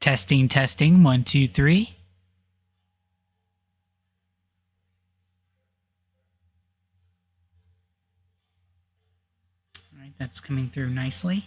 Testing, testing. 1, 2, 3. All right, that's coming through nicely.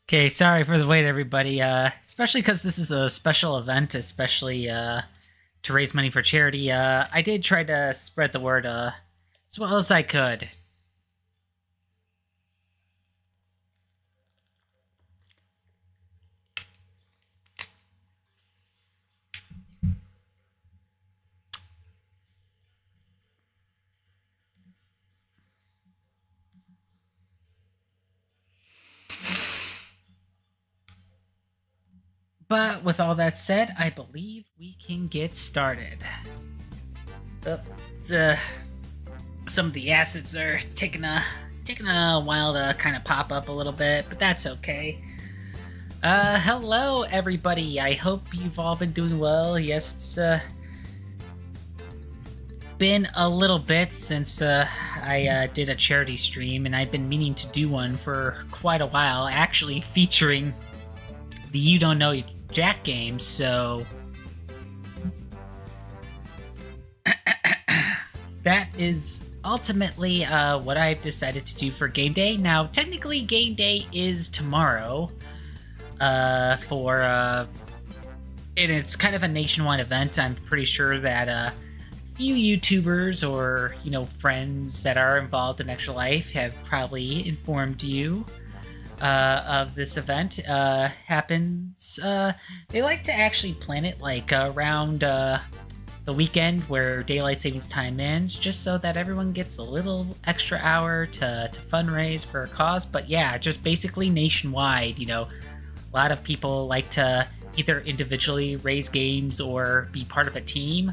Okay, sorry for the wait, everybody. Especially because this is a special event, especially to raise money for charity. I did try to spread the word as well as I could. But with all that said, I believe we can get started. It's, some of the assets are taking a while to kind of pop up a little bit, but that's okay. Hello everybody. I hope you've all been doing well. Yes, it's been a little bit since I did a charity stream, and I've been meaning to do one for quite a while, actually featuring the You Don't Know Jack games, so that is ultimately what I've decided to do for game day. Now, technically, game day is tomorrow, and it's kind of a nationwide event. I'm pretty sure that a few YouTubers or, friends that are involved in Extra Life have probably informed you of this event. Happens, they like to actually plan it like around the weekend where daylight savings time ends, just so that everyone gets a little extra hour to fundraise for a cause. But yeah, just basically nationwide, a lot of people like to either individually raise games or be part of a team.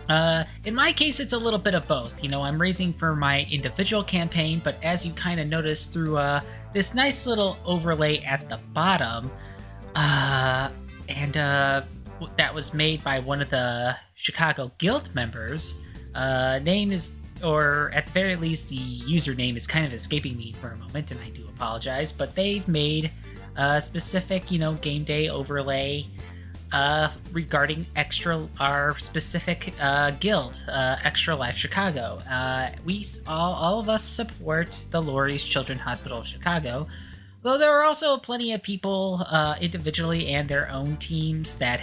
In my case, it's a little bit of both. I'm raising for my individual campaign, but as you kind of notice through this nice little overlay at the bottom, and that was made by one of the Chicago Guild members. Name is, or at the very least, the username is kind of escaping me for a moment, and I do apologize, but they've made a specific, game day overlay regarding our specific guild, Extra Life Chicago. We all of us support the Lurie's Children's Hospital of Chicago, though there are also plenty of people individually and their own teams that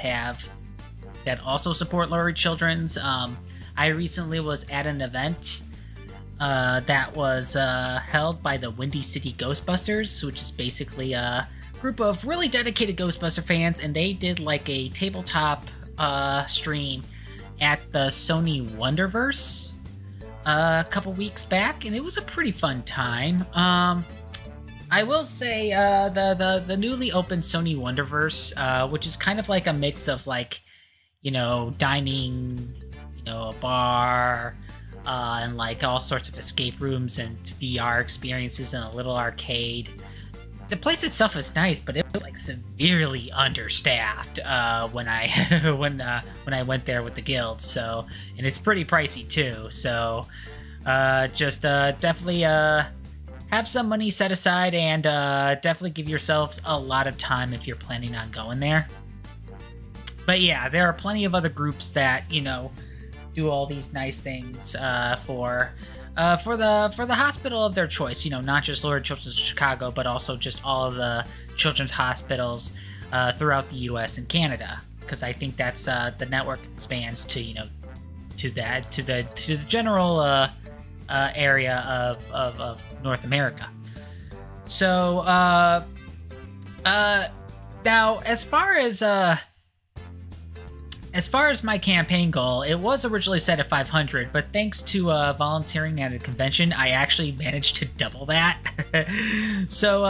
also support Lurie Children's. I recently was at an event that was held by the Windy City Ghostbusters, which is basically a group of really dedicated Ghostbuster fans, and they did like a tabletop stream at the Sony Wonderverse a couple weeks back, and it was a pretty fun time. I will say the newly opened Sony Wonderverse, which is kind of like a mix of like, dining, a bar, and like all sorts of escape rooms and VR experiences and a little arcade. The place itself is nice, but it was like severely understaffed when I when I went there with the guild. So, and it's pretty pricey too. So, just definitely have some money set aside, and definitely give yourselves a lot of time if you're planning on going there. But yeah, there are plenty of other groups that do all these nice things for the hospital of their choice. Not just Lurie Children's Chicago, but also just all of the children's hospitals throughout the U.S. and Canada, because I think that's the network expands to to the general area of North America. So now, as far as my campaign goal, it was originally set at 500, but thanks to volunteering at a convention, I actually managed to double that. So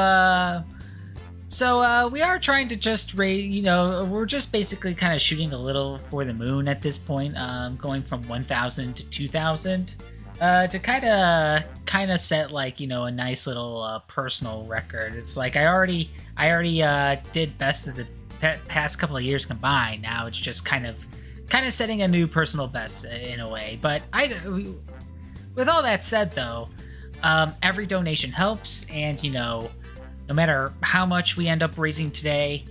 we are trying to just raise, we're just basically kind of shooting a little for the moon at this point, going from 1,000 to 2,000, to kind of set like, a nice little personal record. It's like I already did best of the past couple of years combined. Now it's just kind of setting a new personal best in a way. But with all that said, though, every donation helps, and no matter how much we end up raising today,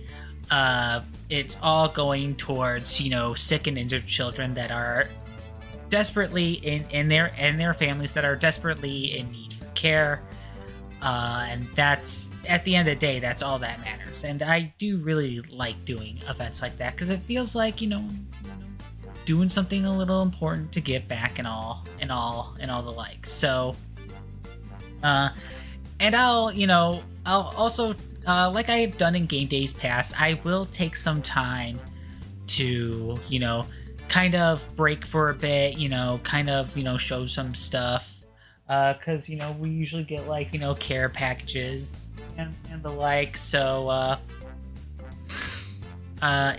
it's all going towards sick and injured children that are desperately in their families that are desperately in need of care. And that's, at the end of the day, that's all that matters. And I do really like doing events like that because it feels like, doing something a little important to give back and all the like. So, and I'll also, like I have done in game days past, I will take some time to, kind of break for a bit, show some stuff. Because, we usually get, like, care packages and the like. So,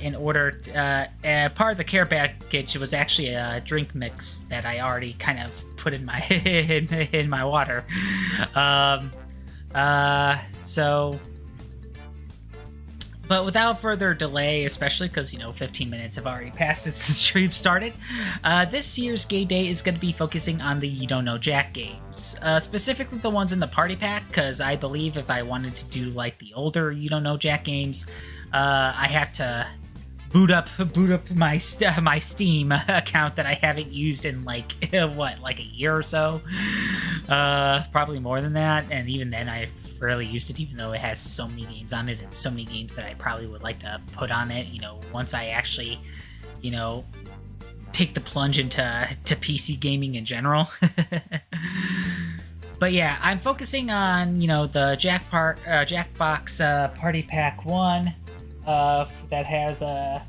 in order to, part of the care package was actually a drink mix that I already kind of put in my in my water. So, but without further delay, especially because 15 minutes have already passed since the stream started, this year's Gay Day is going to be focusing on the You Don't Know Jack games, specifically the ones in the party pack. Because I believe if I wanted to do like the older You Don't Know Jack games, I have to boot up my Steam account that I haven't used in like like a year or so, probably more than that. And even then, I rarely used it, even though it has so many games on it and so many games that I probably would like to put on it. Once I actually, take the plunge into PC gaming in general. But yeah, I'm focusing on the Jackbox Party Pack 1. That has the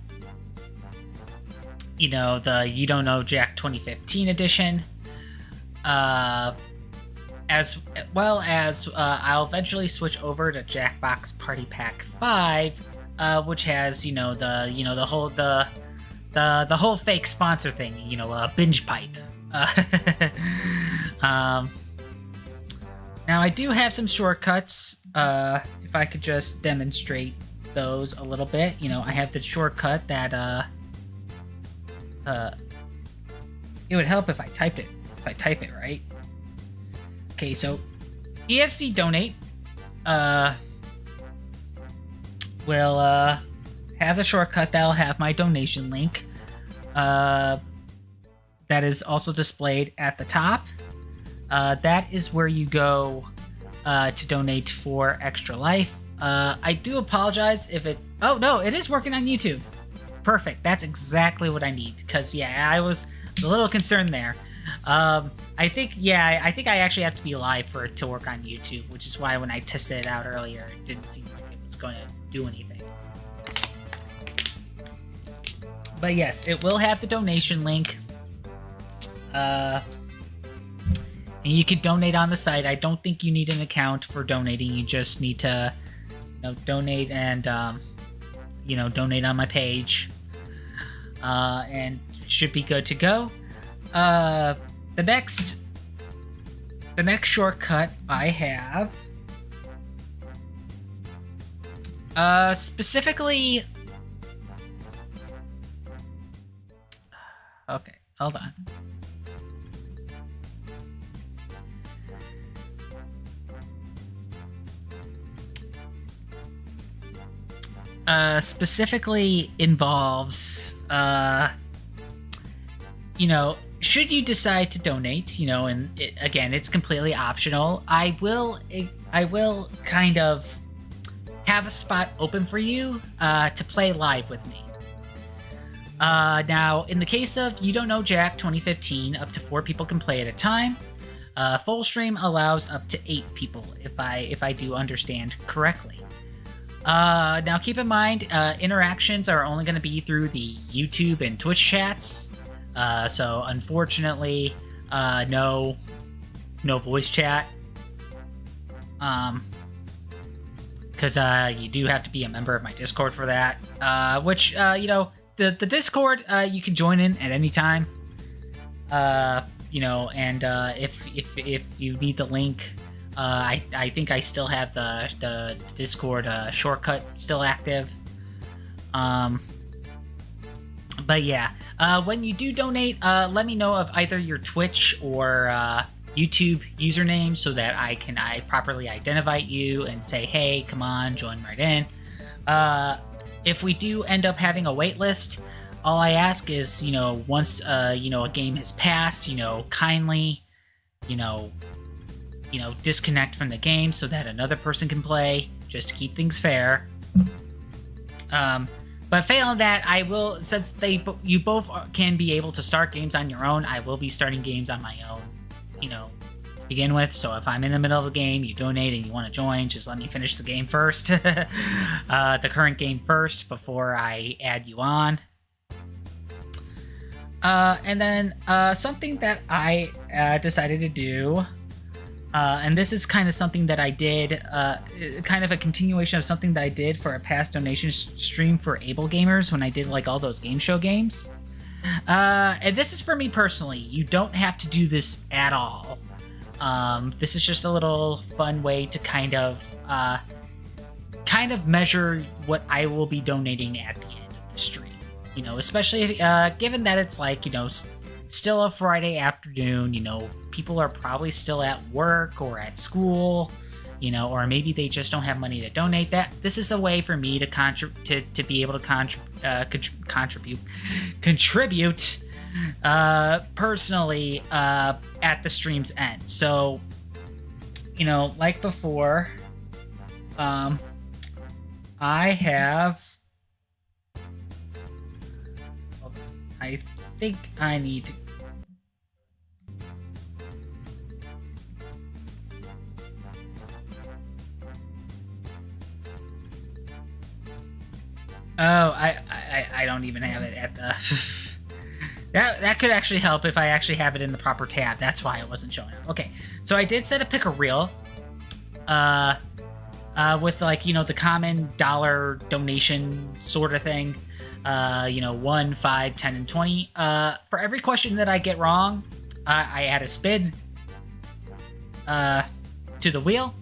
You Don't Know Jack 2015 edition, as well as I'll eventually switch over to Jackbox Party Pack 5, which has the whole fake sponsor thing, binge pipe. Now I do have some shortcuts. If I could just demonstrate those a little bit. I have the shortcut that it would help if I type it right. Okay, so EFC donate will have a shortcut that'll have my donation link that is also displayed at the top. That is where you go to donate for Extra Life. I do apologize if it... Oh, no, it is working on YouTube. Perfect. That's exactly what I need. Because, yeah, I was a little concerned there. I think I actually have to be live for it to work on YouTube, which is why when I tested it out earlier, it didn't seem like it was going to do anything. But yes, it will have the donation link. And you can donate on the site. I don't think you need an account for donating. You just need to, donate and, donate on my page. And should be good to go. The next shortcut I have, specifically... Okay, hold on. Specifically involves, should you decide to donate, and again, it's completely optional. I will kind of have a spot open for you to play live with me. Now, in the case of You Don't Know Jack 2015, up to 4 people can play at a time. Full stream allows up to 8 people, if I do understand correctly. Now, keep in mind, interactions are only going to be through the YouTube and Twitch chats. So, unfortunately, no voice chat. Because you do have to be a member of my Discord for that. Which, the Discord, you can join in at any time. And if you need the link, I think I still have the Discord shortcut still active. But yeah, when you do donate, let me know of either your Twitch or YouTube username so that I properly identify you and say, hey, come on, join right in. If we do end up having a wait list, all I ask is, once, a game has passed, kindly, disconnect from the game so that another person can play, just to keep things fair. But failing that, I will, since you both can be able to start games on your own, I will be starting games on my own, to begin with. So if I'm in the middle of a game, you donate and you want to join, just let me finish the game first, the current game first, before I add you on. And then something that I decided to do, and this is kind of something that I did, kind of a continuation of something that I did for a past donation stream for Able Gamers when I did like all those game show games. And this is for me personally. You don't have to do this at all. This is just a little fun way to kind of measure what I will be donating at the end of the stream. Especially given that it's like, still a Friday afternoon, people are probably still at work or at school, or maybe they just don't have money to donate. This is a way for me to be able to contribute personally at the stream's end. So, like before, I think I need to... Oh, I don't even have it at the... that could actually help if I actually have it in the proper tab. That's why it wasn't showing up. Okay, so I did set a pick a reel. With like, the common dollar donation sort of thing. 1, 5, 10, and 20. For every question that I get wrong, I add a spin to the wheel,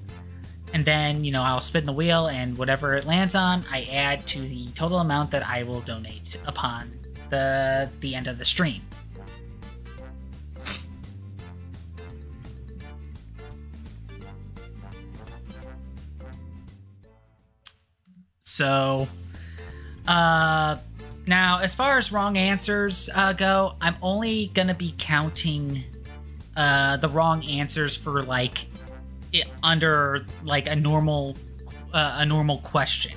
and then I'll spin the wheel, and whatever it lands on, I add to the total amount that I will donate upon the end of the stream. So, now, as far as wrong answers go, I'm only gonna be counting the wrong answers for under like a normal question.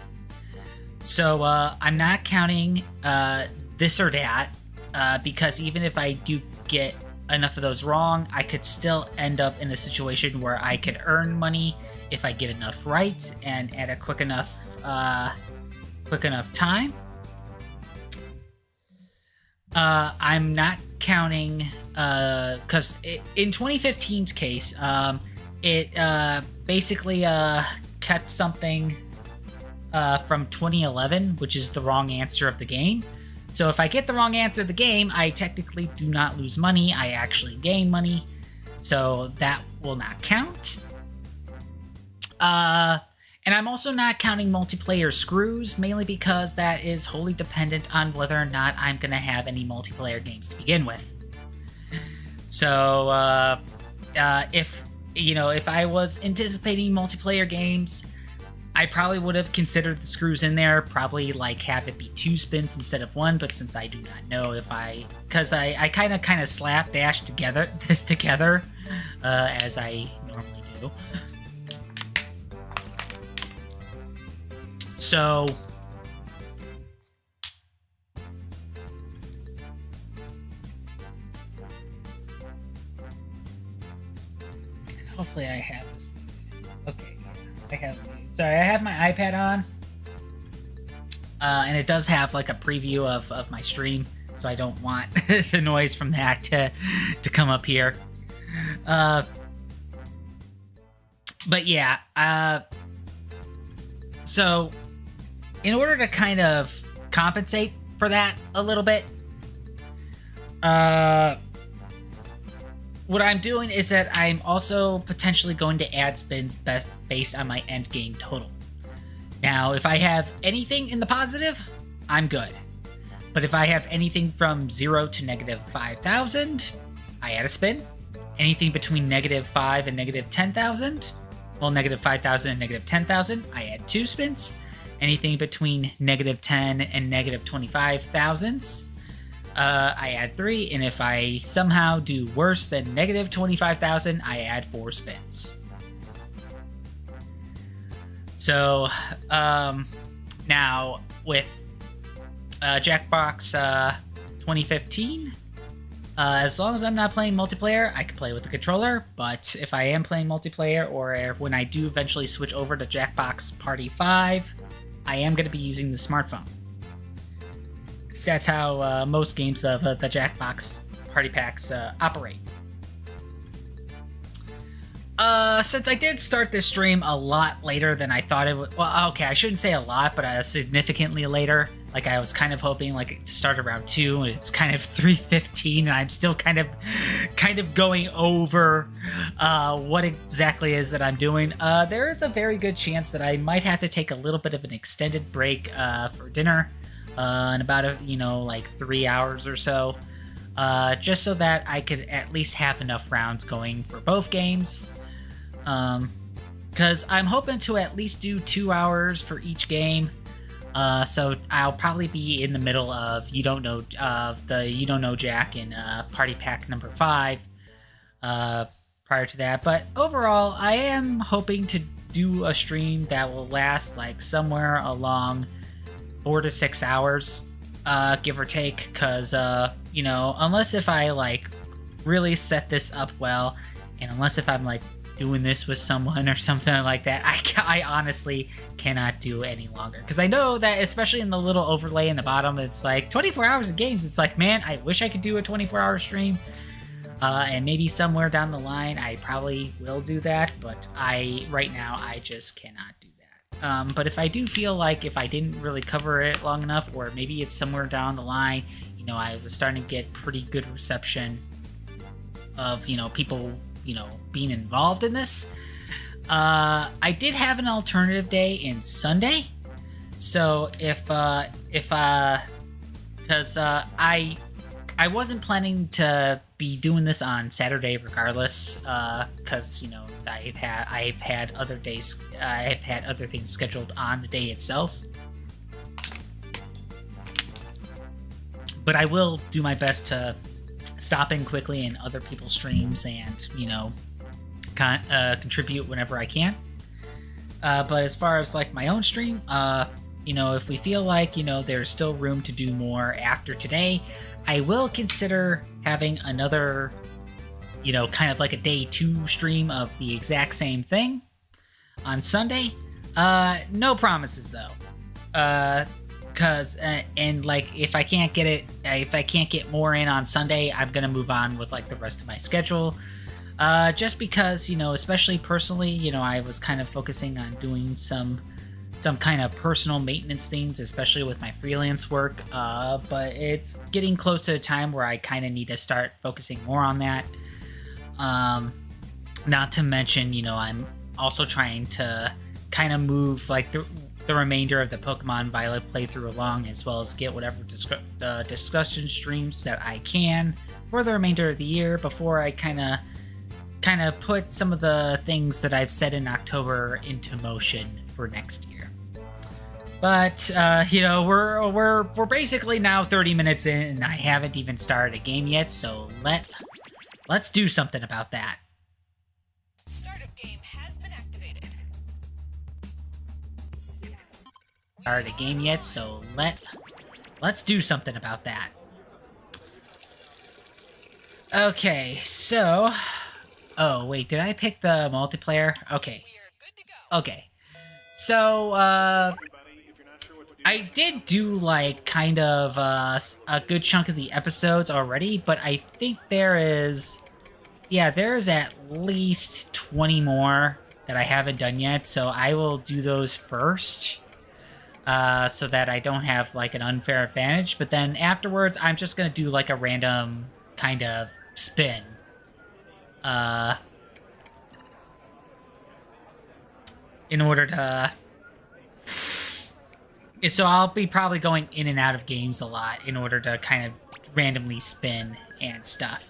So I'm not counting this or that because even if I do get enough of those wrong, I could still end up in a situation where I could earn money if I get enough right and at a quick enough time. I'm not counting because in 2015's case, it basically kept something from 2011, which is the wrong answer of the game. So if I get the wrong answer of the game, I technically do not lose money. I actually gain money. So that will not count. And I'm also not counting multiplayer screws, mainly because that is wholly dependent on whether or not I'm going to have any multiplayer games to begin with. So, if I was anticipating multiplayer games, I probably would have considered the screws in there, probably like have it be 2 spins instead of 1, but since I do not know if because I kind of slapdash this together, as I normally do. So, hopefully I have this. Okay, I have. Sorry, I have my iPad on, and it does have like a preview of my stream, so I don't want the noise from that to come up here. But yeah, so in order to kind of compensate for that a little bit, what I'm doing is that I'm also potentially going to add spins based on my end game total. Now, if I have anything in the positive, I'm good. But if I have anything from 0 to negative 5,000, I add a spin. Anything between negative 5 and negative 10,000, well, negative 5,000 and negative 10,000, I add 2 spins. Anything between negative 10 and negative 25,000, I add 3, and if I somehow do worse than negative 25,000, I add 4 spins. So, now with Jackbox 2015, as long as I'm not playing multiplayer, I can play with the controller. But if I am playing multiplayer, or when I do eventually switch over to Jackbox Party 5, I am going to be using the smartphone. So that's how most games of the Jackbox Party Packs operate. Since I did start this stream a lot later than I thought it would, well, okay, I shouldn't say a lot, but significantly later. Like, I was kind of hoping, like, to start around 2, and it's kind of 3:15, and I'm still kind of going over what exactly it is that I'm doing. There is a very good chance that I might have to take a little bit of an extended break for dinner in about, like 3 hours or so, just so that I could at least have enough rounds going for both games. Because I'm hoping to at least do 2 hours for each game. So I'll probably be in the middle of You Don't Know Jack in Party Pack number 5 prior to that. But overall, I am hoping to do a stream that will last like somewhere along 4 to 6 hours, give or take. Because unless if I like really set this up well, and unless if I'm like doing this with someone or something like that, I honestly cannot do any longer. Because I know that, especially in the little overlay in the bottom, it's like 24 hours of games. It's like, man, I wish I could do a 24-hour stream. And maybe somewhere down the line, I probably will do that. But right now, I just cannot do that. But if I do feel like if I didn't really cover it long enough, or maybe if somewhere down the line, I was starting to get pretty good reception of, people being involved in this. I did have an alternative day in Sunday. So because I wasn't planning to be doing this on Saturday regardless, because I've had other things scheduled on the day itself. But I will do my best to stop in quickly in other people's streams and, contribute whenever I can. But as far as like my own stream, if we feel like, there's still room to do more after today, I will consider having another, kind of like a day 2 stream of the exact same thing on Sunday. No promises though. Because if I can't get more in on Sunday, I'm gonna move on with like the rest of my schedule. Just because, especially personally, I was kind of focusing on doing some kind of personal maintenance things, especially with my freelance work. But it's getting close to a time where I kind of need to start focusing more on that. Not to mention, I'm also trying to kind of move like the remainder of the Pokemon Violet playthrough along, as well as get whatever discussion streams that I can for the remainder of the year before I kind of put some of the things that I've said in October into motion for next year. But we're basically now 30 minutes in, and I haven't even started a game yet. So let's do something about that. Startup game has been activated. Started a game yet, so let's do something about that. Okay, so oh wait, did I pick the multiplayer? Okay. Okay. So I did do like kind of a good chunk of the episodes already, but I think there's at least 20 more that I haven't done yet, so I will do those first. So that I don't have like an unfair advantage, but then afterwards I'm just gonna do like a random kind of spin. In order to... So I'll be probably going in and out of games a lot in order to kind of randomly spin and stuff.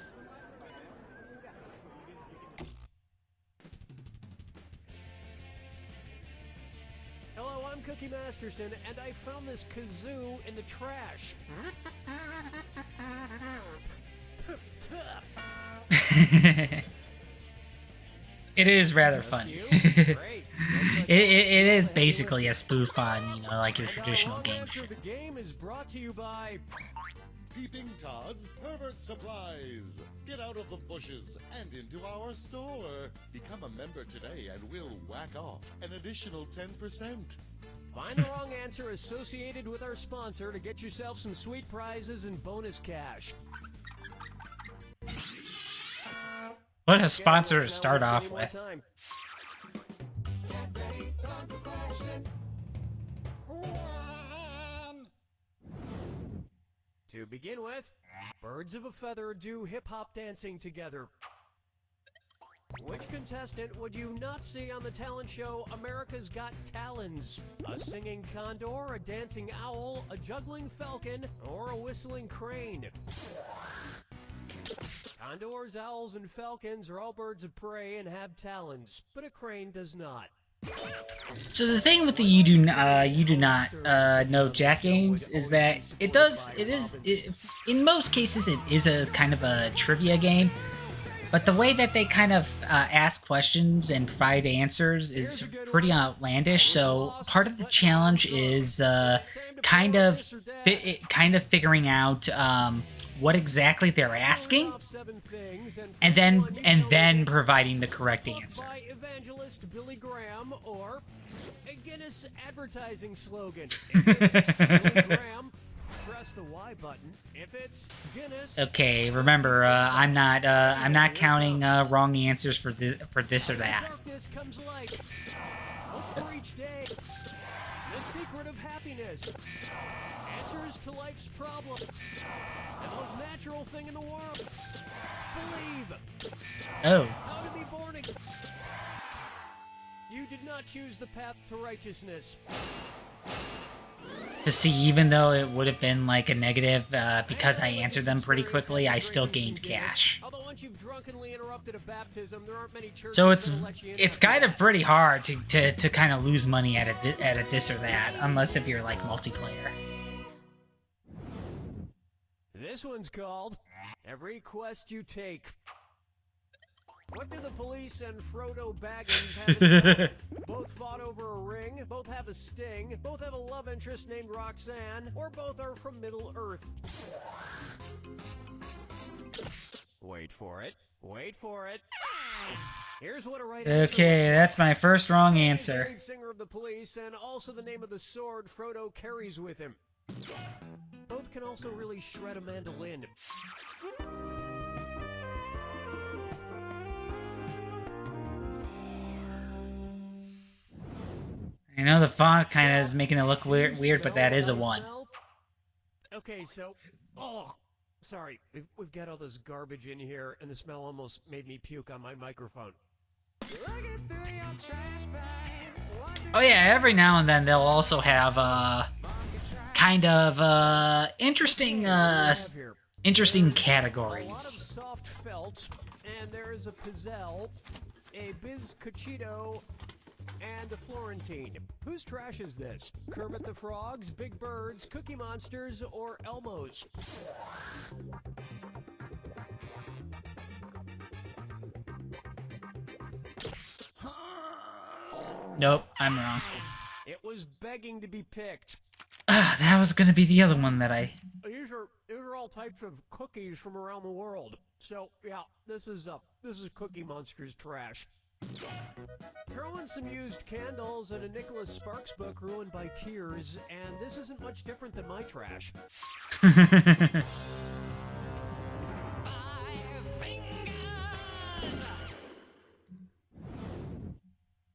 Hello, I'm Cookie Masterson, and I found this kazoo in the trash. It is rather funny. Great. it is basically a spoof on, like your traditional game Answer show. the game is brought to you by Peeping Todd's Pervert Supplies. Get out of the bushes and into our store. Become a member today and we'll whack off an additional 10%. Find the wrong answer associated with our sponsor to get yourself some sweet prizes and bonus cash. What a sponsor to Now start let's off give you more with. time. To begin with, birds of a feather do hip-hop dancing together. Which contestant would you not see on the talent show America's Got Talons? A singing condor, a dancing owl, a juggling falcon, or a whistling crane? Condors, owls, and falcons are all birds of prey and have talons, but a crane does not. So the thing with the you do not know Jack games is that in most cases it is a kind of a trivia game, but the way that they kind of ask questions and provide answers is pretty outlandish. So part of the challenge is kind of figuring out what exactly they're asking, and then providing the correct answer. By evangelist Billy Graham or a Guinness advertising slogan. If it's Billy Graham, press the Y button. If it's Guinness, Okay, remember, I'm not counting wrong answers for this or that. darkness comes light. Hope for each day. The secret of happiness. Answers to life's problems. The most natural thing in the world. Believe. Oh, How to be born again. You did not choose the path to righteousness. to see, even though it would have been like a negative because I answered them pretty quickly, I still gained cash. Although once you've drunkenly interrupted a baptism, there aren't many churches So it's that'll let you in it's after kind of that. pretty hard to kind of lose money at a this or that, unless if you're like multiplayer. This one's called Every Quest You Take. What do the police and Frodo Baggins have in common? Both fought over a ring, both have a sting, both have a love interest named Roxanne, or both are from Middle Earth. Wait for it. Wait for it. Here's what a right answer Okay, looks that's my first wrong like. answer. Lead singer of the Police, and also the name of the sword Frodo carries with him. Both can also really shred a mandolin. I know the font kind of is making it look weird, but that is a one. Okay, so, sorry, we've got all this garbage in here, and the smell almost made me puke on my microphone. Oh yeah, every now and then they'll also have kind of interesting interesting A lot of categories. soft felt, and there's a Pizzelle, a Bizcochito, and a Florentine. Whose trash is this? Kermit the Frogs, Big Birds, Cookie Monsters, or Elmo's? Nope, I'm wrong. It was begging to be picked. That was gonna be the other one that I. These are all types of cookies from around the world. So yeah, this is Cookie Monster's trash. Throw in some used candles and a Nicholas Sparks book ruined by tears, and this isn't much different than my trash.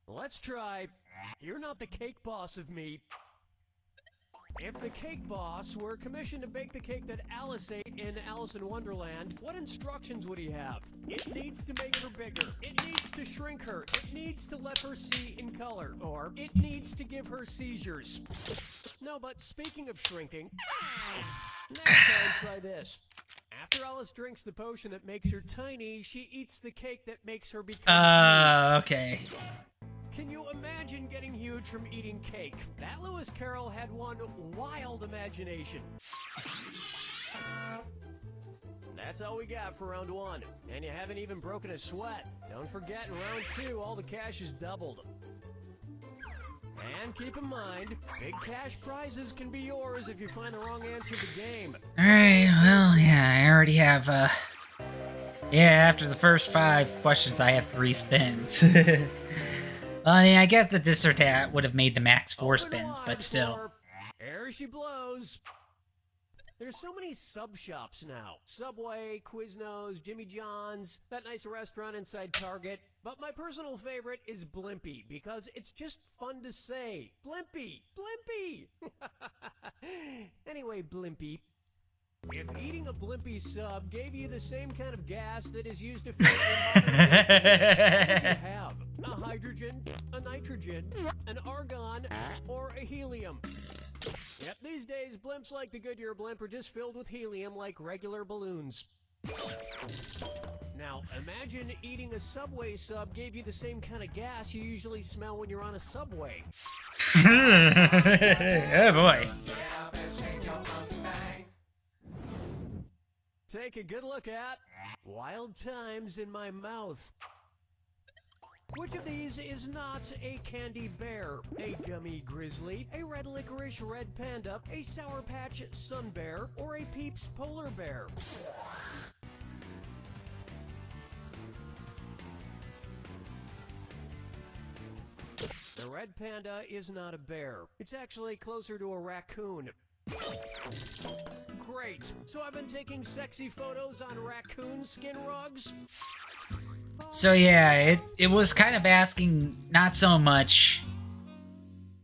Let's try. You're not the cake boss of me. If the cake boss were commissioned to bake the cake that Alice ate in Alice in Wonderland, what instructions would he have? It needs to make her bigger. It needs to shrink her. It needs to let her see in color. Or it needs to give her seizures. No, but speaking of shrinking, next time try this. After Alice drinks the potion that makes her tiny, she eats the cake that makes her become huge. Okay. Can you imagine getting huge from eating cake? That Lewis Carroll had one wild imagination. That's all we got for round one. And you haven't even broken a sweat. Don't forget, in round two, all the cash is doubled. And keep in mind, big cash prizes can be yours if you find the wrong answer to the game. Alright, well, yeah, I already have, yeah, after the first 5 questions, I have 3 spins. Well, I mean, I guess that this or that would have made the max 4 Open spins, wide but still. for Here she blows. There's so many sub shops now. Subway, Quiznos, Jimmy John's, that nice restaurant inside Target. But my personal favorite is Blimpie, because it's just fun to say. Blimpie! Blimpie! Anyway, Blimpie. If eating a Blimpie sub gave you the same kind of gas that is used to fuel your modern what would you have? A hydrogen, a nitrogen, an argon, or a helium? Yep, these days, blimps like the Goodyear blimp are just filled with helium like regular balloons. Now, imagine eating a Subway sub gave you the same kind of gas you usually smell when you're on a subway. Oh boy. Take a good look at Wild Times in My Mouth. Which of these is not a candy bear, a gummy grizzly, a red licorice red panda, a sour patch sun bear, or a Peeps polar bear? The red panda is not a bear. It's actually closer to a raccoon. Great. So I've been taking sexy photos on raccoon skin rugs. So yeah, it was kind of asking not so much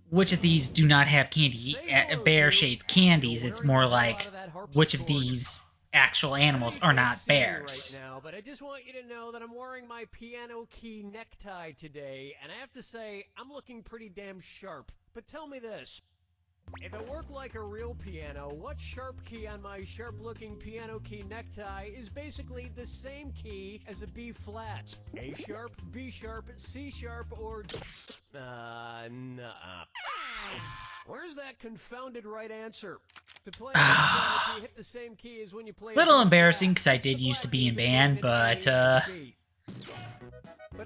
which of these do not have candy, bear-shaped candies. It's more like which of these actual animals are not bears. Right now, but I just want you to know that I'm wearing my piano key necktie today, and I have to say I'm looking pretty damn sharp. But tell me this. If it worked like a real piano, what sharp key on my sharp-looking piano key necktie is basically the same key as a B flat? A sharp, B sharp, C sharp, or... nuh-uh. Where's that confounded right answer? To play if you hit the same key as when you play... Little embarrassing, because I did used to be in band, but, But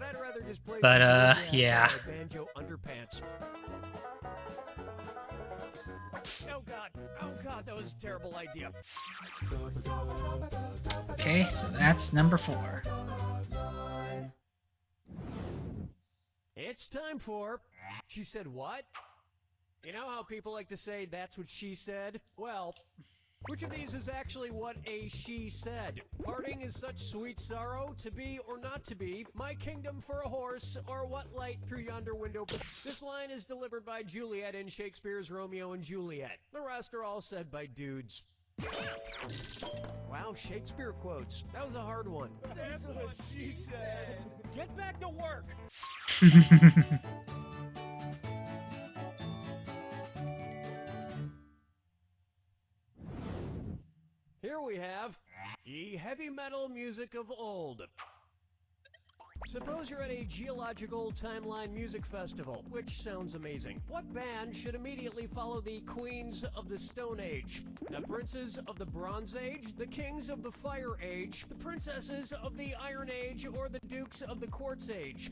I'd rather just play yeah. banjo underpants. Oh god, that was a terrible idea. Okay, so that's number 4. It's time for... She said what? You know how people like to say, that's what she said? Well, which of these is actually what a she said? Parting is such sweet sorrow, to be or not to be, my kingdom for a horse, or what light through yonder window. This line is delivered by Juliet in Shakespeare's Romeo and Juliet. The rest are all said by dudes. Wow, Shakespeare quotes. That was a hard one. That's what she said. Get back to work. Here we have ye heavy metal music of old. Suppose you're at a geological timeline music festival, which sounds amazing. What band should immediately follow the Queens of the Stone Age? The Princes of the Bronze Age, the Kings of the Fire Age, the Princesses of the Iron Age, or the Dukes of the Quartz Age?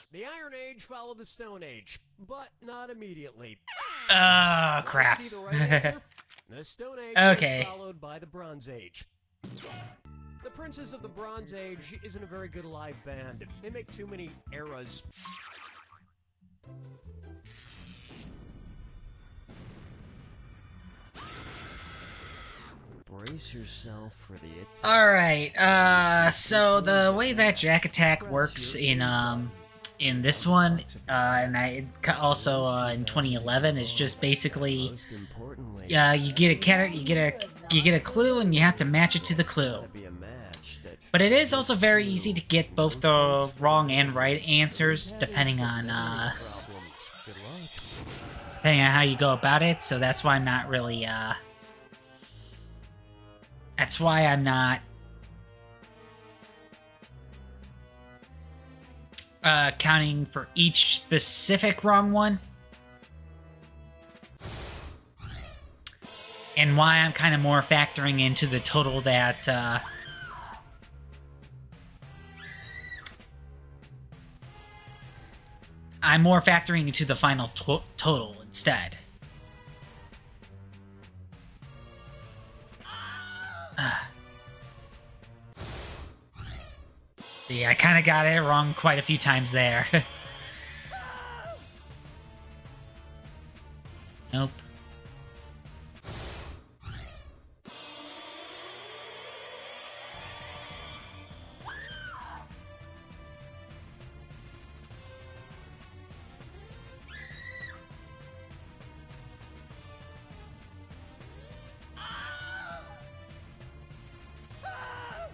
The Iron Age followed the Stone Age, but not immediately. Oh, crap. See the right answer? The Stone Age Okay. was followed by the Bronze Age. The Princes of the Bronze Age isn't a very good live band. They make too many eras. Brace yourself for the attack. Alright, so the way that Jack Attack works in this one, and also in 2011, is just basically, you get a clue and you have to match it to the clue. But it is also very easy to get both the wrong and right answers depending on how you go about it. So that's why I'm not really that's why I'm not counting for each specific wrong one. And why I'm kind of more factoring into the total that I'm more factoring into the final total instead. See, I kind of got it wrong quite a few times there. Nope.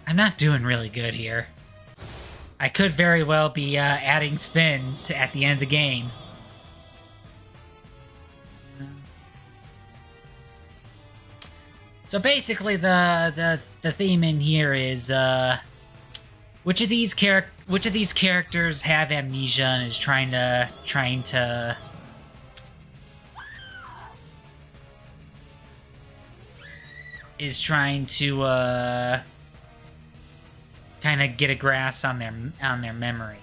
I'm not doing really good here. I could very well be adding spins at the end of the game. So basically, the theme in here is which of these characters have amnesia and is trying to kind of get a grasp on their memory.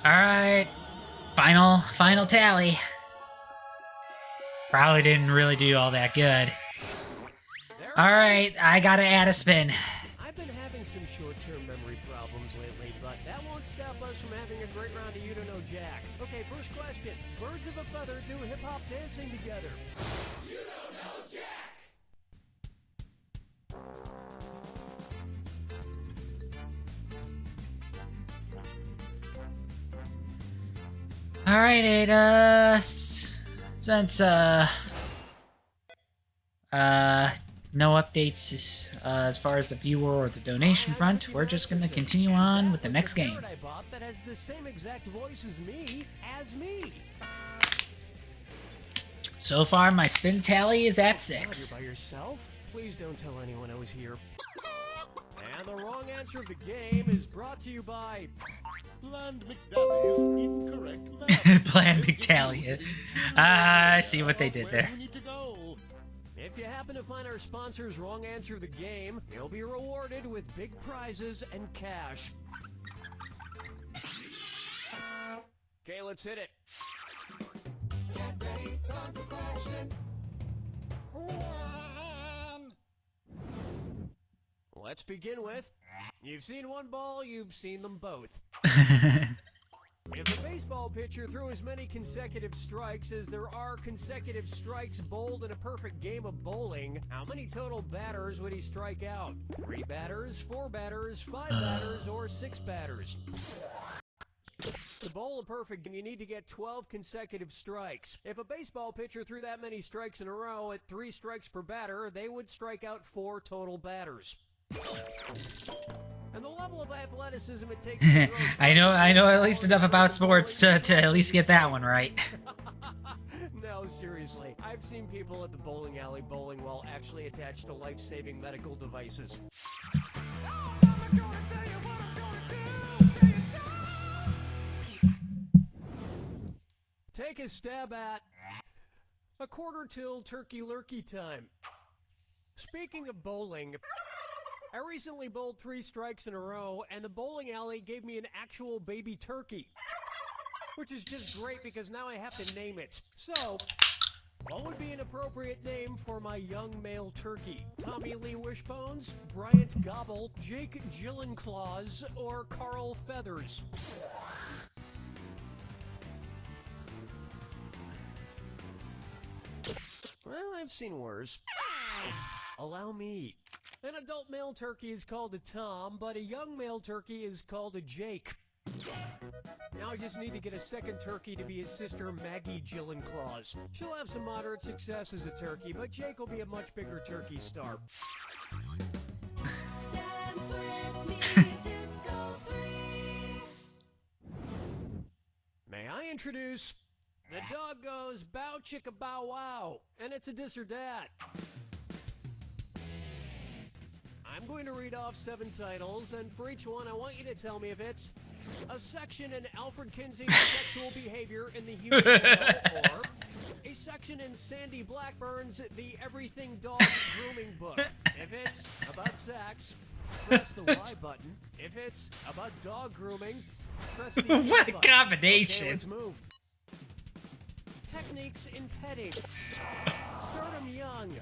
All right, final tally. Probably didn't really do all that good. All right, I gotta add a spin. I've been having some short-term memory problems lately, but that won't stop us from having a great round of You Don't Know Jack. Okay, first question. Birds of a feather do hip-hop dancing together. You don't know Jack! All right, Ada. Since no updates as far as the viewer or the donation front, we're just gonna continue on with the next game. I bought that has the same exact voice as me. So far, my spin tally is at 6. You're by yourself? Please don't tell anyone I was here. And the wrong answer of the game is brought to you by Bland McDally's incorrect maths. Bland McDally. I see what they did there. We need to go. If you happen to find our sponsor's wrong answer of the game, you'll be rewarded with big prizes and cash. Okay, let's hit it. Get ready, time for question 1. Let's begin with, you've seen one ball, you've seen them both. If a baseball pitcher threw as many consecutive strikes as there are consecutive strikes bowled in a perfect game of bowling, how many total batters would he strike out? 3 batters, 4 batters, 5 batters, or 6 batters? To bowl a perfect game, you need to get 12 consecutive strikes. If a baseball pitcher threw that many strikes in a row at 3 strikes per batter, they would strike out 4 total batters. And the level of athleticism it takes to throw I know at least enough about sports to at least get that one right. No, seriously. I've seen people at the bowling alley bowling while actually attached to life-saving medical devices. Take a stab at a quarter till turkey lurkey time. Speaking of bowling, I recently bowled 3 strikes in a row, and the bowling alley gave me an actual baby turkey. Which is just great because now I have to name it. So, what would be an appropriate name for my young male turkey? Tommy Lee Wishbones, Bryant Gobble, Jake Gyllenclaws, or Carl Feathers? Well, I've seen worse. Allow me. An adult male turkey is called a Tom, but a young male turkey is called a Jake. Now I just need to get a second turkey to be his sister Maggie Gyllenclaws. She'll have some moderate success as a turkey, but Jake will be a much bigger turkey star. Dance with me, Disco 3. May I introduce... The dog goes bow chicka bow wow, and it's a dis or dat. I'm going to read off 7 titles, and for each one, I want you to tell me if it's a section in Alfred Kinsey's sexual behavior in the human world, or a section in Sandy Blackburn's The Everything Dog Grooming Book. If it's about sex, press the Y button. If it's about dog grooming, press the A What a button. combination. Okay, let's move. Techniques in petting. Start 'em young.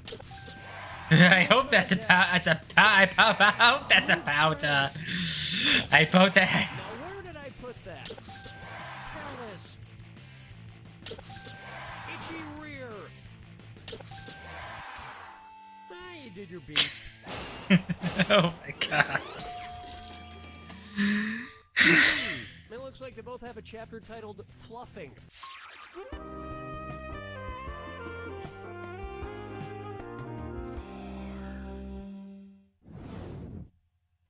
I hope that's about. I hope that's about. I hope that. Now, where did I put that? Hairless. Itchy rear. Ah, you did your beast. Oh my god. It looks like they both have a chapter titled Fluffing.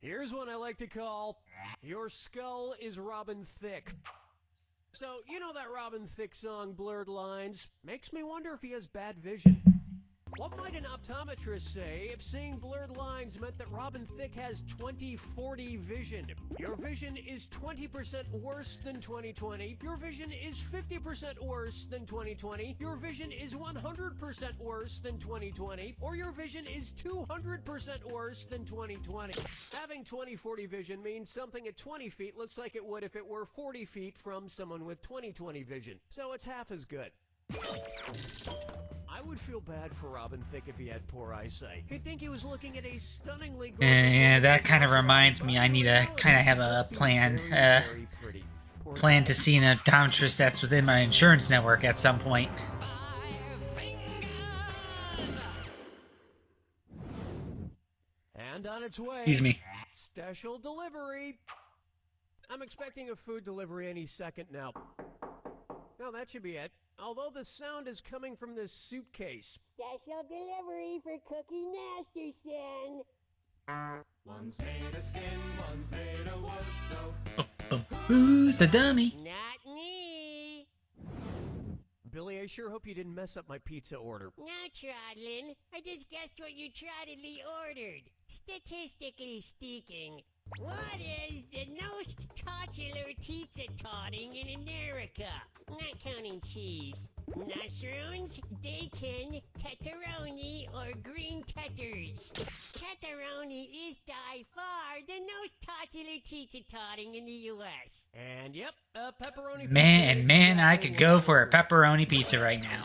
Here's one I like to call Your Skull is Robin Thicke. So, you know that Robin Thicke song, Blurred Lines? Makes me wonder if he has bad vision. What might an optometrist say if seeing blurred lines meant that Robin Thicke has 20/40 vision? Your vision is 20% worse than 20/20. Your vision is 50% worse than 20/20. Your vision is 100% worse than 20/20. Or your vision is 200% worse than 20/20. Having 20/40 vision means something at 20 feet looks like it would if it were 40 feet from someone with 20/20 vision. So it's half as good. I would feel bad for Robin Thicke if he had poor eyesight. He'd think he was looking at a stunningly gorgeous Yeah, that woman. kind of reminds me. I need to kind of have a plan. Very pretty. Poor Plan guy. to see an optometrist that's within my insurance network at some point. And on its way. Excuse me. Special delivery. I'm expecting a food delivery any second now. No, that should be it. Although the sound is coming from this suitcase. Special delivery for Cookie Masterson. One's made of skin, one's made of wood, so Who's the dummy? Not me. Billy, I sure hope you didn't mess up my pizza order. No, Trottlin. I just guessed what you trottedly ordered. Statistically speaking, what is the most popular pizza topping in America? Not counting cheese. Mushrooms, bacon, pepperoni, or green peppers. Pepperoni is by far the most popular pizza topping in the U.S. And yep, pepperoni Man, pizza is man, I exactly could go what for a I ordered. pepperoni pizza right now.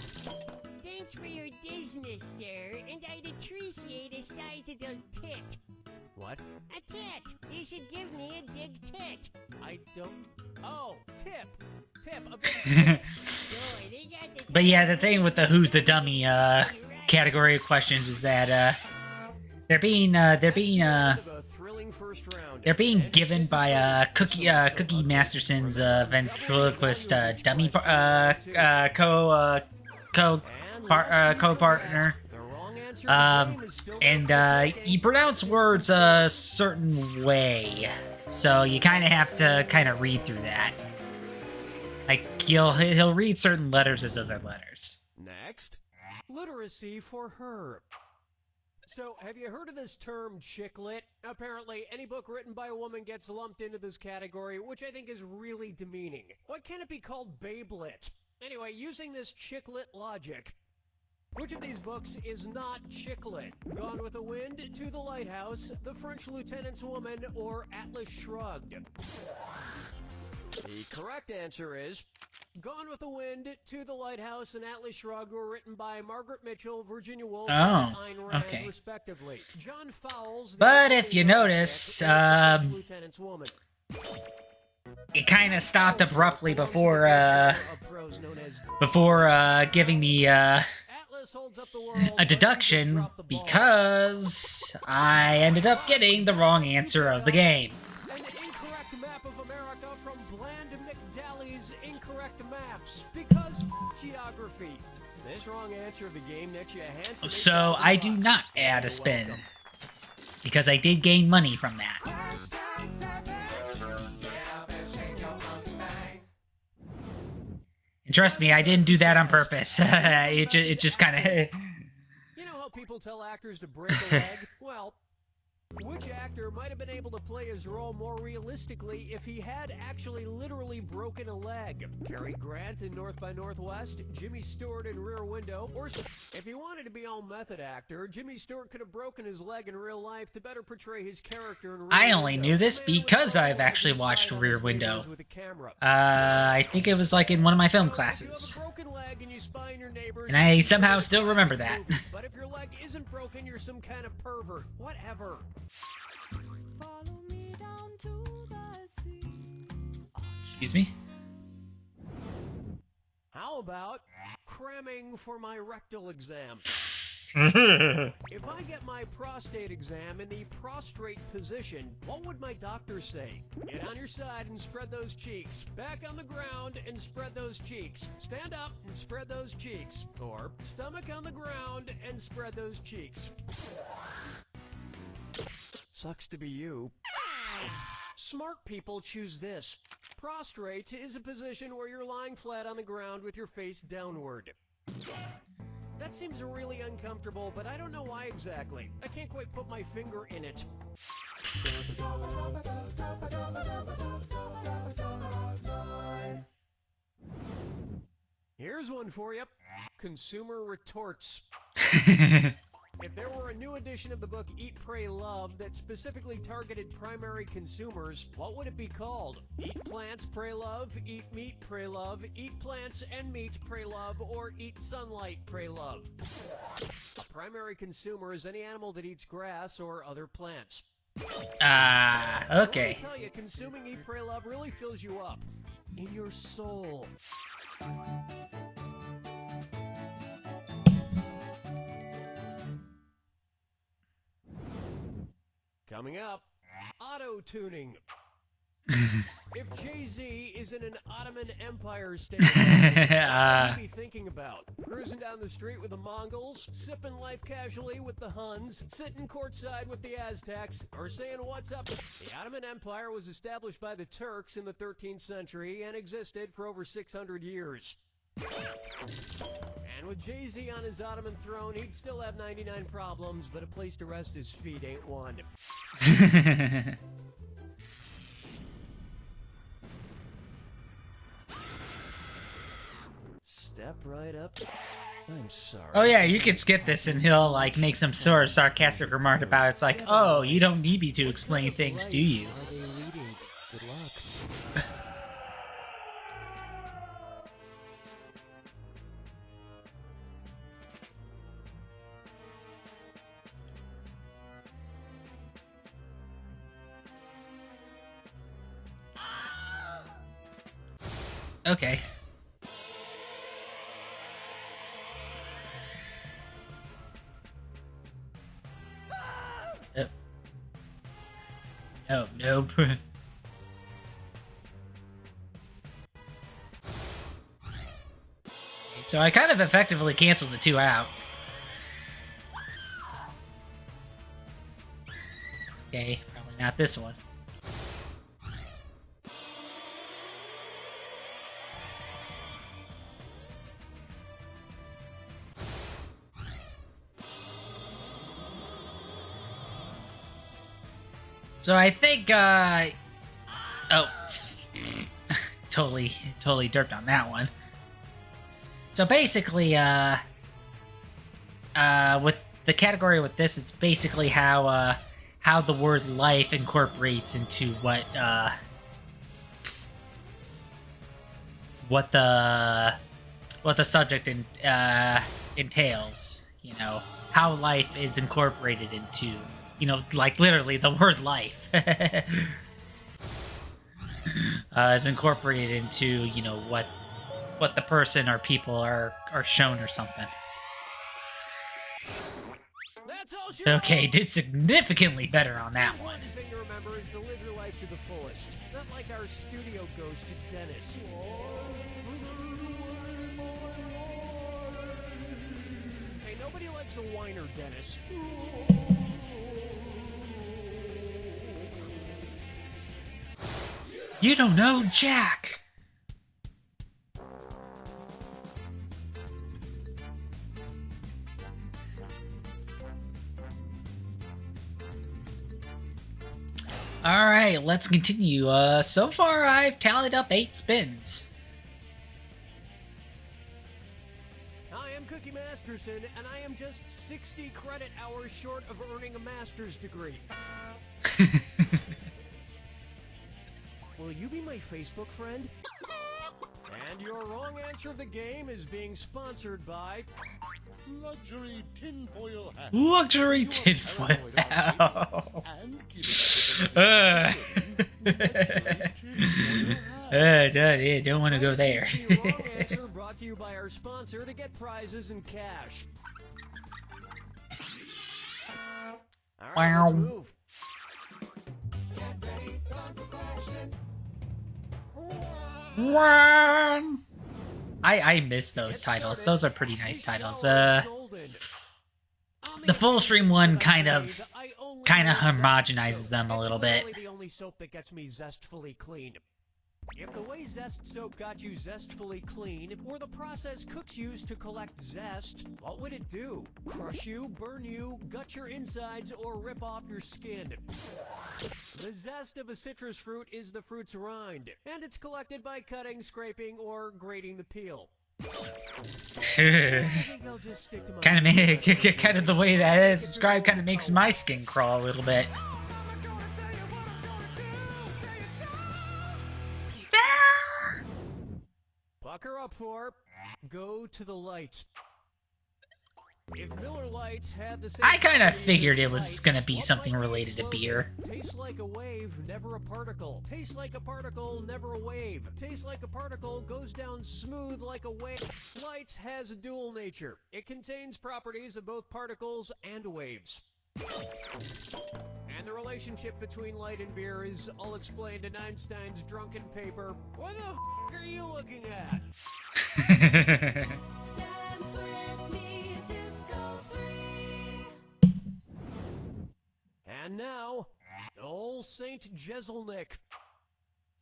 Thanks for your business, sir, and I'd appreciate a sizable tit. What? A tit! You should give me a big tit. I don't... Oh, tip! Tip, a big tip. Boy, they got the But yeah, the thing with the who's the dummy category of questions is that they're being The thrilling first round. given by Cookie Masterson's ventriloquist dummy co-partner. The wrong answer to the game is still And he pronounce words a certain way, so you kind of have to kind of read through that. Like he'll read certain letters as other letters. Next, literacy for her. So, have you heard of this term chicklet? Apparently, any book written by a woman gets lumped into this category, which I think is really demeaning. Why can't it be called babelit? Anyway, using this chicklet logic, which of these books is not chicklet? Gone with the Wind, To the Lighthouse, The French Lieutenant's Woman, or Atlas Shrugged? The correct answer is Gone with the Wind, To the Lighthouse, and Atlas Shrugged were written by Margaret Mitchell, Virginia Woolf, and Ayn Rand, okay. respectively. John Fowles. But if you notice, Lieutenant's Woman. it kind of stopped abruptly before A prose known as giving me Atlas holds up the world, a deduction drop the ball. because I ended up getting the wrong answer of the game. An incorrect map of America from Bland McDally's Incorrect Maps. Because geography. This wrong answer of the game nets you a handsome So I do $8,000. not add a You're spin welcome. because I did gain money from that. Question 7. Get up and shake your monkey bang. And trust me, I didn't do that on purpose. it just kind of. You know how people tell actors to break a leg? Well, Which actor might have been able to play his role more realistically if he had actually literally broken a leg? Cary Grant in North by Northwest, Jimmy Stewart in Rear Window, or if he wanted to be all method actor, Jimmy Stewart could have broken his leg in real life to better portray his character in Rear I only Window. knew this The man with because no I've leg actually who watched spied on Rear his Window. neighbors with a camera. I think it was like in one of my film If you classes. have a broken leg and you spy on your neighbors, And I it's somehow a still remember that. movie. But if your leg isn't broken, you're some kind of pervert. Whatever. Follow me down to the sea. Excuse me? How about cramming for my rectal exam? If I get my prostate exam in the prostrate position, what would my doctor say? Get on your side and spread those cheeks. Back on the ground and spread those cheeks. Stand up and spread those cheeks. Or stomach on the ground and spread those cheeks. Sucks to be you. Smart people choose this. Prostrate is a position where you're lying flat on the ground with your face downward. That seems really uncomfortable, but I don't know why exactly. I can't quite put my finger in it. Here's one for you. Consumer retorts. If there were a new edition of the book Eat, Pray, Love that specifically targeted primary consumers, what would it be called? Eat plants, pray love, eat meat, pray love, eat plants and meat, pray love, or eat sunlight, pray love. A primary consumer is any animal that eats grass or other plants. Okay. Let me tell you, consuming Eat, Pray, Love really fills you up. In your soul. Coming up, auto-tuning. If Jay-Z is in an Ottoman Empire state, what would he be thinking about? Cruising down the street with the Mongols, sipping life casually with the Huns, sitting courtside with the Aztecs, or saying what's up? The Ottoman Empire was established by the Turks in the 13th century and existed for over 600 years. And with Jay-Z on his Ottoman throne, he'd still have 99 problems, but a place to rest his feet ain't one. Step right up. I'm sorry. Oh yeah, you could skip this and he'll like make some sort of sarcastic remark about it. It's like, oh, you don't need me to explain things, do you? Are they reading? Good luck. Okay. Oh, nope. So I kind of effectively canceled the 2 out. Okay, probably not this one. So I think, oh, totally derped on that one. So basically, with the category with this, it's basically how the word life incorporates into what the subject entails. You know, how life is incorporated into. You know, like literally the word life is incorporated into, you know, what the person or people are shown or something. That's all she Okay, did significantly better on that one. One thing to remember is to live your life to the fullest. Not like our studio ghost, Dennis. Hey, nobody likes a whiner, Dennis. You don't know Jack. All right, let's continue. So far I've tallied up 8 spins. I am Cookie Masterson, and I am just 60 credit hours short of earning a master's degree. Will you be my Facebook friend? And your wrong answer of the game is being sponsored by... Luxury tinfoil hat. Luxury tinfoil hat. And keeping up with the Don't want to go there. The wrong answer brought to you by our sponsor to get prizes and cash. All right, Wow. let's move. I miss those titles. Those are pretty nice titles. The full stream one kind of homogenizes them a little bit. The only soap that gets me zestfully clean. If the way Zest soap got you zestfully clean were the process cooks use to collect zest, what would it do? Crush you, burn you, gut your insides, or rip off your skin? The zest of a citrus fruit is the fruit's rind, and it's collected by cutting, scraping, or grating the peel. I think I'll just stick to my kind of the way that is described kind of makes my skin crawl a little bit. Pucker up for Go to the Light. If Miller Lights had the same... I kind of properties figured it as was light, gonna be what something might be related to slogan? beer. Tastes like a wave, never a particle. Tastes like a particle, never a wave. Tastes like a particle, goes down smooth like a wave. Lights has a dual nature. It contains properties of both particles and waves. And the relationship between light and beer is all explained in Einstein's drunken paper. What the f*** are you looking at? Dance with me, Disco 3. And now, old Saint Jeselnik.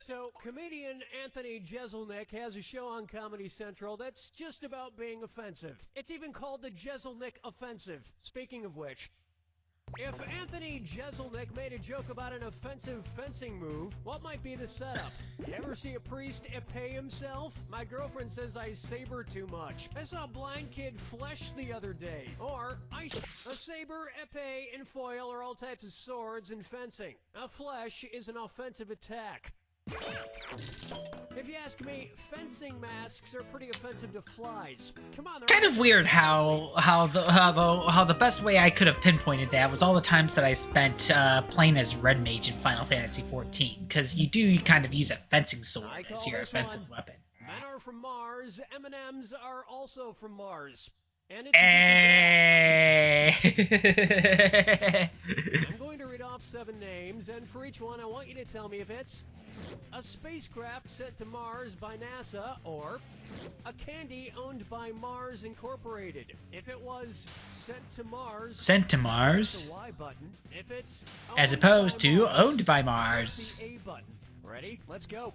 So, comedian Anthony Jeselnik has a show on Comedy Central that's just about being offensive. It's even called the Jeselnik Offensive. Speaking of which, if Anthony Jeselnik made a joke about an offensive fencing move, what might be the setup? You ever see a priest epee himself? My girlfriend says I saber too much. I saw a blind kid flesh the other day. Or, a saber, epee, and foil are all types of swords in fencing. A flesh is an offensive attack. If you ask me, fencing masks are pretty offensive to flies. Come on, they're Kind of weird how the best way I could have pinpointed that was all the times that I spent playing as Red Mage in Final Fantasy XIV, because you do kind of use a fencing sword I as call your this offensive one weapon. Men are from Mars, M&Ms are also from Mars. And it's I'm going to read off 7 names, and for each one I want you to tell me if it's a spacecraft sent to Mars by NASA, or a candy owned by Mars Incorporated. If it was sent to Mars, Sent to press Mars, the Y button. If it's as owned by opposed to Mars, owned by press Mars. the A button. Ready? Let's go.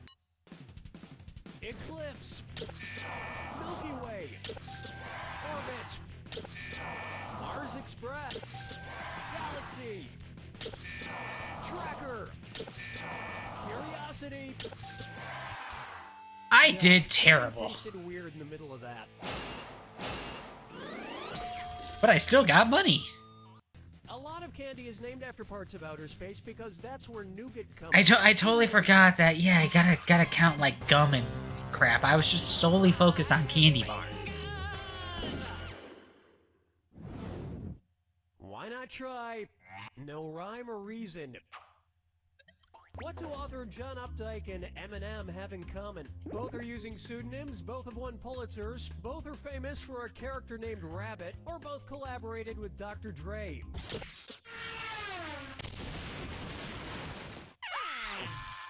Eclipse. Milky Way. Orbit. Mars Express. Galaxy. Tracker. Curiosity. I did It terrible, tasted weird in the middle of that. but I still got money. A lot of candy is named after parts of outer space because that's where nougat comes I totally forgot that. Yeah, I gotta count like gum and crap. I was just solely focused on candy bars. Why not try no rhyme or reason? What do author John Updike and Eminem have in common? Both are using pseudonyms, both have won Pulitzers, both are famous for a character named Rabbit, or both collaborated with Dr. Dre.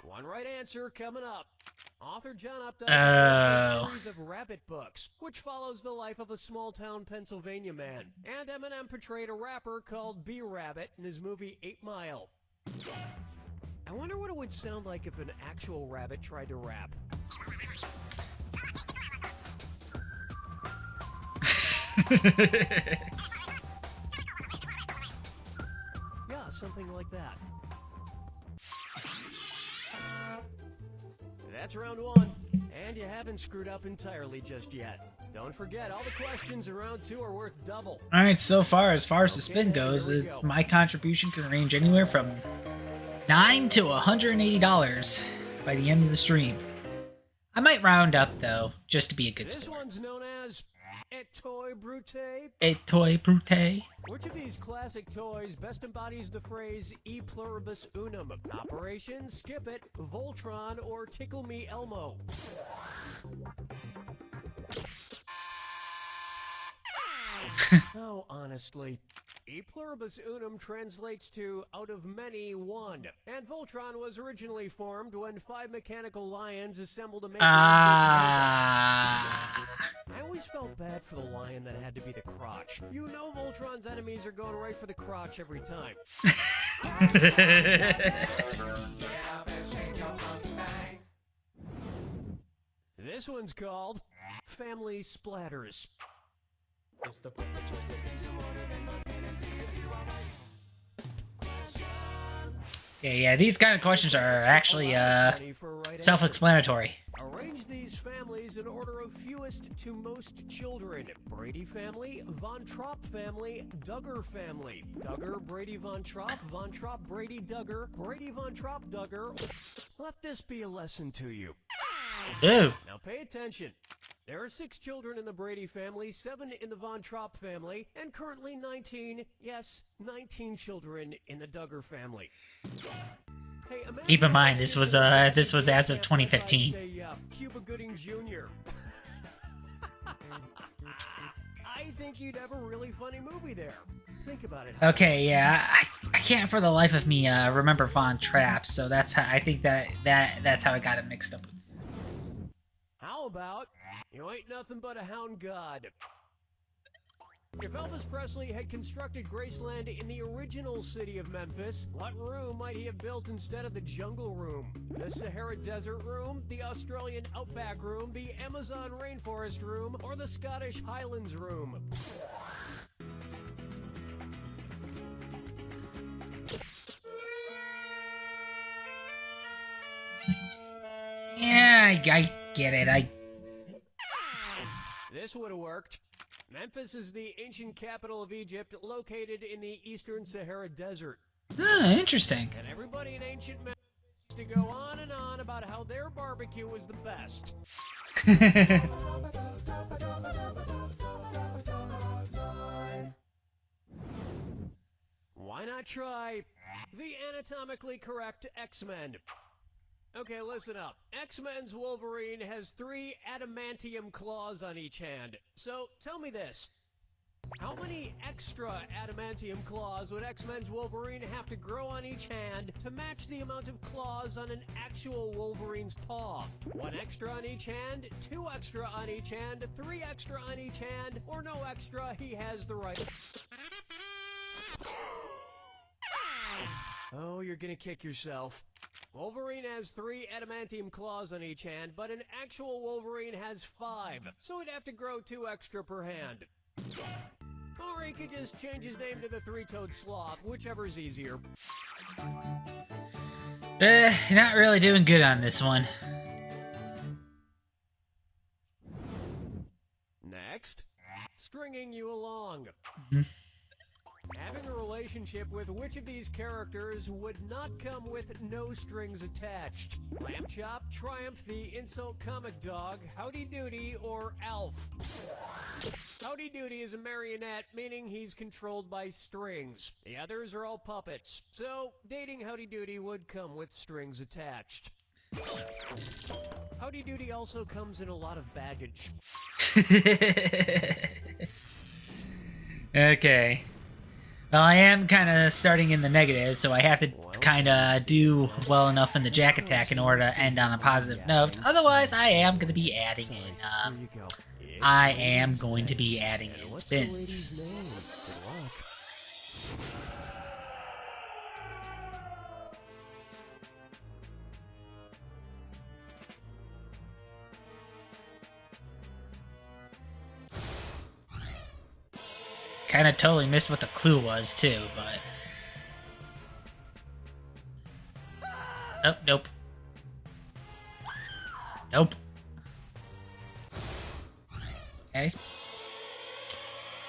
One right answer coming up. Author John Updike has written a series of rabbit books, which follows the life of a small-town Pennsylvania man. And Eminem portrayed a rapper called B-Rabbit in his movie 8 Mile. I wonder what it would sound like if an actual rabbit tried to rap. Yeah, something like that. That's round one. And you haven't screwed up entirely just yet. Don't forget, all the questions in round two are worth double. All right, so far as the spin Okay, goes, here we go. my contribution can range anywhere from $9 to $180 by the end of the stream. I might round up though, just to be a good This sport. one's known as Et Toy Brute. Et toi, brute? Which of these classic toys best embodies the phrase E pluribus unum? Operation Skip It, Voltron, or Tickle Me Elmo? Oh, honestly. E pluribus unum translates to out of many, one. And Voltron was originally formed when 5 mechanical lions assembled to make Ah. I always felt bad for the lion that had to be the crotch. You know Voltron's enemies are going right for the crotch every time. This one's called Family Splatters. It's the put the choices into order, then buzz in and see if you are right. Yeah, these kind of questions are actually self-explanatory. Arrange these families in order of fewest to most children. Brady family, Von Trapp family, Duggar family. Duggar, Brady, Von Trapp, Brady, Duggar, Brady, Von Trapp, Duggar. Let this be a lesson to you. Ew. Now pay attention. There are 6 children in the Brady family, 7 in the Von Trapp family, and currently 19, yes, 19 children in the Duggar family. Hey, Keep in mind, this was as of 2015. Cuba Gooding Jr. I think you'd have a really funny movie there. Think about it. Okay, yeah, I can't for the life of me remember Von Trapp, so that's how I think that's how I got it mixed up with. How about you ain't nothing but a hound god? If Elvis Presley had constructed Graceland in the original city of Memphis, what room might he have built instead of the Jungle Room? The Sahara Desert Room, the Australian Outback Room, the Amazon Rainforest Room, or the Scottish Highlands Room? Yeah, I get it. This would have worked. Memphis is the ancient capital of Egypt, located in the eastern Sahara Desert. Interesting. And everybody in ancient Memphis used to go on and on about how their barbecue was the best. Why not try the anatomically correct X-Men? Okay, listen up. X-Men's Wolverine has 3 adamantium claws on each hand. So, tell me this. How many extra adamantium claws would X-Men's Wolverine have to grow on each hand to match the amount of claws on an actual Wolverine's paw? 1 extra on each hand, 2 extra on each hand, 3 extra on each hand, or no extra, he has the right. Oh, you're gonna kick yourself. Wolverine has 3 adamantium claws on each hand, but an actual Wolverine has 5, so he'd have to grow 2 extra per hand. Or he could just change his name to the 3-toed sloth, whichever's easier. Not really doing good on this one. Next, stringing you along. Having a relationship with which of these characters would not come with no strings attached? Lamb Chop, Triumph, the Insult Comic Dog, Howdy Doody, or Alf? Howdy Doody is a marionette, meaning he's controlled by strings. The others are all puppets. So, dating Howdy Doody would come with strings attached. Howdy Doody also comes in a lot of baggage. Okay. Well, I am kind of starting in the negative, so I have to kind of do well enough in the Jack Attack in order to end on a positive note. Otherwise, I am going to be adding in, spins. Kind of totally missed what the clue was, too, but... Oh, nope. Nope. Okay.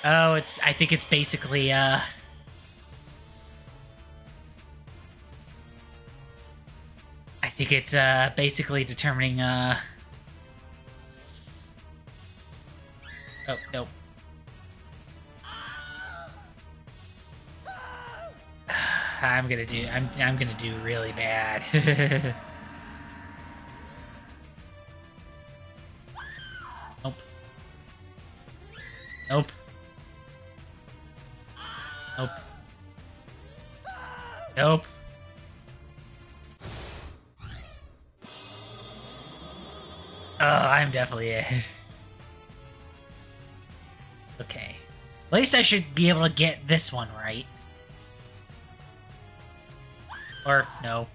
Oh, I think it's basically, I think it's, basically determining, oh, nope. I'm gonna do really bad. Nope. Nope. Nope. Nope. Oh, I'm definitely okay. At least I should be able to get this one right. Or, no.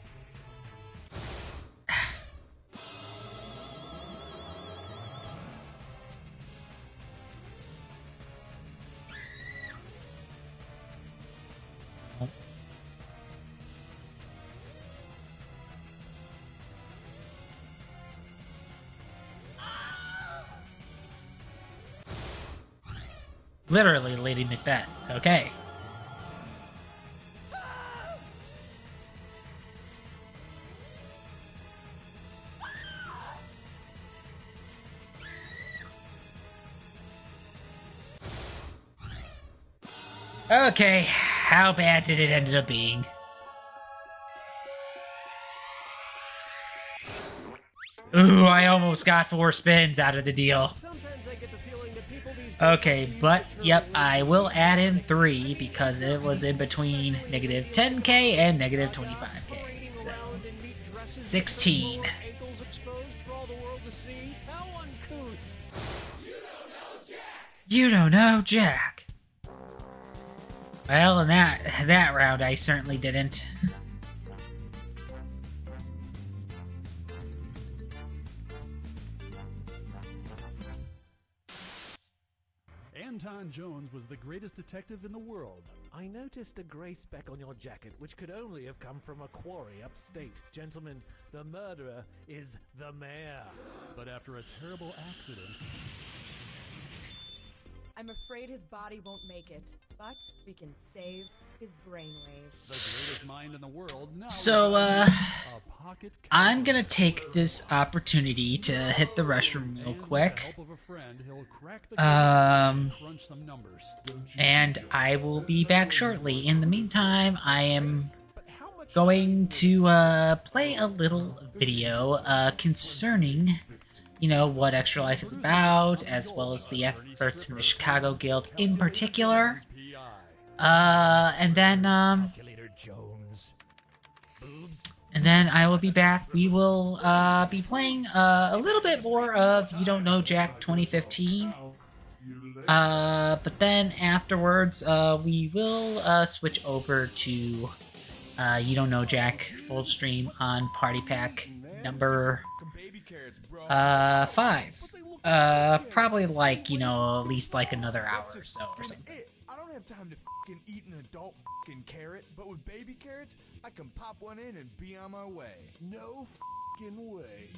Literally Lady Macbeth. Okay. Okay, how bad did it end up being? Ooh, I almost got 4 spins out of the deal. Okay, but yep, I will add in 3 because it was in between negative 10k and negative 25k. So 16. You don't know Jack. Well, in that round, I certainly didn't. Anton Jones was the greatest detective in the world. I noticed a gray speck on your jacket, which could only have come from a quarry upstate. Gentlemen, the murderer is the mayor. But after a terrible accident... I'm afraid his body won't make it, but we can save his brainwaves. The greatest mind in the world now. So, I'm gonna take this opportunity to hit the restroom real quick. And I will be back shortly. In the meantime, I am going to play a little video concerning, you know, what Extra Life is about, as well as the efforts in the Chicago Guild in particular. And then I will be back. We will be playing a little bit more of You Don't Know Jack 2015. But then afterwards, we will switch over to You Don't Know Jack full stream on Party Pack number 5. Probably like, you know, at least like another hour or so or something. I don't have time to fucking eat an adult fucking carrot, but with baby carrots, I can pop one in and be on my way. No fucking way.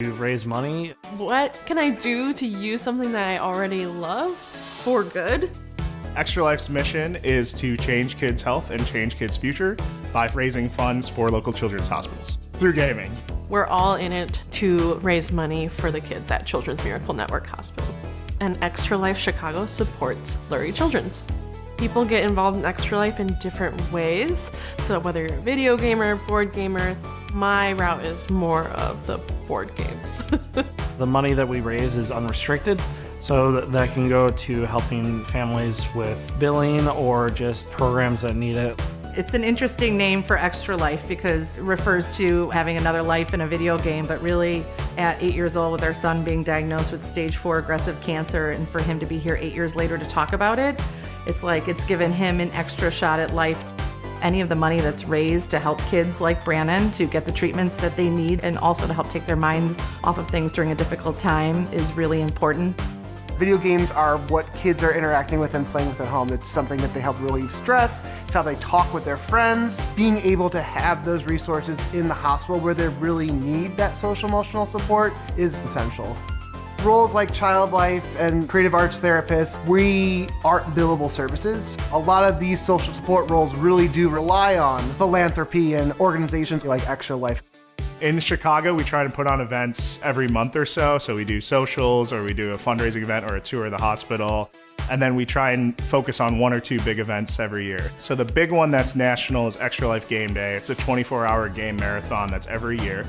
To raise money. What can I do to use something that I already love for good? Extra Life's mission is to change kids' health and change kids' future by raising funds for local children's hospitals through gaming. We're all in it to raise money for the kids at Children's Miracle Network hospitals. And Extra Life Chicago supports Lurie Children's. People get involved in Extra Life in different ways. So whether you're a video gamer, board gamer, my route is more of the board games. The money that we raise is unrestricted, so that can go to helping families with billing or just programs that need it. It's an interesting name for Extra Life because it refers to having another life in a video game, but really at 8 years old with our son being diagnosed with stage 4 aggressive cancer, and for him to be here 8 years later to talk about it, it's like it's given him an extra shot at life Any of the money that's raised to help kids like Brannon to get the treatments that they need and also to help take their minds off of things during a difficult time is really important. Video games are what kids are interacting with and playing with at home. It's something that they help relieve stress. It's how they talk with their friends. Being able to have those resources in the hospital where they really need that social emotional support is essential. Roles like child life and creative arts therapists, we aren't billable services. A lot of these social support roles really do rely on philanthropy and organizations like Extra Life. In Chicago, we try to put on events every month or so. So we do socials, or we do a fundraising event or a tour of the hospital. And then we try and focus on 1 or 2 big events every year. So the big one that's national is Extra Life Game Day. It's a 24-hour game marathon that's every year.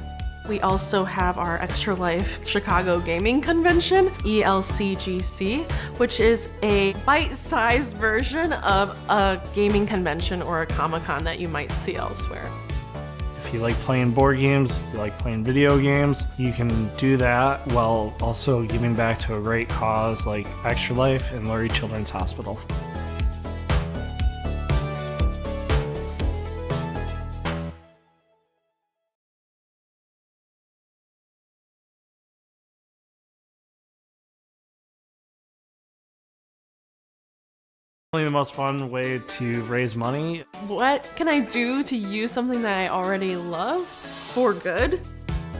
We also have our Extra Life Chicago Gaming Convention, ELCGC, which is a bite-sized version of a gaming convention or a Comic-Con that you might see elsewhere. If you like playing board games, if you like playing video games, you can do that while also giving back to a great cause like Extra Life and Lurie Children's Hospital. The most fun way to raise money. What can I do to use something that I already love for good?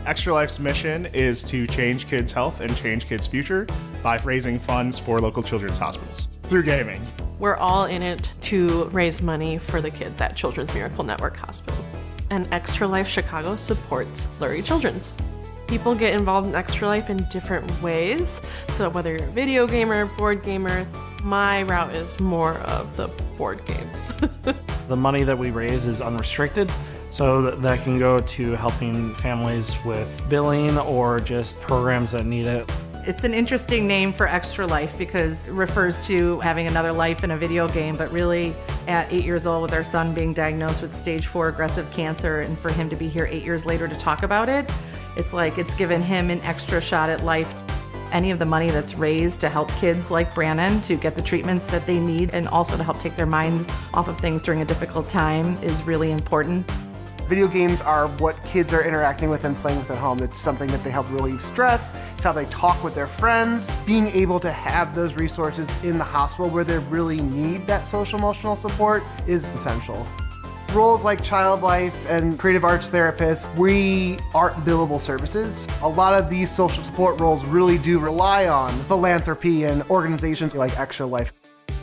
Extra Life's mission is to change kids' health and change kids' future by raising funds for local children's hospitals through gaming. We're all in it to raise money for the kids at Children's Miracle Network hospitals. And Extra Life Chicago supports Lurie Children's. People get involved in Extra Life in different ways. So whether you're a video gamer, board gamer, my route is more of the board games. The money that we raise is unrestricted, so that can go to helping families with billing or just programs that need it. It's an interesting name for Extra Life because it refers to having another life in a video game, but really at 8 years old with our son being diagnosed with stage 4 aggressive cancer, and for him to be here 8 years later to talk about it, it's like it's given him an extra shot at life. Any of the money that's raised to help kids like Brannon to get the treatments that they need and also to help take their minds off of things during a difficult time is really important. Video games are what kids are interacting with and playing with at home. It's something that they help relieve stress. It's how they talk with their friends. Being able to have those resources in the hospital where they really need that social emotional support is essential. Roles like child life and creative arts therapists, we aren't billable services. A lot of these social support roles really do rely on philanthropy and organizations like Extra Life.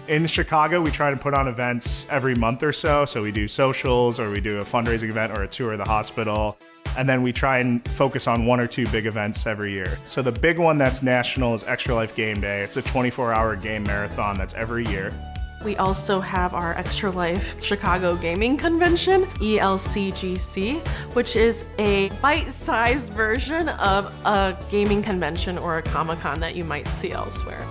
In Chicago, we try to put on events every month or so. So we do socials, or we do a fundraising event or a tour of the hospital. And then we try and focus on 1 or 2 big events every year. So the big one that's national is Extra Life Game Day. It's a 24-hour game marathon that's every year. We also have our Extra Life Chicago Gaming Convention, ELCGC, which is a bite-sized version of a gaming convention or a Comic-Con that you might see elsewhere.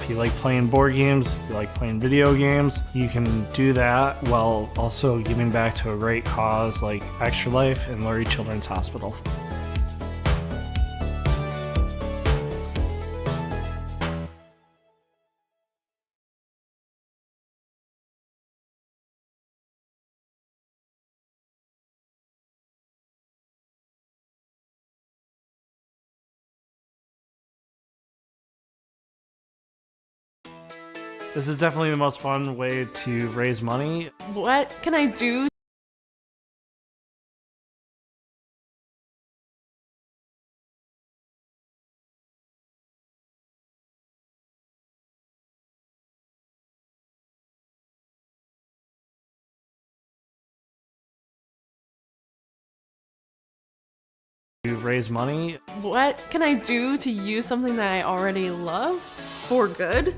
If you like playing board games, if you like playing video games, you can do that while also giving back to a great cause like Extra Life and Lurie Children's Hospital. This is definitely the most fun way to raise money. What can I do? To raise money. What can I do to use something that I already love for good?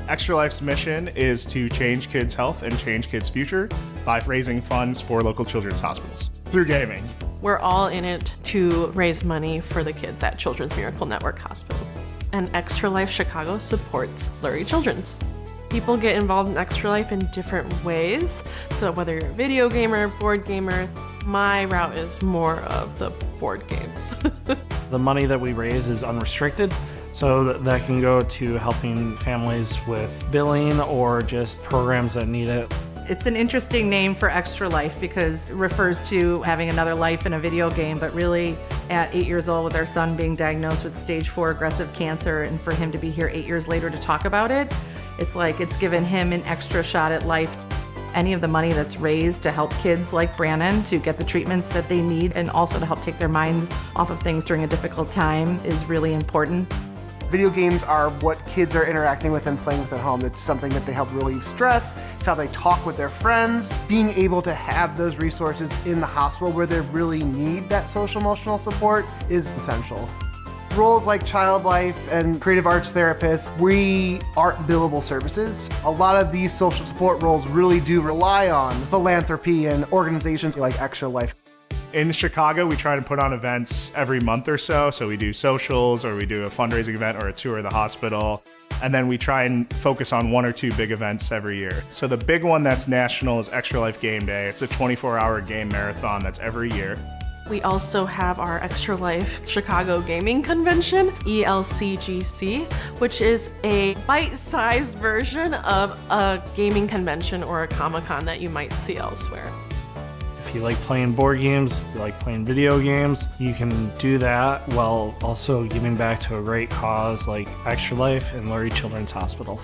Extra Life's mission is to change kids' health and change kids' future by raising funds for local children's hospitals through gaming. We're all in it to raise money for the kids at Children's Miracle Network hospitals. And Extra Life Chicago supports Lurie Children's. People get involved in Extra Life in different ways. So whether you're a video gamer, board gamer, my route is more of the board games. The money that we raise is unrestricted, so that can go to helping families with billing or just programs that need it. It's an interesting name for Extra Life because it refers to having another life in a video game, but really at 8 years old with our son being diagnosed with stage 4 aggressive cancer, and for him to be here 8 years later to talk about it, it's like it's given him an extra shot at life. Any of the money that's raised to help kids like Brandon to get the treatments that they need and also to help take their minds off of things during a difficult time is really important. Video games are what kids are interacting with and playing with at home. It's something that they help relieve stress. It's how they talk with their friends. Being able to have those resources in the hospital where they really need that social emotional support is essential. Roles like child life and creative arts therapists, we aren't billable services. A lot of these social support roles really do rely on philanthropy and organizations like Extra Life. In Chicago, we try to put on events every month or so. So we do socials, or we do a fundraising event or a tour of the hospital. And then we try and focus on 1 or 2 big events every year. So the big one that's national is Extra Life Game Day. It's a 24-hour game marathon that's every year. We also have our Extra Life Chicago Gaming Convention, ELCGC, which is a bite-sized version of a gaming convention or a Comic-Con that you might see elsewhere. If you like playing board games, you like playing video games, you can do that while also giving back to a great cause like Extra Life and Lurie Children's Hospital.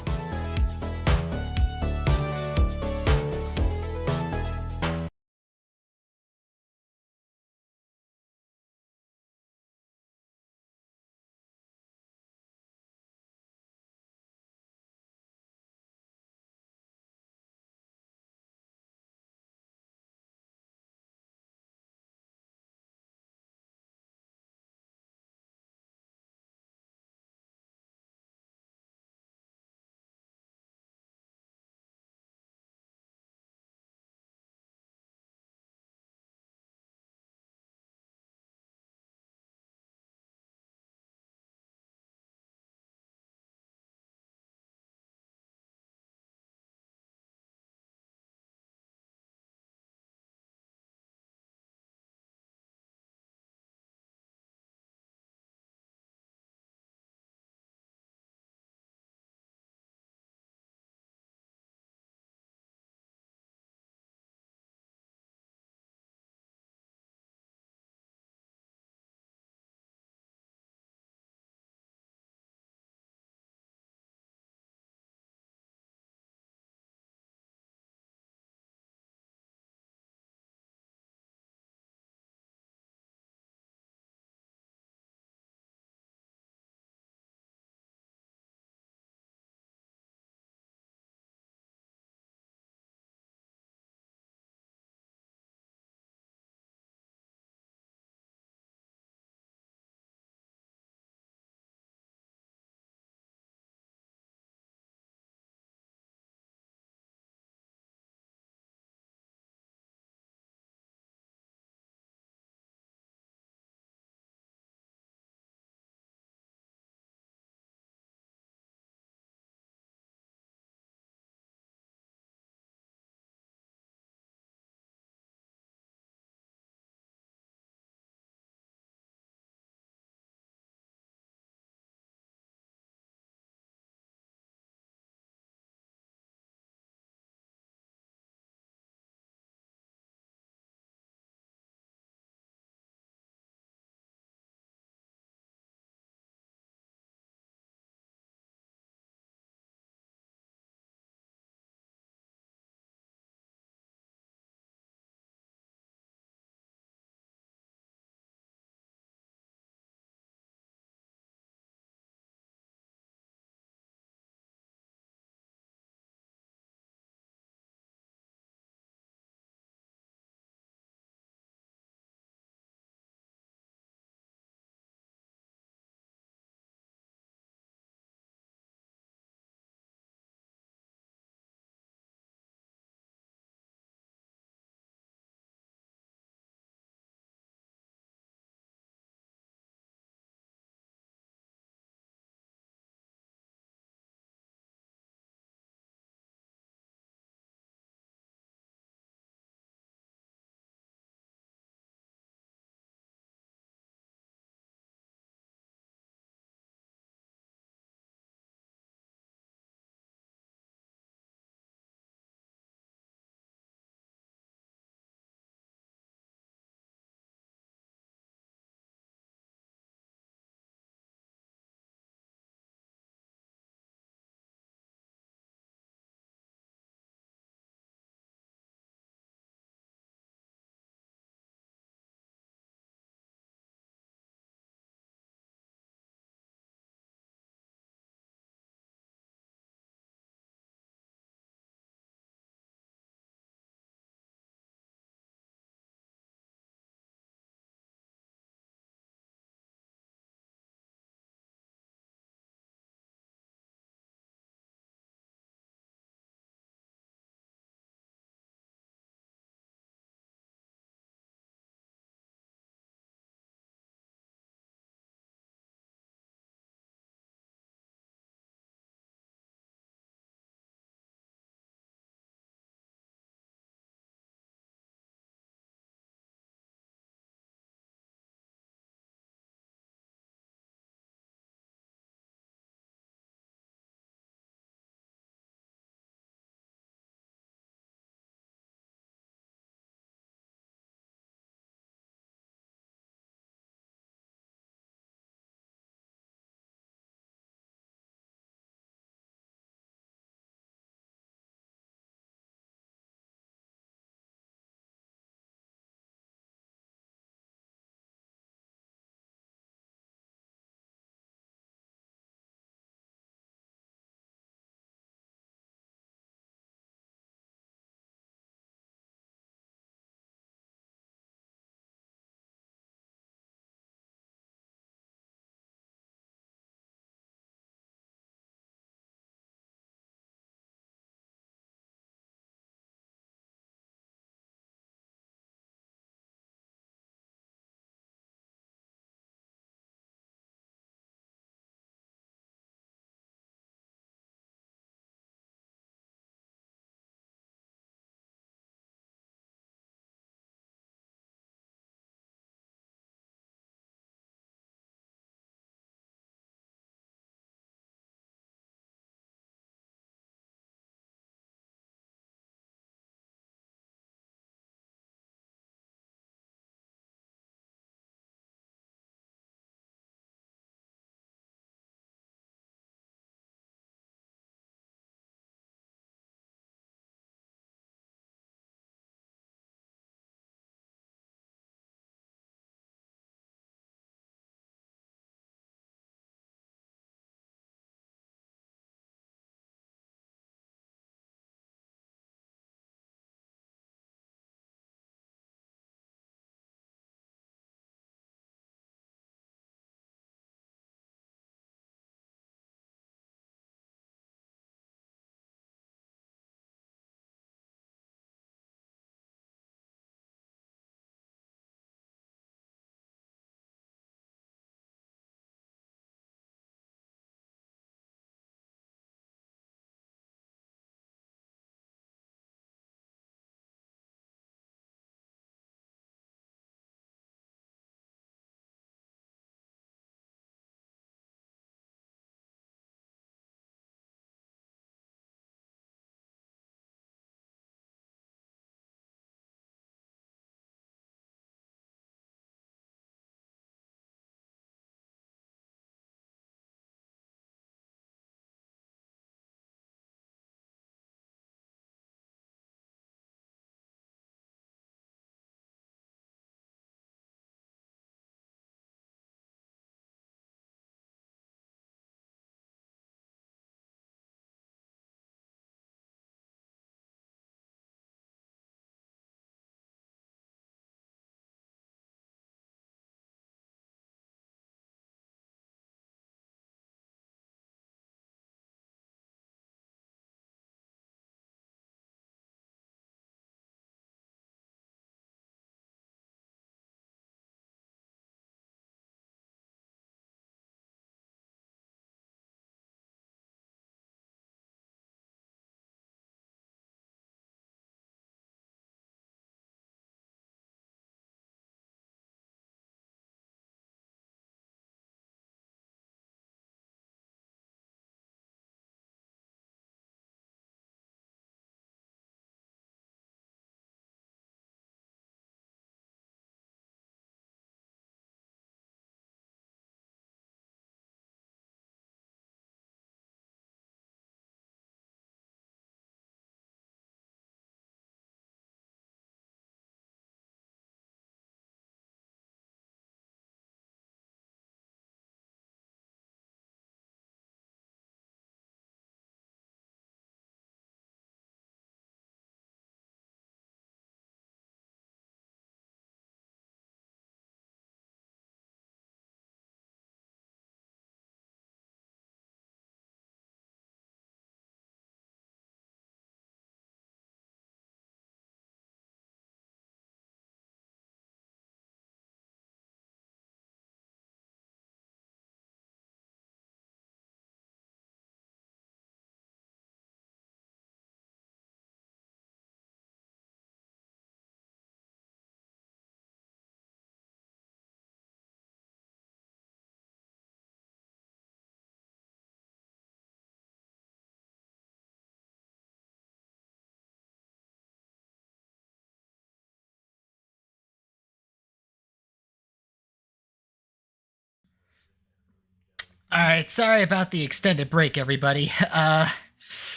All right, sorry about the extended break, everybody.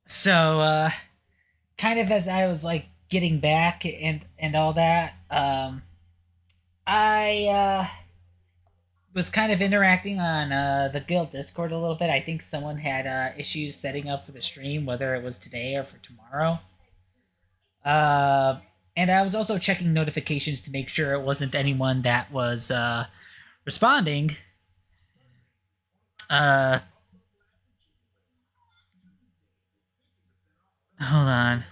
So, kind of as I was like getting back and all that, I was kind of interacting on the guild Discord a little bit. I think someone had issues setting up for the stream, whether it was today or for tomorrow. And I was also checking notifications to make sure it wasn't anyone that was responding. Hold on.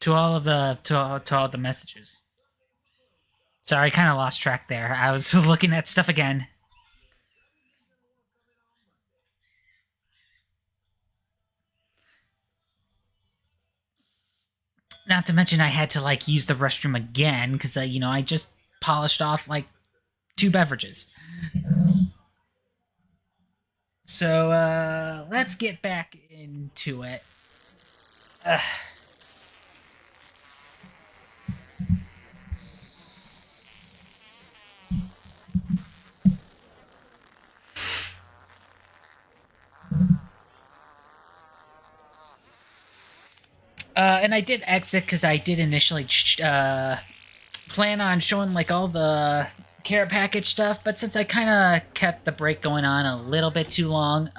To all the messages. Sorry, I kind of lost track there. I was looking at stuff again. Not to mention I had to like use the restroom again because you know, I just polished off like 2 beverages. So let's get back into it. And I did exit because I did initially plan on showing like all the care package stuff, but since I kind of kept the break going on a little bit too long,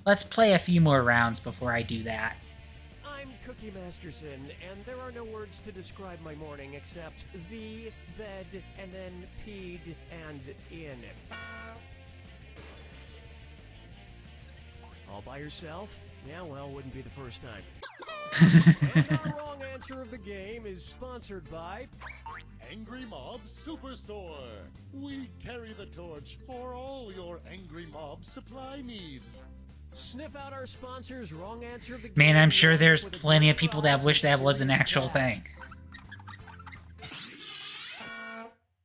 let's play a few more rounds before I do that. I'm Cookie Masterson, and there are no words to describe my morning except the bed and then peed and in. All by yourself? Yeah, well, wouldn't be the first time. And our wrong answer of the game is sponsored by Angry Mob Superstore. We carry the torch for all your Angry Mob supply needs. Sniff out our sponsors' wrong answer of the game. Man, I'm sure there's plenty of people that wish that was an actual thing.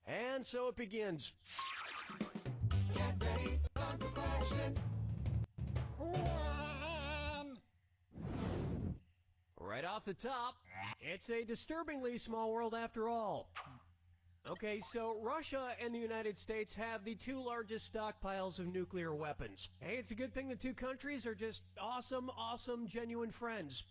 And so it begins. Get ready for question. Right off the top, it's a disturbingly small world after all. Okay, so Russia and the United States have the 2 largest stockpiles of nuclear weapons. Hey, it's a good thing the 2 countries are just awesome, genuine friends.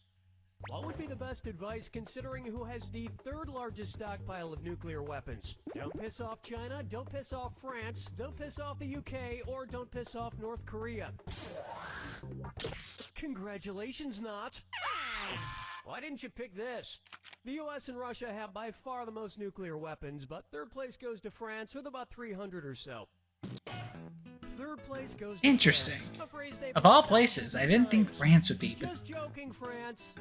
What would be the best advice considering who has the 3rd largest stockpile of nuclear weapons? Don't piss off China, don't piss off France, don't piss off the UK, or don't piss off North Korea. Congratulations, not. Why didn't you pick this? The US and Russia have by far the most nuclear weapons, but 3rd place goes to France with about 300 or so. 3rd place goes to Interesting. France. Of all places, I didn't think France would be. Just joking, France.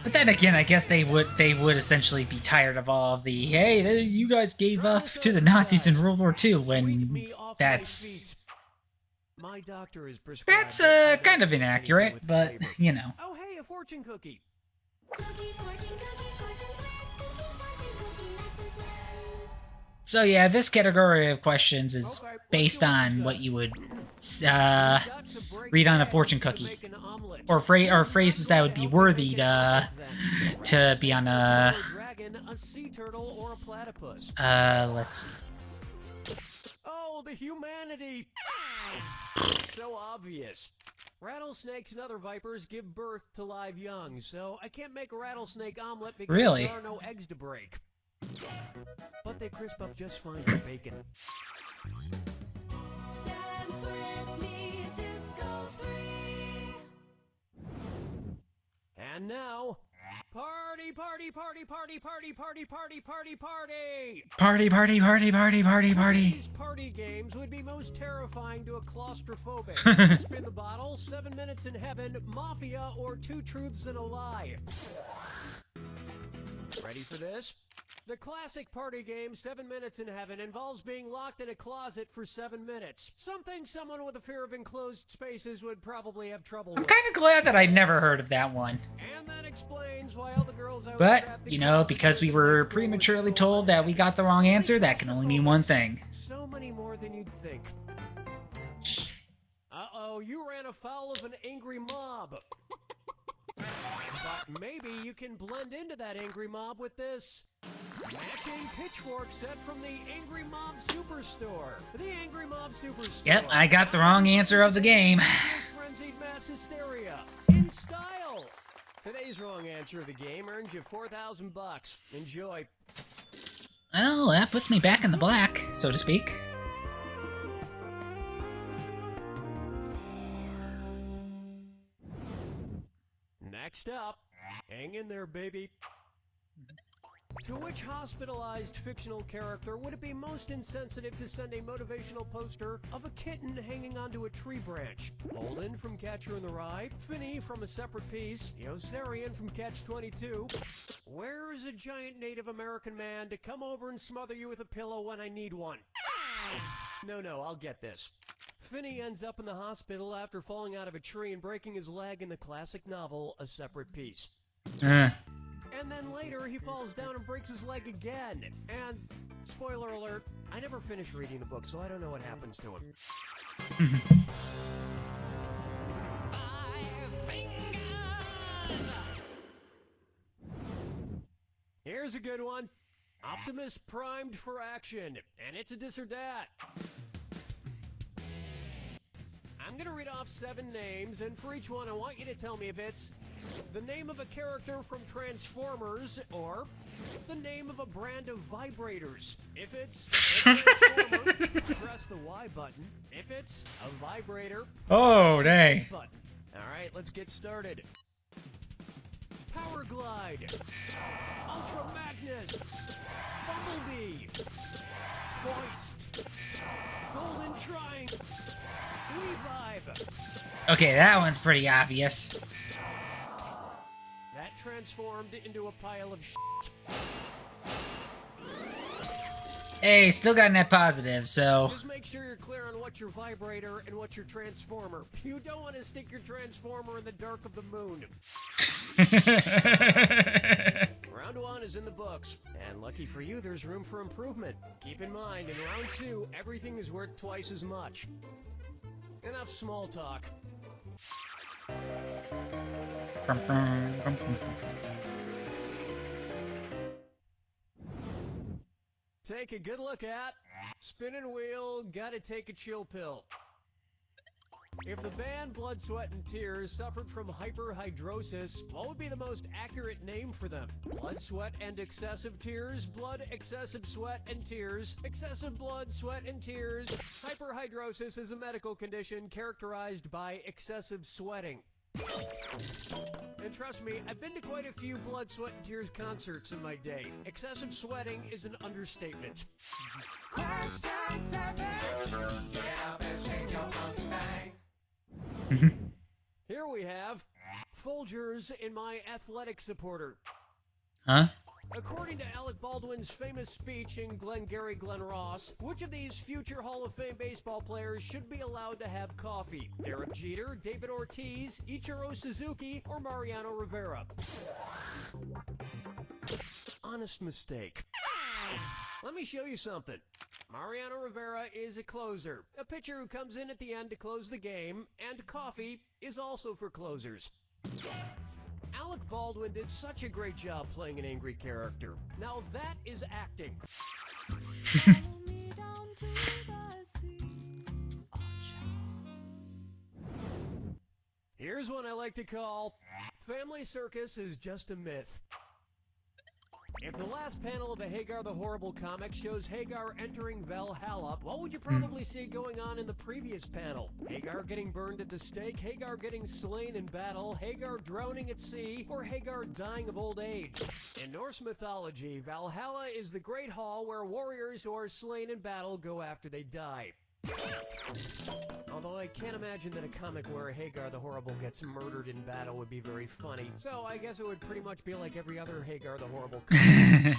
But then again, I guess they would essentially be tired of all of the, hey, you guys gave up to the Nazis in World War II when that's... My doctor is prescribed. That's kind of inaccurate, but you know. Oh hey, a fortune cookie. So yeah, this category of questions is based on what you would read on a fortune cookie, or phrases that would be worthy to be on a sea turtle, or a platypus. Let's see. Oh, the humanity! So obvious. Rattlesnakes and other vipers give birth to live young, so I can't make a rattlesnake omelet because Really? there are no eggs to break. But they crisp up just fine for bacon. Dance with me, Disco 3. And now, party, party, party, party, party, party, party, party, party! Party, party, party, party, party, party. These party games would be most terrifying to a claustrophobic. Spin the bottle, 7 minutes in heaven, mafia, or 2 truths and a lie. Ready for this? The classic party game 7 Minutes in Heaven involves being locked in a closet for 7 minutes. Something someone with a fear of enclosed spaces would probably have trouble I'm with. kind of glad that I'd never heard of that one. And that explains why all the girls I was But, trapped in you know, closets because we in high were school prematurely would still told that we got the wrong answer, that can only mean one thing. So many more than you'd think. Uh-oh, you ran afoul of an angry mob. But maybe you can blend into that angry mob with this matching pitchfork set from the Angry Mob Superstore. The Angry Mob Superstore. Yep, I got the wrong answer of the game. Frenzied mass hysteria in style. Today's wrong answer of the game earns you $4,000. Enjoy. Well, that puts me back in the black, so to speak. Next up, hang in there, baby. To which hospitalized fictional character would it be most insensitive to send a motivational poster of a kitten hanging onto a tree branch? Holden from Catcher in the Rye, Finney from A Separate Piece, Yossarian from Catch-22. Where's a giant Native American man to come over and smother you with a pillow when I need one? No, I'll get this. Finney ends up in the hospital after falling out of a tree and breaking his leg in the classic novel A Separate Piece. And then later, he falls down and breaks his leg again. And, spoiler alert, I never finished reading the book, so I don't know what happens to him. Here's a good one. Optimus primed for action, and it's a dis or dat. I'm gonna read off 7 names, and for each one, I want you to tell me if it's the name of a character from Transformers, or the name of a brand of vibrators. If it's a Transformer, press the Y button. If it's a vibrator, Oh, press the dang. Z button. All right, let's get started. Power Glide, Ultra Magnus, Bumblebee, Hoist, Golden Triangle, Wevibe. Okay, that one's pretty obvious. That transformed into a pile of shit. Hey, still got a net positive, so... Just make sure you're clear on what's your vibrator and what's your transformer. You don't want to stick your transformer in the dark of the moon. Round 1 is in the books, and lucky for you, there's room for improvement. Keep in mind, in round 2, everything is worth twice as much. Enough small talk. Take a good look at Spinning Wheel, Gotta Take a Chill Pill. If the band Blood, Sweat, and Tears suffered from hyperhidrosis, what would be the most accurate name for them? Blood, sweat, and excessive tears, blood, excessive sweat, and tears, excessive blood, sweat, and tears. Hyperhidrosis is a medical condition characterized by excessive sweating. And trust me, I've been to quite a few Blood, Sweat, and Tears concerts in my day. Excessive sweating is an understatement. Question 7. Get up and shake your funky bang. Here we have Folgers in My Athletic Supporter. Huh? According to Alec Baldwin's famous speech in Glengarry Glen Ross, which of these future Hall of Fame baseball players should be allowed to have coffee? Derek Jeter, David Ortiz, Ichiro Suzuki, or Mariano Rivera? Honest mistake. Let me show you something. Mariano Rivera is a closer, a pitcher who comes in at the end to close the game, and coffee is also for closers. Alec Baldwin did such a great job playing an angry character. Now that is acting. Here's one I like to call Family Circus is Just a Myth. If the last panel of a Hagar the Horrible comic shows Hagar entering Valhalla, what would you probably see going on in the previous panel? Hagar getting burned at the stake, Hagar getting slain in battle, Hagar drowning at sea, or Hagar dying of old age? In Norse mythology, Valhalla is the great hall where warriors who are slain in battle go after they die. Although I can't imagine that a comic where Hagar the Horrible gets murdered in battle would be very funny. So I guess it would pretty much be like every other Hagar the Horrible comic.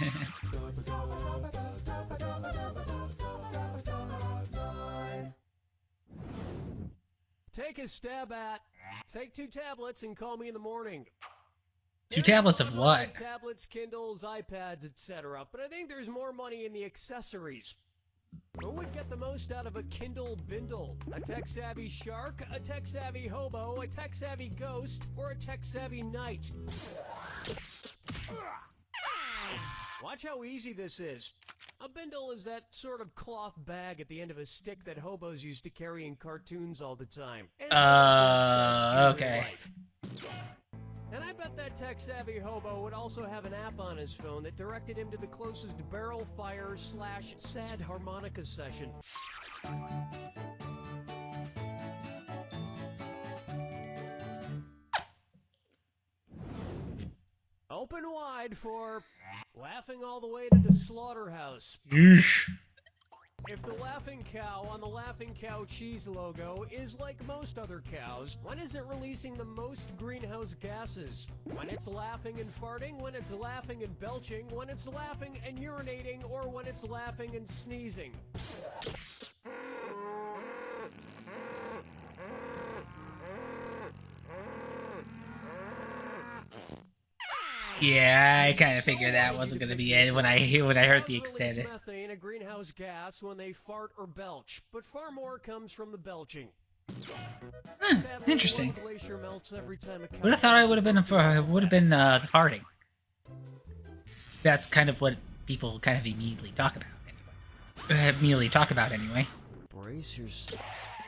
Take a stab at. Take 2 tablets and call me in the morning. 2 tablets of what? Tablets, Kindles, iPads, etc. But I think there's more money in the accessories. Who would get the most out of a Kindle Bindle? A tech-savvy shark, a tech-savvy hobo, a tech-savvy ghost, or a tech-savvy knight? Watch how easy this is. A bindle is that sort of cloth bag at the end of a stick that hobos used to carry in cartoons all the time. Okay. And I bet that tech-savvy hobo would also have an app on his phone that directed him to the closest barrel fire / sad harmonica session. Open wide for Laughing All the Way to the Slaughterhouse. Yeesh. If the laughing cow on the Laughing Cow cheese logo is like most other cows, when is it releasing the most greenhouse gases? When it's laughing and farting, when it's laughing and belching, when it's laughing and urinating, or when it's laughing and sneezing? Yeah, I kind of figured that wasn't going to be it when I heard the extended. Methane, a greenhouse gas, when they fart or belch, but far more comes from the belching. Interesting. Glacier melts every time a cow Would have thought I would have been the farting. That's kind of what people kind of immediately talk about anyway. Brace yourself.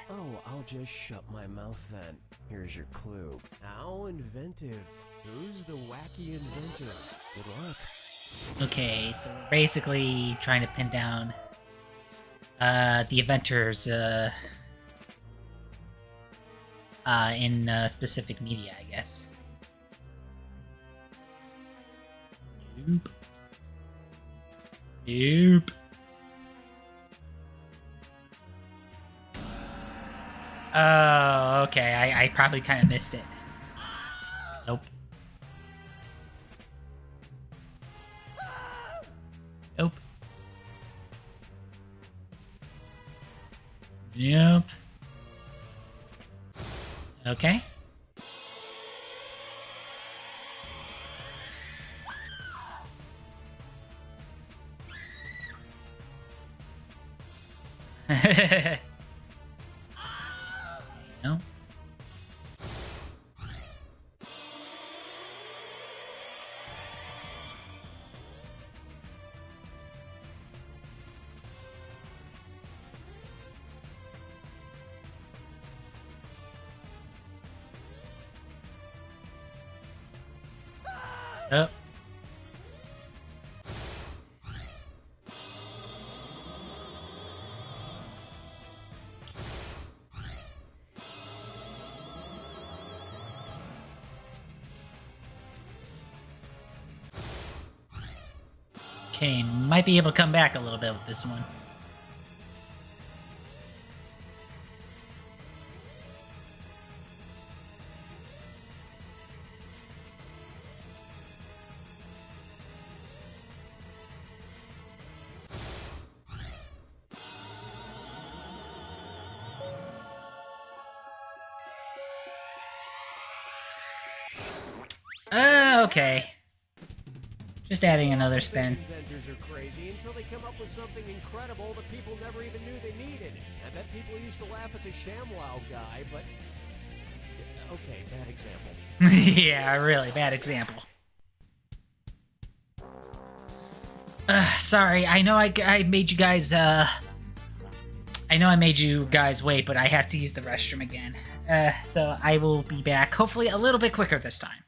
Oh, I'll just shut my mouth then. Here's your clue. How inventive. Who's the wacky inventor? Good luck. Okay, so we're basically trying to pin down the inventors in specific media, I guess. Nope. Nope. Oh, okay. I probably kind of missed it. Nope. Nope. Yep. Okay. No. Yep. Okay, might be able to come back a little bit with this one. Okay. Just adding another spin. Inventors are crazy until they come up with something incredible that people never even knew they needed. I bet people used to laugh at the ShamWow guy, but... Okay, bad example. Yeah, really bad example. Sorry, I know I made you guys, I know I made you guys wait, but I have to use the restroom again. So I will be back, hopefully a little bit quicker this time.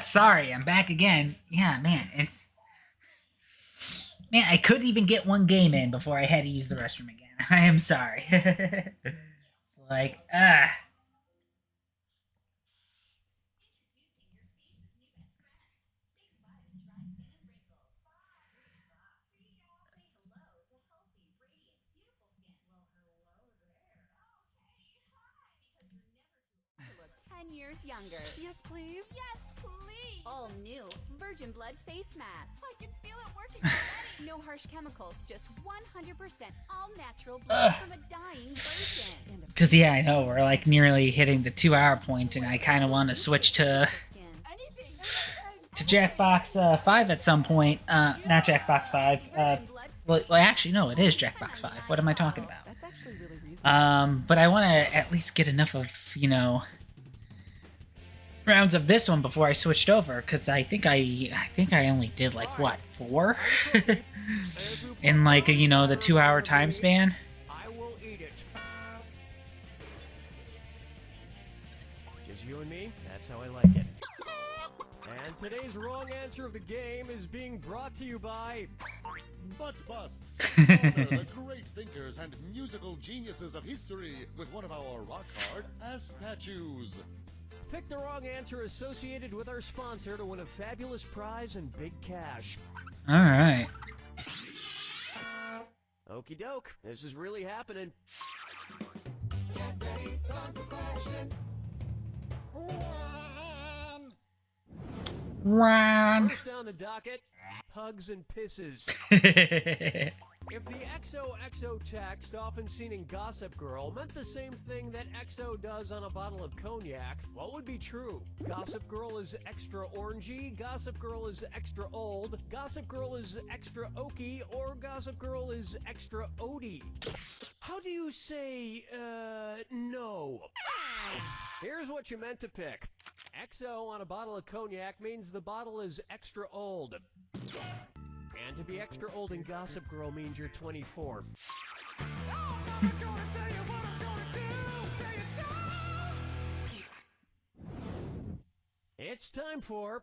Sorry, I'm back again. Yeah, man, Man, I couldn't even get one game in before I had to use the restroom again. I am sorry. It's like, Look 10 years younger. Yes, please. Yes, please. All new Virgin Blood face mask. I can feel it working already. No harsh chemicals, just 100% all natural blood from a dying virgin. because yeah, I know we're like nearly hitting the 2-hour point, and I kind of want to switch to Jackbox 5 at some point. Not Jackbox 5. Well, actually, no, it is Jackbox 5. What am I talking about? That's actually really reasonable. But I want to at least get enough of, rounds of this one before I switched over, because I think I only did like what, 4 in like the 2-hour time span. I will eat it. Just you and me, that's how I like it. And today's wrong answer of the game is being brought to you by Butt Busts. Honor the great thinkers and musical geniuses of history with one of our rock hard ass statues. Pick the wrong answer associated with our sponsor to win a fabulous prize and big cash. All right. Okie doke, this is really happening. Get ready, time for question. Run. First down the docket, hugs and pisses. If the XOXO text, often seen in Gossip Girl, meant the same thing that XO does on a bottle of cognac, what would be true? Gossip Girl is extra orangey, Gossip Girl is extra old, Gossip Girl is extra oaky, or Gossip Girl is extra odie? How do you say, no? Here's what you meant to pick. XO on a bottle of cognac means the bottle is extra old. And to be extra old in Gossip Girl means you're 24. It's time for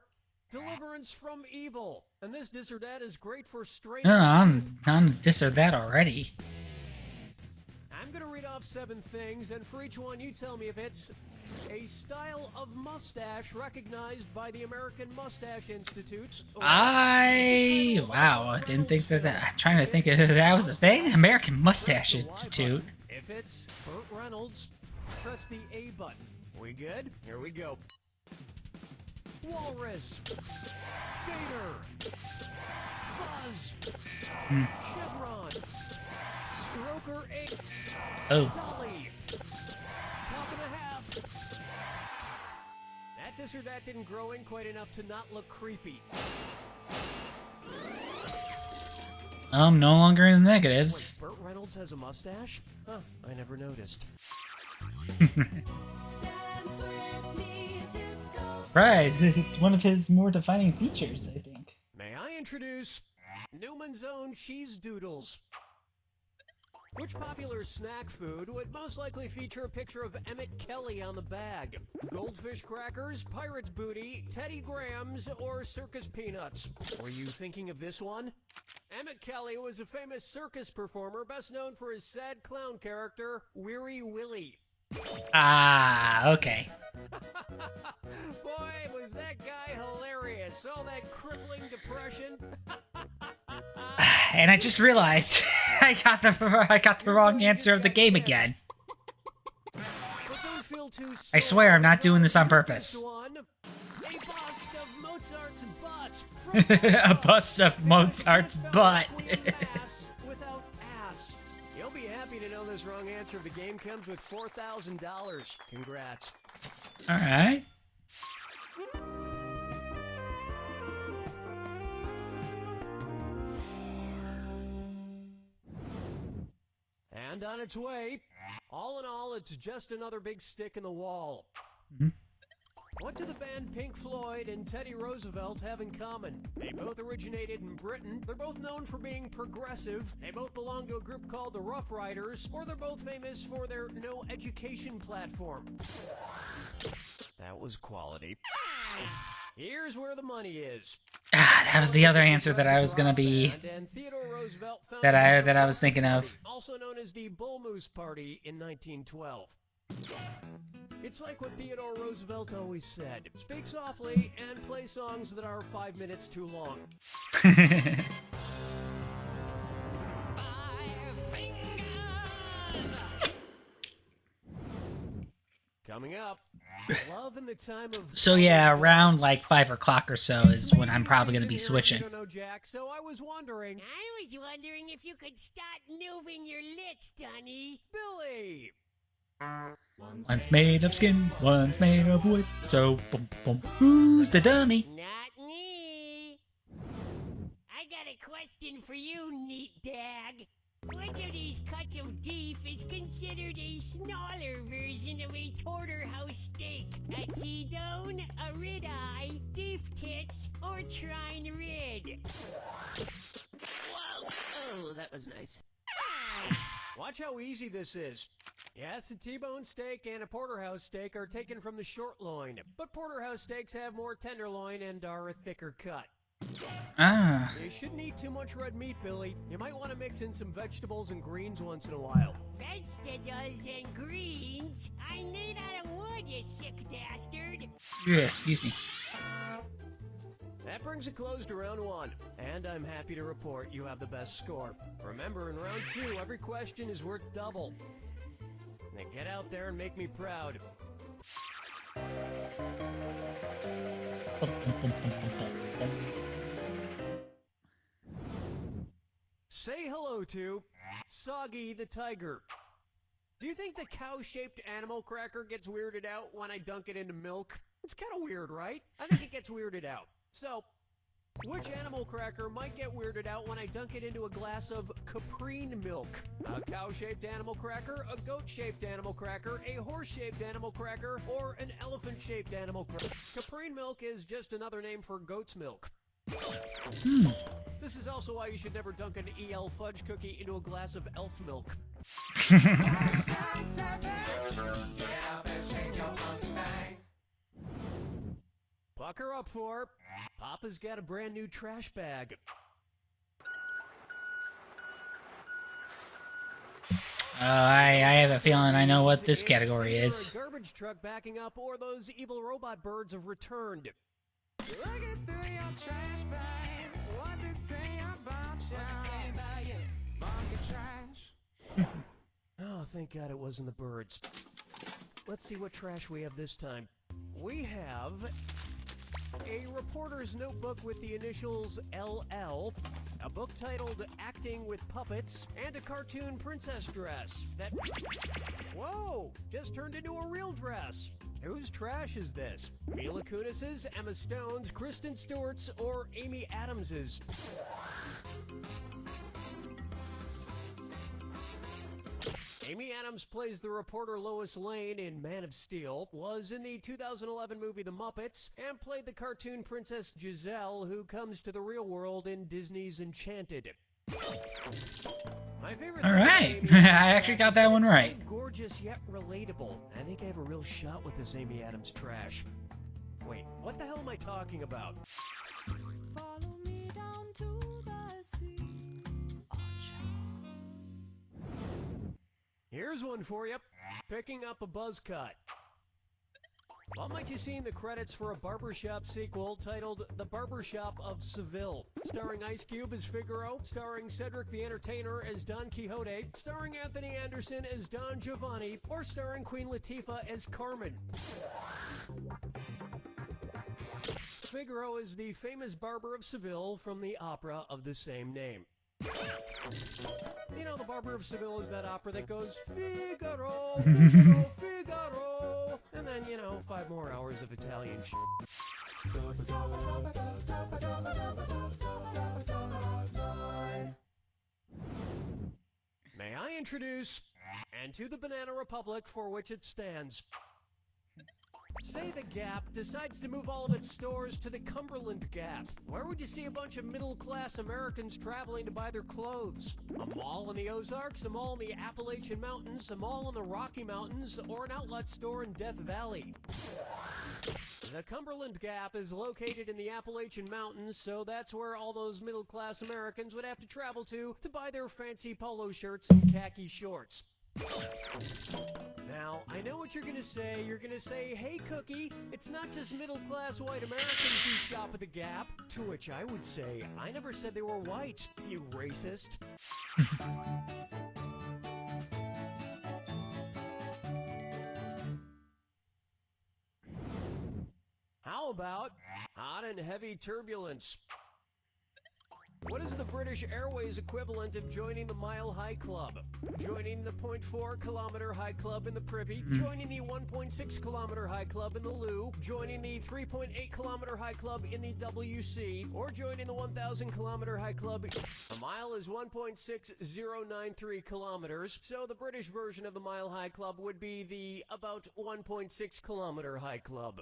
Deliverance from Evil. And this this or that is great for straight I'm on this or that already. I'm gonna read off 7 things, and for each one you tell me if it's a style of mustache recognized by the American Mustache Institute. Wow, I didn't think that. I'm trying to think if that was a thing. American Mustache Institute. If it's Burt Reynolds, press the A button. We good? Here we go. Walrus, Gator, Fuzz, Chevron, Stroker 8, Oh. Dolly, Top and a Half. That this or that didn't grow in quite enough to not look creepy. I'm no longer in the negatives. Wait, Burt Reynolds has a mustache? Huh, I never noticed. Surprise! It's one of his more defining features, I think. May I introduce Newman's Own Cheese Doodles? Which popular snack food would most likely feature a picture of Emmett Kelly on the bag? Goldfish crackers, pirate's booty, Teddy Grahams, or circus peanuts? Were you thinking of this one? Emmett Kelly was a famous circus performer best known for his sad clown character, Weary Willie. Ah, okay. Boy, was that guy hilarious. All that crippling depression. And I just realized I got the wrong answer of the game again. But don't feel too I swear I'm not doing this on purpose. A bust of Mozart's butt. A bust of Mozart's butt. Without ass. You'll be happy to know this wrong answer of the game comes with $4,000. Congrats. All right. And on its way. All in all, it's just another big stick in the wall. What do the band Pink Floyd and Teddy Roosevelt have in common? They both originated in Britain, they're both known for being progressive, they both belong to a group called the Rough Riders, or they're both famous for their no education platform. That was quality. Here's where the money is. That was the other answer that I was gonna be. That I was thinking of. Also known as the Bull Moose Party in 1912. It's like what Theodore Roosevelt always said. Speak softly and play songs that are 5 minutes too long. Coming up, love in the time of... So yeah, around like 5 o'clock or so is when I'm probably gonna be switching. I don't know, Jack, so I was wondering if you could start moving your lips, Dunny. Billy! One's made of skin, one's made of wood. So, boom, boom. Who's the dummy? Not me. I got a question for you, neat dag. Which of these cuts of beef is considered a smaller version of a porterhouse steak? A T-bone, a rib-eye, beef tits, or trine rid? Whoa! Oh, that was nice. Watch how easy this is. Yes, a T-bone steak and a porterhouse steak are taken from the short loin, but porterhouse steaks have more tenderloin and are a thicker cut. Ah. You shouldn't eat too much red meat, Billy. You might want to mix in some vegetables and greens once in a while. Vegetables and greens? I'm made out of wood, you sick bastard! Yeah, excuse me. That brings a close to round 1, and I'm happy to report you have the best score. Remember, in round 2, every question is worth double. Now get out there and make me proud. Say hello to Soggy the Tiger. Do you think the cow-shaped animal cracker gets weirded out when I dunk it into milk? It's kind of weird, right? I think it gets weirded out. So, which animal cracker might get weirded out when I dunk it into a glass of caprine milk? A cow-shaped animal cracker, a goat-shaped animal cracker, a horse-shaped animal cracker, or an elephant-shaped animal cracker? Caprine milk is just another name for goat's milk. This is also why you should never dunk an EL fudge cookie into a glass of elf milk. Pucker up for Papa's got a brand new trash bag. I have a feeling I know what this category is. A garbage truck backing up, or those evil robot birds have returned. Oh, thank God it wasn't the birds. Let's see what trash we have this time. We have a reporter's notebook with the initials LL, a book titled Acting with Puppets, and a cartoon princess dress that, whoa, just turned into a real dress. Whose trash is this? Mila Kunis's, Emma Stone's, Kristen Stewart's, or Amy Adams's? Amy Adams plays the reporter Lois Lane in Man of Steel, was in the 2011 movie The Muppets, and played the cartoon princess Giselle, who comes to the real world in Disney's Enchanted. My favorite. All right, I actually got that one right. So gorgeous yet relatable. I think I have a real shot with this Amy Adams trash. Wait, what the hell am I talking about? Follow me down to the sea. Here's one for you. Picking up a buzz cut. What might you see in the credits for a barbershop sequel titled The Barbershop of Seville? Starring Ice Cube as Figaro, starring Cedric the Entertainer as Don Quixote, starring Anthony Anderson as Don Giovanni, or starring Queen Latifah as Carmen. Figaro is the famous barber of Seville from the opera of the same name. You know, the Barber of Seville is that opera that goes Figaro, Figaro, Figaro, and then, you know, 5 more hours of Italian shit. May I introduce, and to the Banana Republic for which it stands. Say the Gap decides to move all of its stores to the Cumberland Gap. Where would you see a bunch of middle-class Americans traveling to buy their clothes? A mall in the Ozarks, a mall in the Appalachian Mountains, a mall in the Rocky Mountains, or an outlet store in Death Valley? The Cumberland Gap is located in the Appalachian Mountains, so that's where all those middle-class Americans would have to travel to buy their fancy polo shirts and khaki shorts. Now, I know what you're gonna say. You're gonna say, hey, Cookie, it's not just middle-class white Americans who shop at the Gap. To which I would say, I never said they were white, you racist. How about hot and heavy turbulence? What is the British Airways equivalent of joining the Mile High Club? Joining the 0.4 kilometer high club in the Privy? Joining the 1.6 kilometer high club in the Lou? Joining the 3.8 kilometer high club in the WC? Or joining the 1,000 kilometer high club? A mile is 1.6093 kilometers, so the British version of the Mile High Club would be the about 1.6 kilometer high club.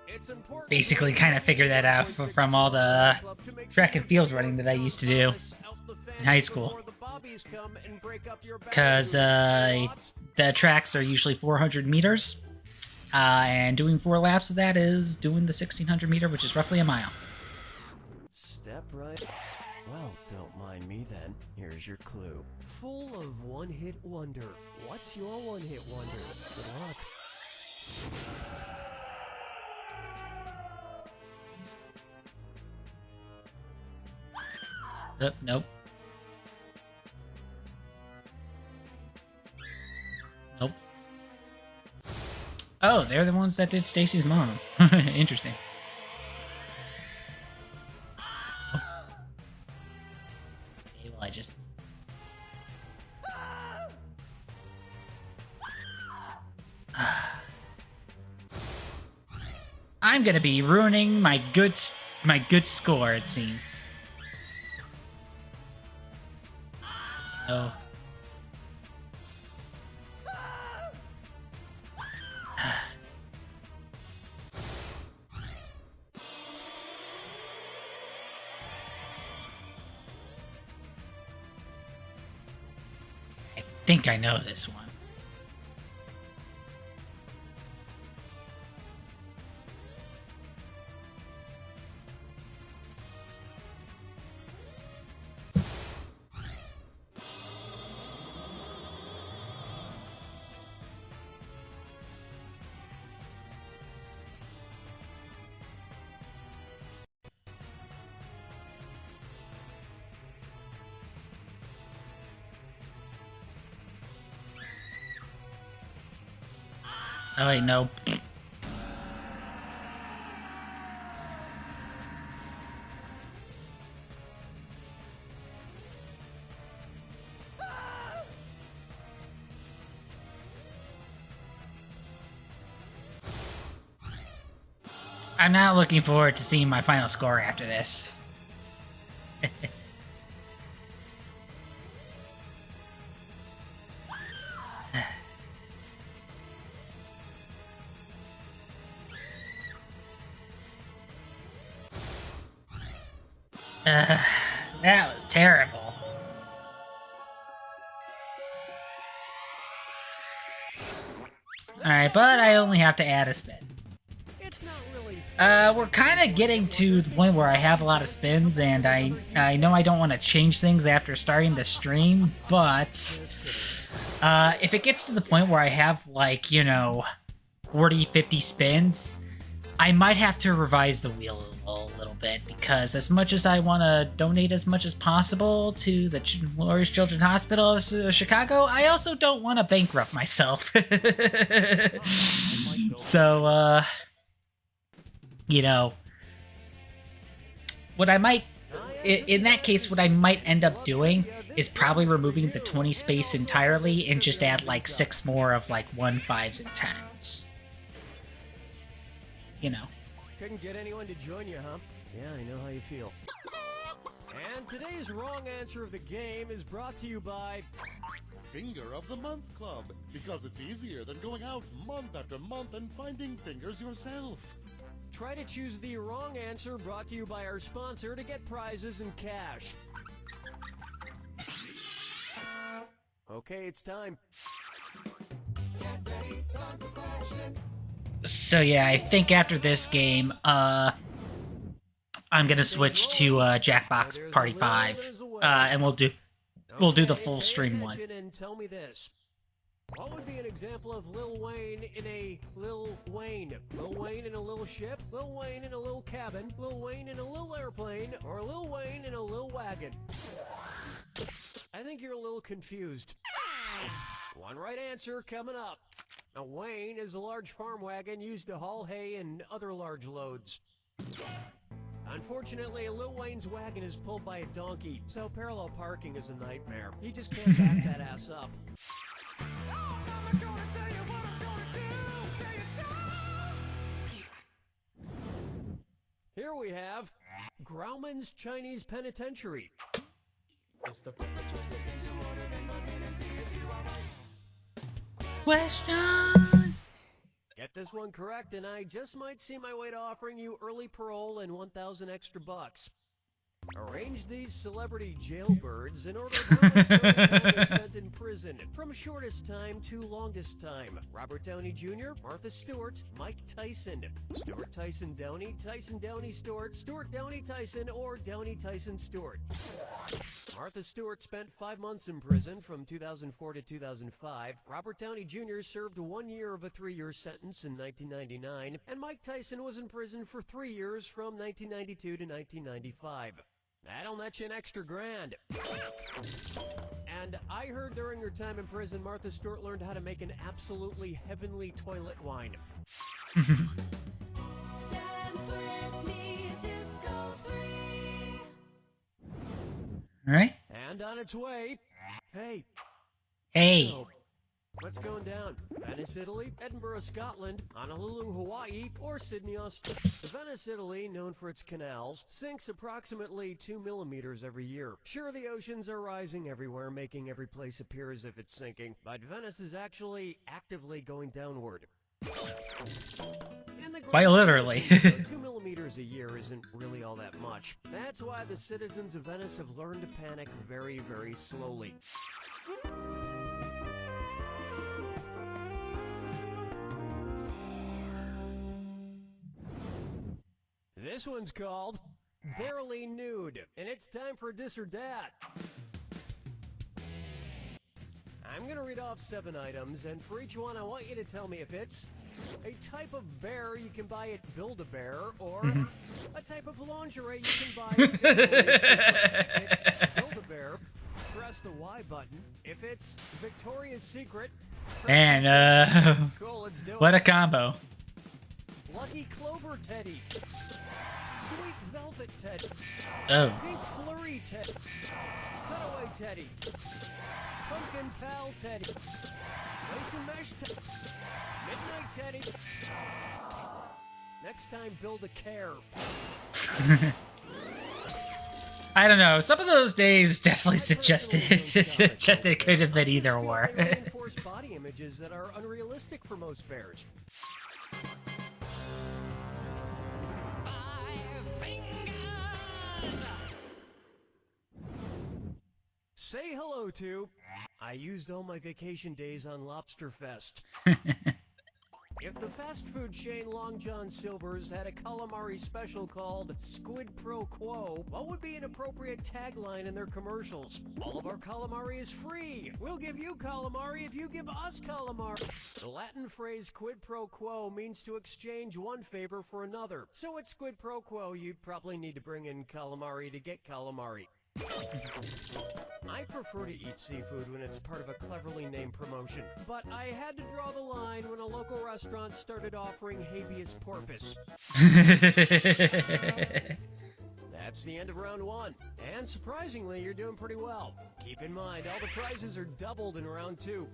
It's important. Basically kind of figured that out from all the track and field running that I used to do in high school. Because the tracks are usually 400 meters, and doing 4 laps of that is doing the 1,600 meter, which is roughly a mile. Step right. Well, don't mind me then. Here's your clue. Full of one-hit wonder. What's your one-hit wonder? Good luck. Nope. Nope. Oh, they're the ones that did Stacy's mom. Interesting. Oh. Okay, well, I just... I'm gonna be ruining my good score, it seems. Oh. I think I know this one. Oh wait, no. I'm not looking forward to seeing my final score after this. That was terrible. Alright, but I only have to add a spin. We're kind of getting to the point where I have a lot of spins, and I know I don't want to change things after starting the stream, but if it gets to the point where I have, like, 40, 50 spins, I might have to revise the wheel a little bit, because as much as I want to donate as much as possible to the Lurie's Children's Hospital of Chicago, I also don't want to bankrupt myself. So, what I might, in that case, what I might end up doing is probably removing the 20 space entirely and just add like 6 more of like 1, 5s, and 10s. Couldn't get anyone to join you, huh? Yeah, I know how you feel. And today's wrong answer of the game is brought to you by Finger of the Month Club, because it's easier than going out month after month and finding fingers yourself. Try to choose the wrong answer, brought to you by our sponsor, to get prizes and cash. Okay, it's time. Get ready, time for question. So yeah, I think after this game, I'm gonna switch to Jackbox Party 5, and we'll do the full stream one. And tell me this. What would be an example of Lil Wayne in a Lil Wayne? Lil Wayne in a little ship? Lil Wayne in a little cabin? Lil Wayne in a little airplane? Or Lil Wayne in a little wagon? I think you're a little confused. One right answer coming up. A wain is a large farm wagon used to haul hay and other large loads. Unfortunately, Lil Wayne's wagon is pulled by a donkey, so parallel parking is a nightmare. He just can't back that ass up. Here we have Grauman's Chinese Penitentiary. It's the question. Get this one correct, and I just might see my way to offering you early parole and 1,000 extra bucks. Arrange these celebrity jailbirds in order of how much time they spent in prison, from shortest time to longest time. Robert Downey Jr., Martha Stewart, Mike Tyson, Stuart Tyson Downey, Tyson Downey Stewart, Stuart Downey Tyson, or Downey Tyson Stewart. Martha Stewart spent 5 months in prison from 2004 to 2005. Robert Downey Jr. served 1 year of a 3-year sentence in 1999, and Mike Tyson was in prison for 3 years from 1992 to 1995. That'll net you an extra $1,000. And I heard during her time in prison, Martha Stewart learned how to make an absolutely heavenly toilet wine. Dance with me, Disco 3. All right. And on its way, hey. Hey. So, what's going down? Venice, Italy, Edinburgh, Scotland, Honolulu, Hawaii, or Sydney, Australia? Venice, Italy, known for its canals, sinks approximately 2 millimeters every year. Sure, the oceans are rising everywhere, making every place appear as if it's sinking, but Venice is actually actively going downward. Quite literally. 2 millimeters a year isn't really all that much. That's why the citizens of Venice have learned to panic very, very slowly. This one's called Barely Nude, and it's time for this or that. I'm gonna read off 7 items, and for each one I want you to tell me if it's a type of bear you can buy at Build-A-Bear, or a type of lingerie you can buy at Victoria's Secret. If it's Build-A-Bear, press the Y button. If it's Victoria's Secret, And cool, let's do what it. a combo. Lucky Clover Teddy. Sweet Velvet Teddy. Oh. Pink Flurry Teddy. Cutaway Teddy. Pumpkin Pal Teddy. Lace and Mesh Teddy. Midnight Teddy. Next time, build a care. I don't know. Some of those names definitely suggested it could have been either or. Reinforce body images that are unrealistic for most bears. Say hello to. I used all my vacation days on Lobster Fest. If the fast food chain Long John Silver's had a calamari special called Squid Pro Quo, what would be an appropriate tagline in their commercials? All of our calamari is free. We'll give you calamari if you give us calamari. The Latin phrase quid pro quo means to exchange one favor for another. So at Squid Pro Quo, you'd probably need to bring in calamari to get calamari. I prefer to eat seafood when it's part of a cleverly named promotion, but I had to draw the line when a local restaurant started offering habeas corpus. That's the end of round 1, and surprisingly, you're doing pretty well. Keep in mind, all the prizes are doubled in round 2.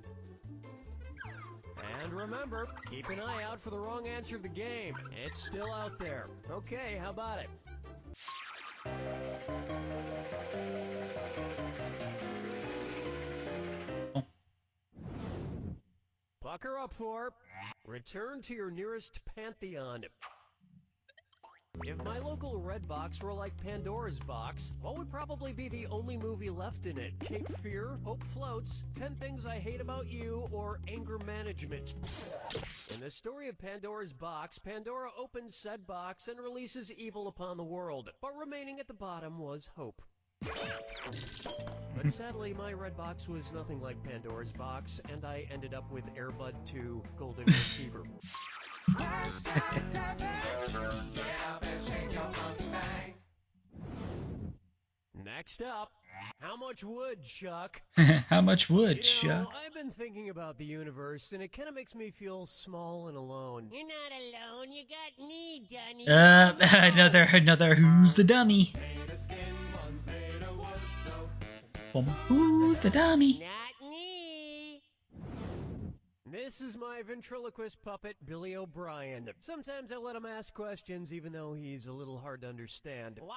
And remember, keep an eye out for the wrong answer of the game. It's still out there. Okay, how about it? Bucker up for Return to Your Nearest Pantheon. If my local Red Box were like Pandora's Box, what would probably be the only movie left in it? Cape Fear, Hope Floats, 10 Things I Hate About You, or Anger Management? In the story of Pandora's Box, Pandora opens said box and releases evil upon the world, but remaining at the bottom was hope. But sadly, my Red Box was nothing like Pandora's Box, and I ended up with Airbud 2 Golden Retriever. Question 7. Get up and shake your monkey bang. Next up, how much wood, Chuck? How much wood, You know, Chuck? I've been thinking about the universe, and it kind of makes me feel small and alone. You're not alone. You got me, Dunny. Another who's the dummy? Who's the dummy? Not me. This is my ventriloquist puppet, Billy O'Brien. Sometimes I let him ask questions, even though he's a little hard to understand. What?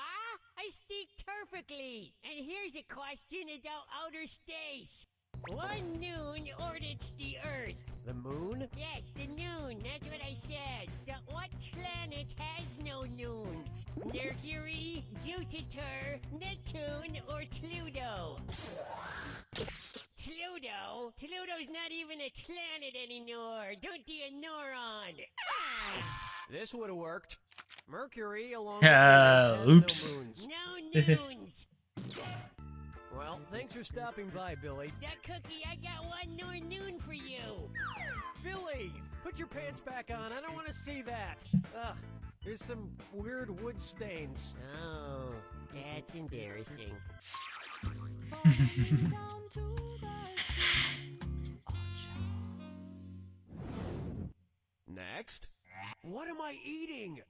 I speak perfectly. And here's a question about outer space. One noon orbits the Earth. The moon? Yes, the noon. That's what I said. What planet has no noons? Mercury, Jupiter, Neptune, or Pluto? Pluto? Pluto's not even a planet anymore. Don't be a neuron. This would have worked. Mercury, along with Venus, has oops. no moons. No noons. Well, thanks for stopping by, Billy. That cookie, I got one more noon for you. Billy, put your pants back on. I don't want to see that. Ugh, there's some weird wood stains. Oh, that's embarrassing. Next, what am I eating?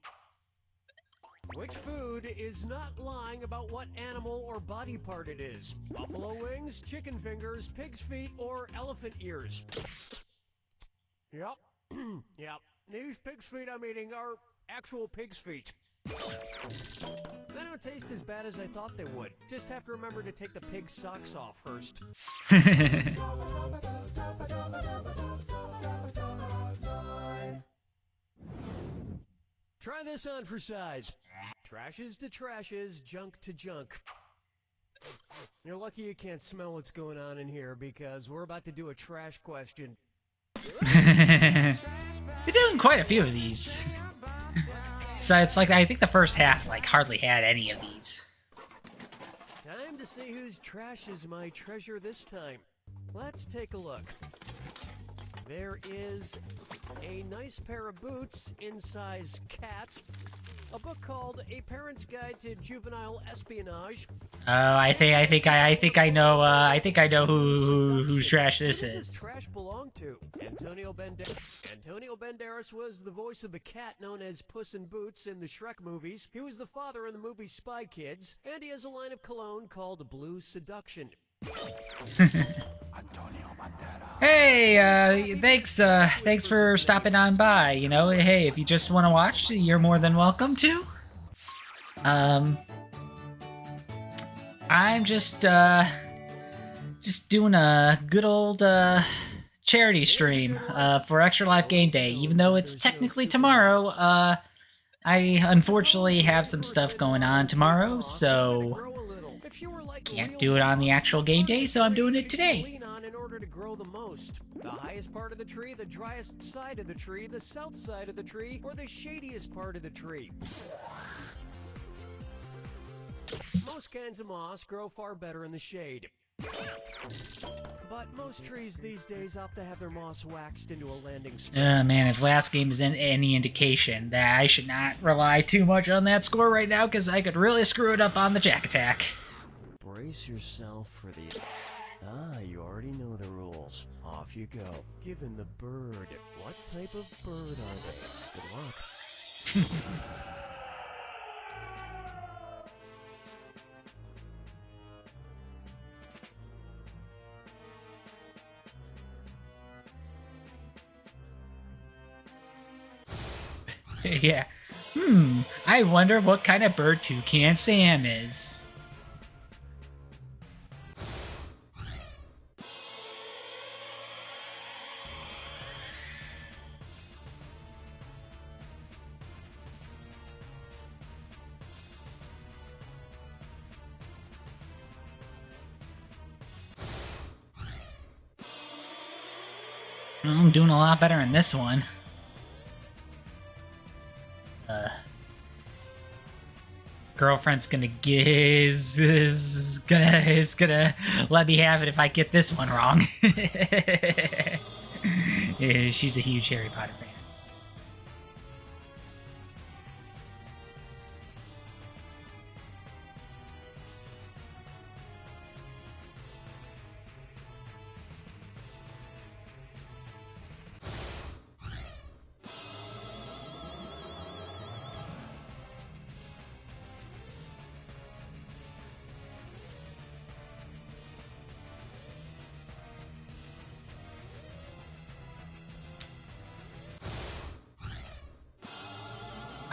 Which food is not lying about what animal or body part it is? Buffalo wings, chicken fingers, pig's feet, or elephant ears? Yep. Yep. These pig's feet I'm eating are actual pig's feet. They don't taste as bad as I thought they would. Just have to remember to take the pig's socks off first. Try this on for size. Trashes to trashes, junk to junk. You're lucky you can't smell what's going on in here because we're about to do a trash question. We're doing quite a few of these. So it's like, I think the first half like hardly had any of these. Time to see whose trash is my treasure this time. Let's take a look. There is a nice pair of boots in size cat, a book called A Parent's Guide to Juvenile Espionage. Oh, I think I know whose trash this Who does is. this trash belong to? Antonio Banderas was the voice of the cat known as Puss in Boots in the Shrek movies. He was the father in the movie Spy Kids, and he has a line of cologne called Blue Seduction. Hey, thanks for stopping on by. You know, hey, if you just want to watch, you're more than welcome to. I'm just doing a good old charity stream for Extra Life Game Day. Even though it's technically tomorrow, I unfortunately have some stuff going on tomorrow, so can't do it on the actual game day, so I'm doing it today. Lean on in order to grow the most. The highest part of the tree, the driest side of the tree, the south side of the tree, or the shadiest part of the tree. Most kinds of moss grow far better in the shade. But most trees these days opt to have their moss waxed into a landing spot. Man, if last game is any indication, that I should not rely too much on that score right now, because I could really screw it up on the Jack Attack. Brace yourself for the... you already know the rules. Off you go. Given the bird. What type of bird are they? Good luck. Yeah. I wonder what kind of bird Toucan Sam is. I'm doing a lot better in this one. Girlfriend's gonna is gonna let me have it if I get this one wrong. Yeah, she's a huge Harry Potter fan.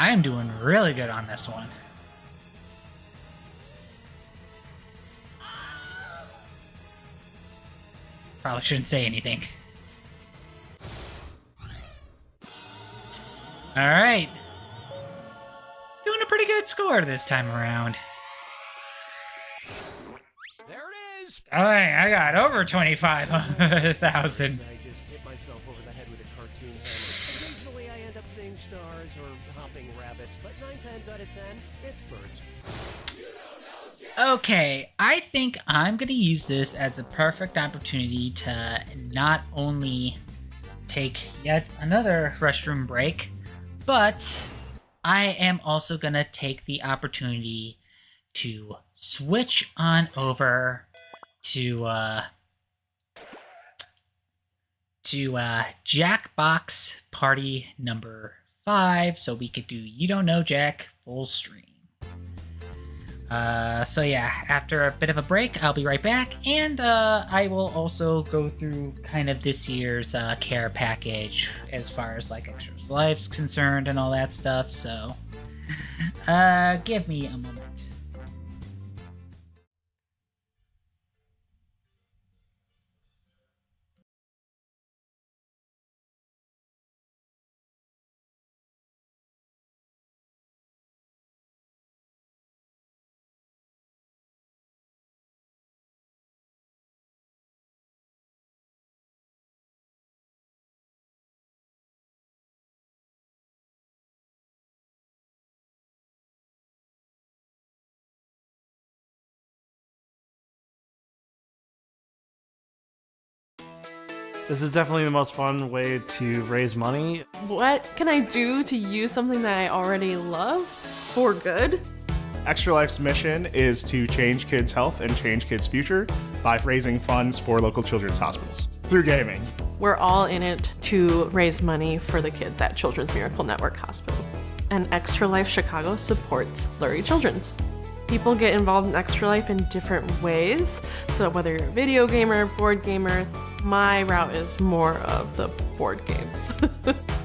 I am doing really good on this one. Probably shouldn't say anything. Alright. Doing a pretty good score this time around. There it is! Alright, I got over 25,000. I just hit myself over the head with a cartoon hammer. Occasionally I end up seeing stars or hopping rabbits, but 9 times out of 10, it's birds. Okay, I think I'm going to use this as a perfect opportunity to not only take yet another restroom break, but I am also going to take the opportunity to switch on over to Jackbox Party number 5, so we could do You Don't Know Jack full stream. So yeah, after a bit of a break, I'll be right back, and I will also go through kind of this year's care package as far as like Extra Life's concerned and all that stuff, so give me a moment. This is definitely the most fun way to raise money. What can I do to use something that I already love for good? Extra Life's mission is to change kids' health and change kids' future by raising funds for local children's hospitals through gaming. We're all in it to raise money for the kids at Children's Miracle Network hospitals. And Extra Life Chicago supports Lurie Children's. People get involved in Extra Life in different ways. So whether you're a video gamer, board gamer, my route is more of the board games.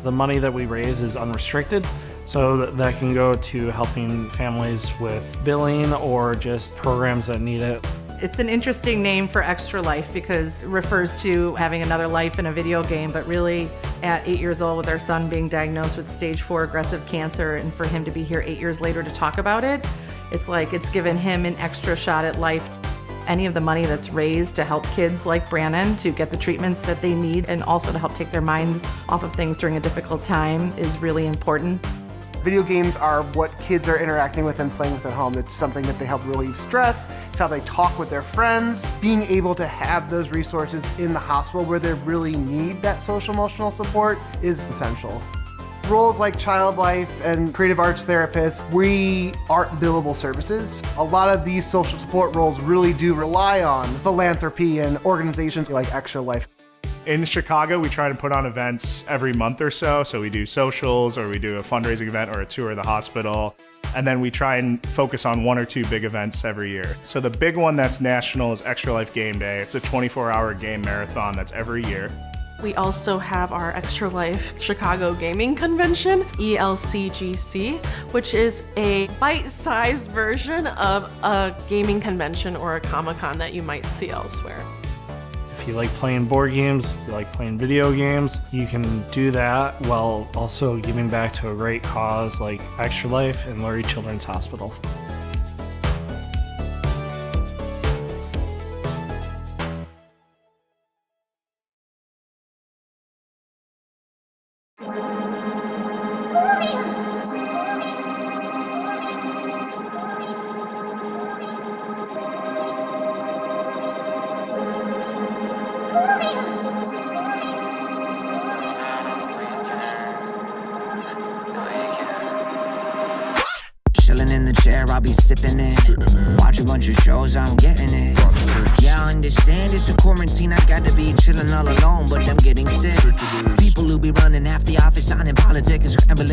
The money that we raise is unrestricted, so that can go to helping families with billing or just programs that need it. It's an interesting name for Extra Life because it refers to having another life in a video game, but really at 8 years old with our son being diagnosed with stage 4 aggressive cancer, and for him to be here 8 years later to talk about it, it's like it's given him an extra shot at life. Any of the money that's raised to help kids like Brandon to get the treatments that they need and also to help take their minds off of things during a difficult time is really important. Video games are what kids are interacting with and playing with at home. It's something that they help relieve stress. It's how they talk with their friends. Being able to have those resources in the hospital where they really need that social emotional support is essential. Roles like child life and creative arts therapists, we aren't billable services. A lot of these social support roles really do rely on philanthropy and organizations like Extra Life. In Chicago, we try to put on events every month or so. So we do socials, or we do a fundraising event or a tour of the hospital. And then we try and focus on 1 or 2 big events every year. So the big one that's national is Extra Life Game Day. It's a 24-hour game marathon that's every year. We also have our Extra Life Chicago Gaming Convention, ELCGC, which is a bite-sized version of a gaming convention or a Comic-Con that you might see elsewhere. If you like playing board games, you like playing video games, you can do that while also giving back to a great cause like Extra Life and Lurie Children's Hospital. share, I'll be sipping it. Watch a bunch of shows, I'm getting it. Yeah, I understand it's a quarantine, I gotta be chilling all alone, but I'm getting sick. People who be running half the office on in politics and scrambling.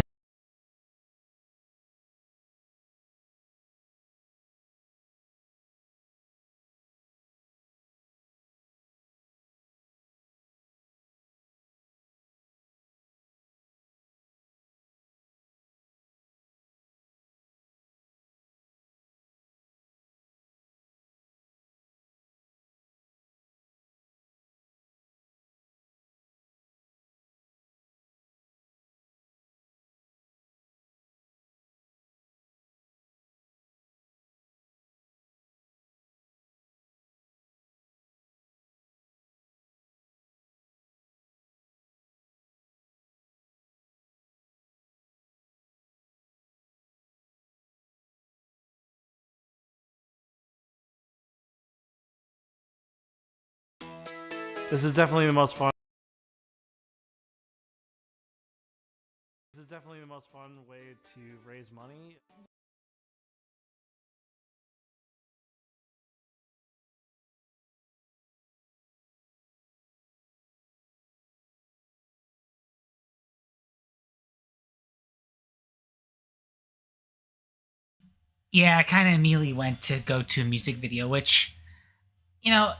This is definitely the most fun. This is definitely the most fun way to raise money. Yeah, I kind of immediately went to go to a music video, which, you know,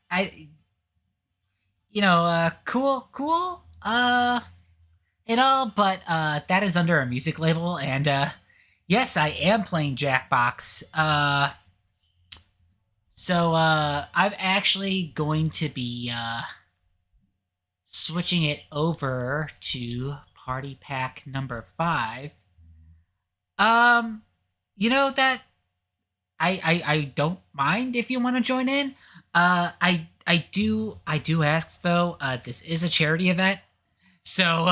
I, cool, and all, but that is under a music label, and yes, I am playing Jackbox. So I'm actually going to be switching it over to Party Pack number 5. That I don't mind if you want to join in. I do ask though. This is a charity event, so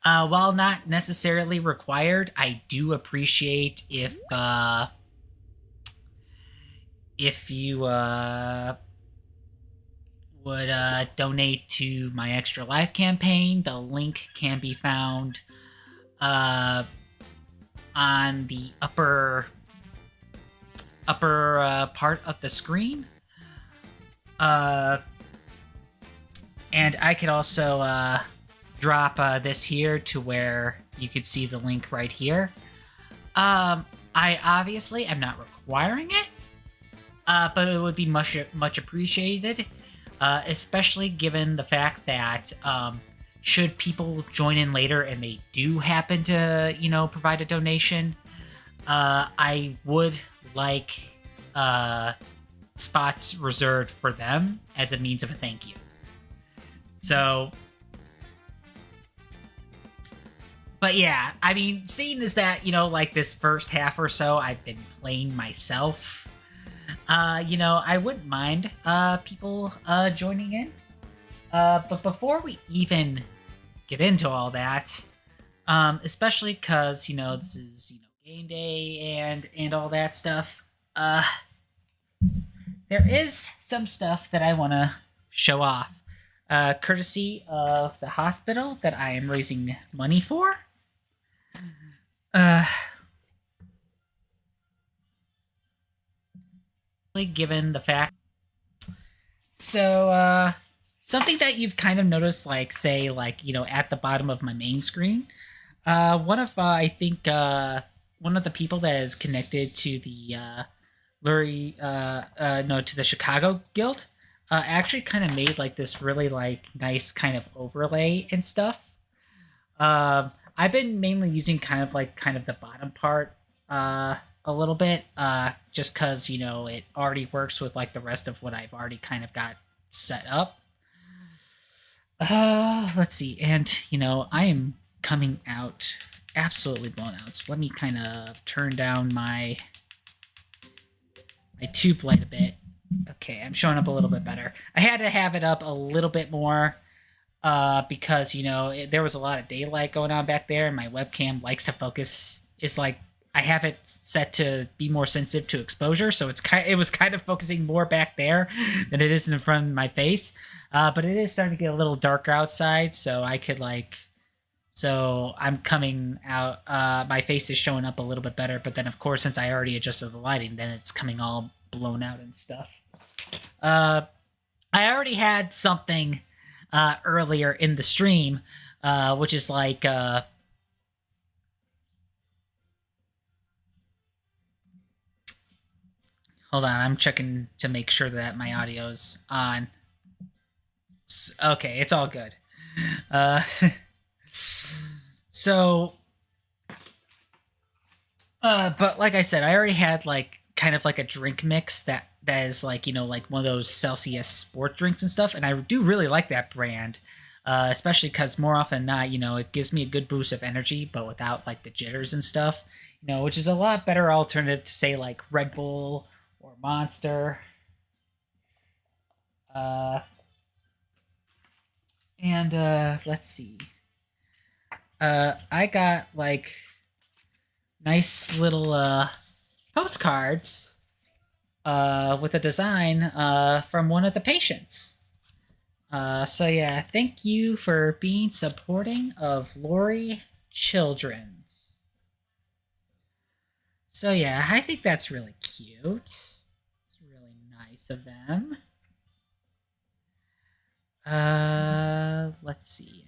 while not necessarily required, I do appreciate if you would donate to my Extra Life campaign. The link can be found on the upper part of the screen. And I could also drop this here to where you could see the link right here. I obviously am not requiring it, but it would be much appreciated, especially given the fact that should people join in later and they do happen to, provide a donation, I would like spots reserved for them as a means of a thank you. So, but yeah, I mean, seeing as that, like this first half or so, I've been playing myself, I wouldn't mind people joining in. But before we even get into all that, especially because, this is, game day and all that stuff, there is some stuff that I want to show off, courtesy of the hospital that I am raising money for. Given the fact, so something that you've kind of noticed, like say, at the bottom of my main screen, one of I think one of the people that is connected to the to the Chicago Guild, actually kind of made like this really nice kind of overlay and stuff. I've been mainly using kind of the bottom part a little bit, just because it already works with the rest of what I've already kind of got set up. Let's see, and I am coming out absolutely blown out. So let me kind of turn down my tube light a bit. Okay, I'm showing up a little bit better. I had to have it up a little bit more because there was a lot of daylight going on back there, and my webcam likes to focus. It's like I have it set to be more sensitive to exposure, so it was kind of focusing more back there than it is in front of my face. But it is starting to get a little darker outside, so I could so I'm coming out. My face is showing up a little bit better, but then of course since I already adjusted the lighting, then it's coming all blown out and stuff. I already had something earlier in the stream, which is like. Hold on, I'm checking to make sure that my audio's on. Okay, it's all good. But like I said, I already had like kind of like a drink mix that is like, like one of those Celsius sport drinks and stuff, and I do really like that brand, especially because more often than not, it gives me a good boost of energy, but without like the jitters and stuff, which is a lot better alternative to say like Red Bull or Monster. Let's see. I got like nice little postcards with a design from one of the patients. So yeah, thank you for being supporting of Lori Children's. So yeah, I think that's really cute. It's really nice of them. Let's see.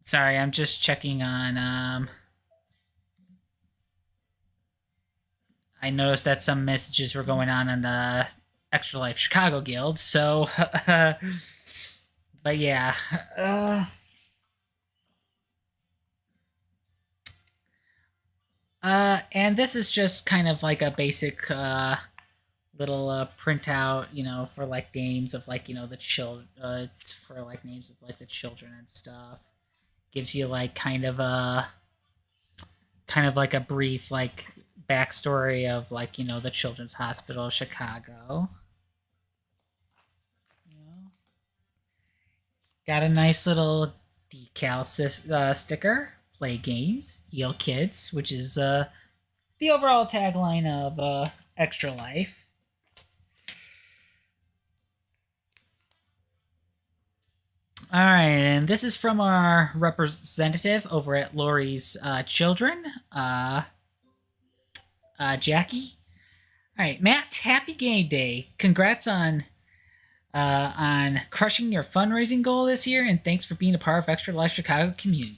Sorry, I'm just checking on, I noticed that some messages were going on the Extra Life Chicago Guild, so, but yeah, and this is just kind of like a basic, little printout, for like names of like the for like names of like the children and stuff. Gives you like kind of like a brief like backstory of like the Children's Hospital of Chicago. Got a nice little decal sticker. Play games, heal kids, which is the overall tagline of Extra Life. All right, and this is from our representative over at Lori's Children, Jackie. All right, Matt, happy game day. Congrats on crushing your fundraising goal this year, and thanks for being a part of Extra Life Chicago community.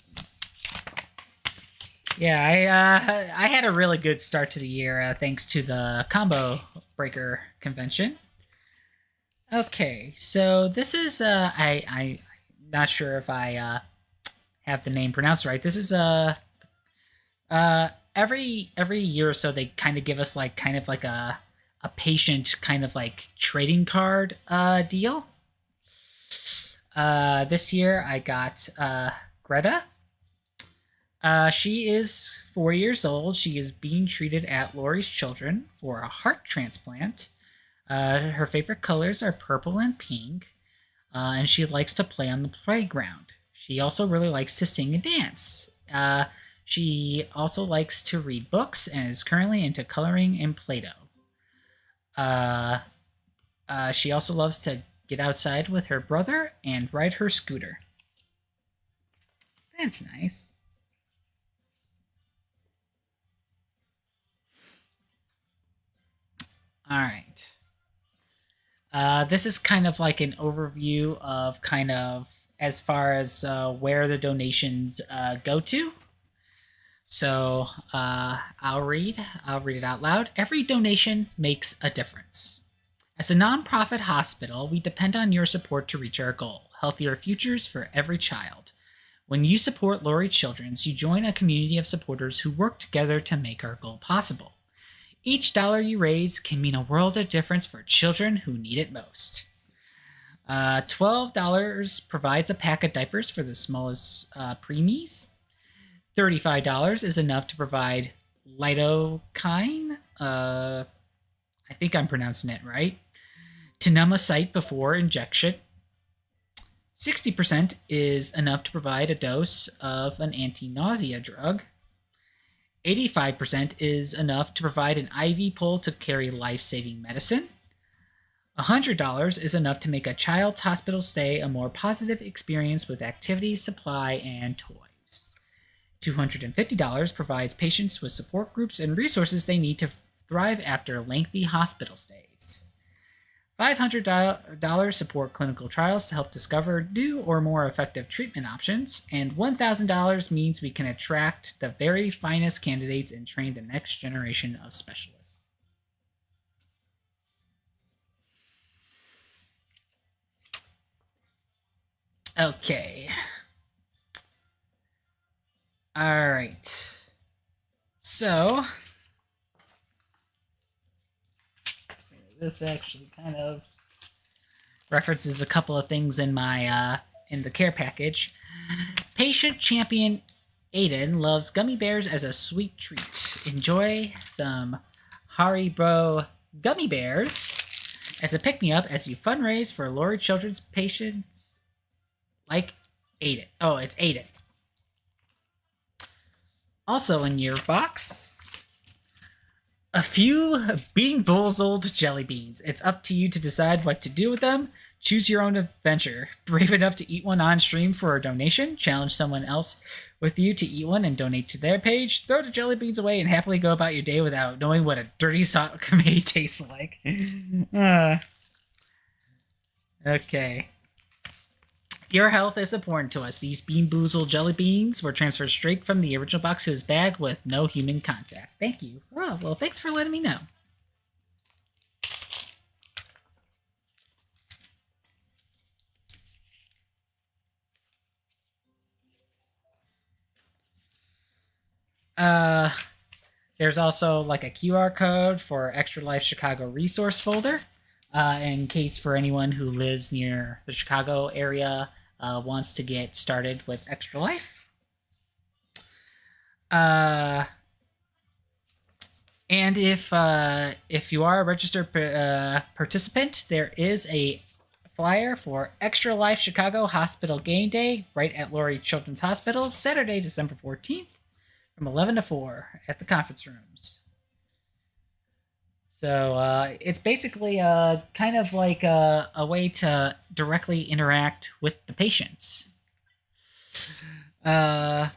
Yeah, I had a really good start to the year thanks to the Combo Breaker convention. Okay, so this is I'm not sure if I have the name pronounced right. This is every year or so they kind of give us like kind of like a patient kind of like trading card deal. This year I got Greta. She is 4 years old. She is being treated at Lori's Children for a heart transplant. Her favorite colors are purple and pink, and she likes to play on the playground. She also really likes to sing and dance. She also likes to read books and is currently into coloring and Play-Doh. She also loves to get outside with her brother and ride her scooter. That's nice. All right. This is kind of like an overview of kind of as far as where the donations go to. So I'll read it out loud. Every donation makes a difference. As a nonprofit hospital, we depend on your support to reach our goal, healthier futures for every child. When you support Lori Children's, you join a community of supporters who work together to make our goal possible. Each dollar you raise can mean a world of difference for children who need it most. $12 provides a pack of diapers for the smallest preemies. $35 is enough to provide lidocaine, I think I'm pronouncing it right, to numb a site before injection. 60% is enough to provide a dose of an anti-nausea drug. 85% is enough to provide an IV pole to carry life-saving medicine. $100 is enough to make a child's hospital stay a more positive experience with activities, supply, and toys. $250 provides patients with support groups and resources they need to thrive after lengthy hospital stays. $500 support clinical trials to help discover new or more effective treatment options, and $1,000 means we can attract the very finest candidates and train the next generation of specialists. Okay. All right. So, this actually kind of references a couple of things in my in the care package. Patient champion Aiden loves gummy bears as a sweet treat. Enjoy some Haribo gummy bears as a pick-me-up as you fundraise for Lori Children's patients like Aiden. Oh, it's Aiden. Also in your box, a few Bean Boozled jelly beans. It's up to you to decide what to do with them. Choose your own adventure. Brave enough to eat one on stream for a donation? Challenge someone else with you to eat one and donate to their page? Throw the jelly beans away and happily go about your day without knowing what a dirty sock may taste like. Okay. Your health is important to us. These Bean Boozled jelly beans were transferred straight from the original box to his bag with no human contact. Thank you. Oh, well, thanks for letting me know. There's also like a QR code for Extra Life Chicago resource folder. In case for anyone who lives near the Chicago area wants to get started with Extra Life. And if you are a registered participant, there is a flyer for Extra Life Chicago Hospital Game Day right at Lori Children's Hospital, Saturday, December 14th, from 11 to 4 at the conference rooms. So it's basically kind of like a way to directly interact with the patients. And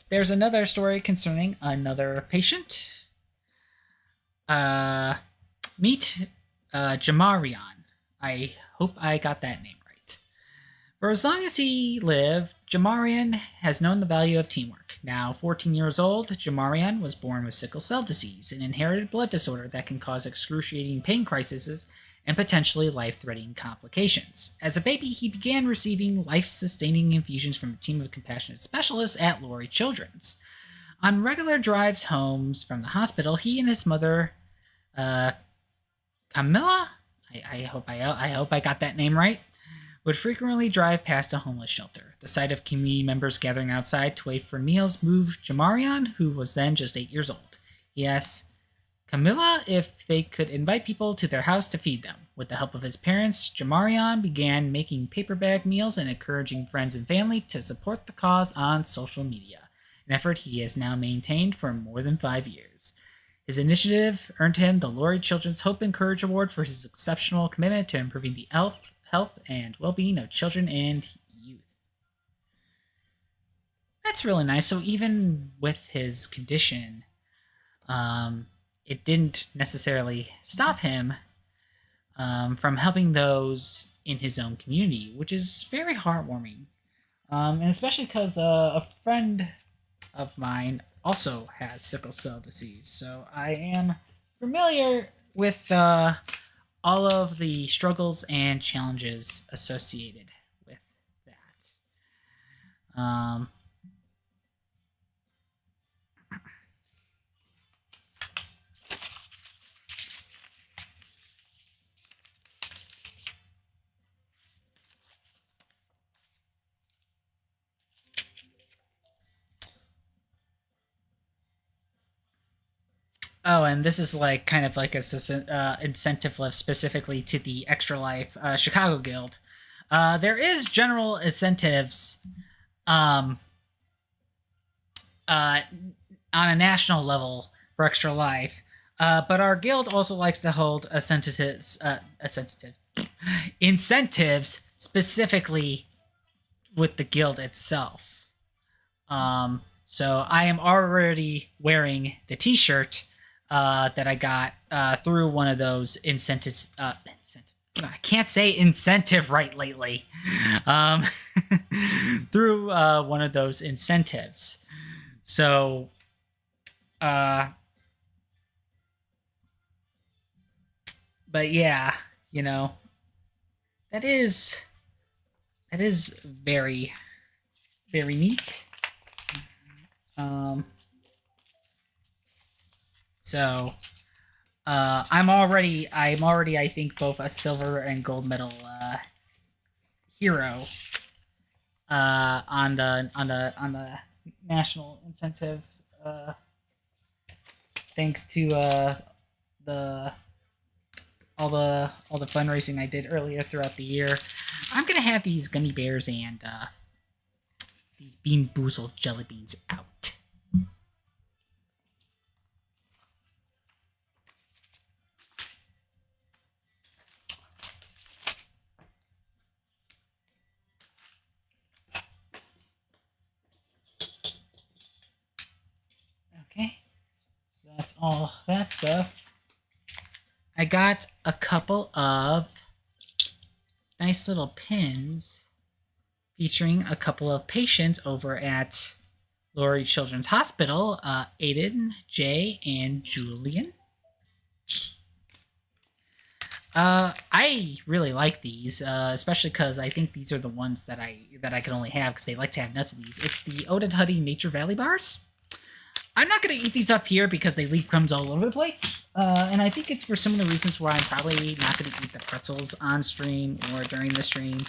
there's another story concerning another patient. Meet Jamarion. I hope I got that name right. For as long as he lived, Jamarion has known the value of teamwork. Now 14 years old, Jamarion was born with sickle cell disease, an inherited blood disorder that can cause excruciating pain crises and potentially life-threatening complications. As a baby, he began receiving life-sustaining infusions from a team of compassionate specialists at Lori Children's. On regular drives home from the hospital, he and his mother, Camilla, I hope I got that name right, would frequently drive past a homeless shelter. The sight of community members gathering outside to wait for meals moved Jamarion, who was then just 8 years old. He asked Camilla if they could invite people to their house to feed them. With the help of his parents, Jamarion began making paper bag meals and encouraging friends and family to support the cause on social media, an effort he has now maintained for more than 5 years. His initiative earned him the Lori Children's Hope and Courage Award for his exceptional commitment to improving the health and well-being of children and youth. That's really nice. So even with his condition, it didn't necessarily stop him from helping those in his own community, which is very heartwarming. And especially because a friend of mine also has sickle cell disease. So I am familiar with all of the struggles and challenges associated with that. Oh, and this is like kind of like a incentive lift specifically to the Extra Life Chicago Guild. There is general incentives um, on a national level for Extra Life, but our guild also likes to hold incentives specifically with the guild itself. So I am already wearing the T-shirt that I got through one of those incentives. I can't say incentive right lately. Through one of those incentives. So, but yeah, you know, that is very, very neat. So, I'm already, I think, both a silver and gold medal hero on the national incentive. Thanks to the all the fundraising I did earlier throughout the year. I'm gonna have these gummy bears and these Bean Boozled jelly beans out. Okay, so that's all that stuff. I got a couple of nice little pins featuring a couple of patients over at Laurie Children's Hospital, Aiden, Jay, and Julian. I really like these, especially because I think these are the ones that I can only have because they like to have nuts in these. It's the Odin Huddy Nature Valley bars. I'm not going to eat these up here because they leave crumbs all over the place. And I think it's for some of the reasons why I'm probably not going to eat the pretzels on stream or during the stream.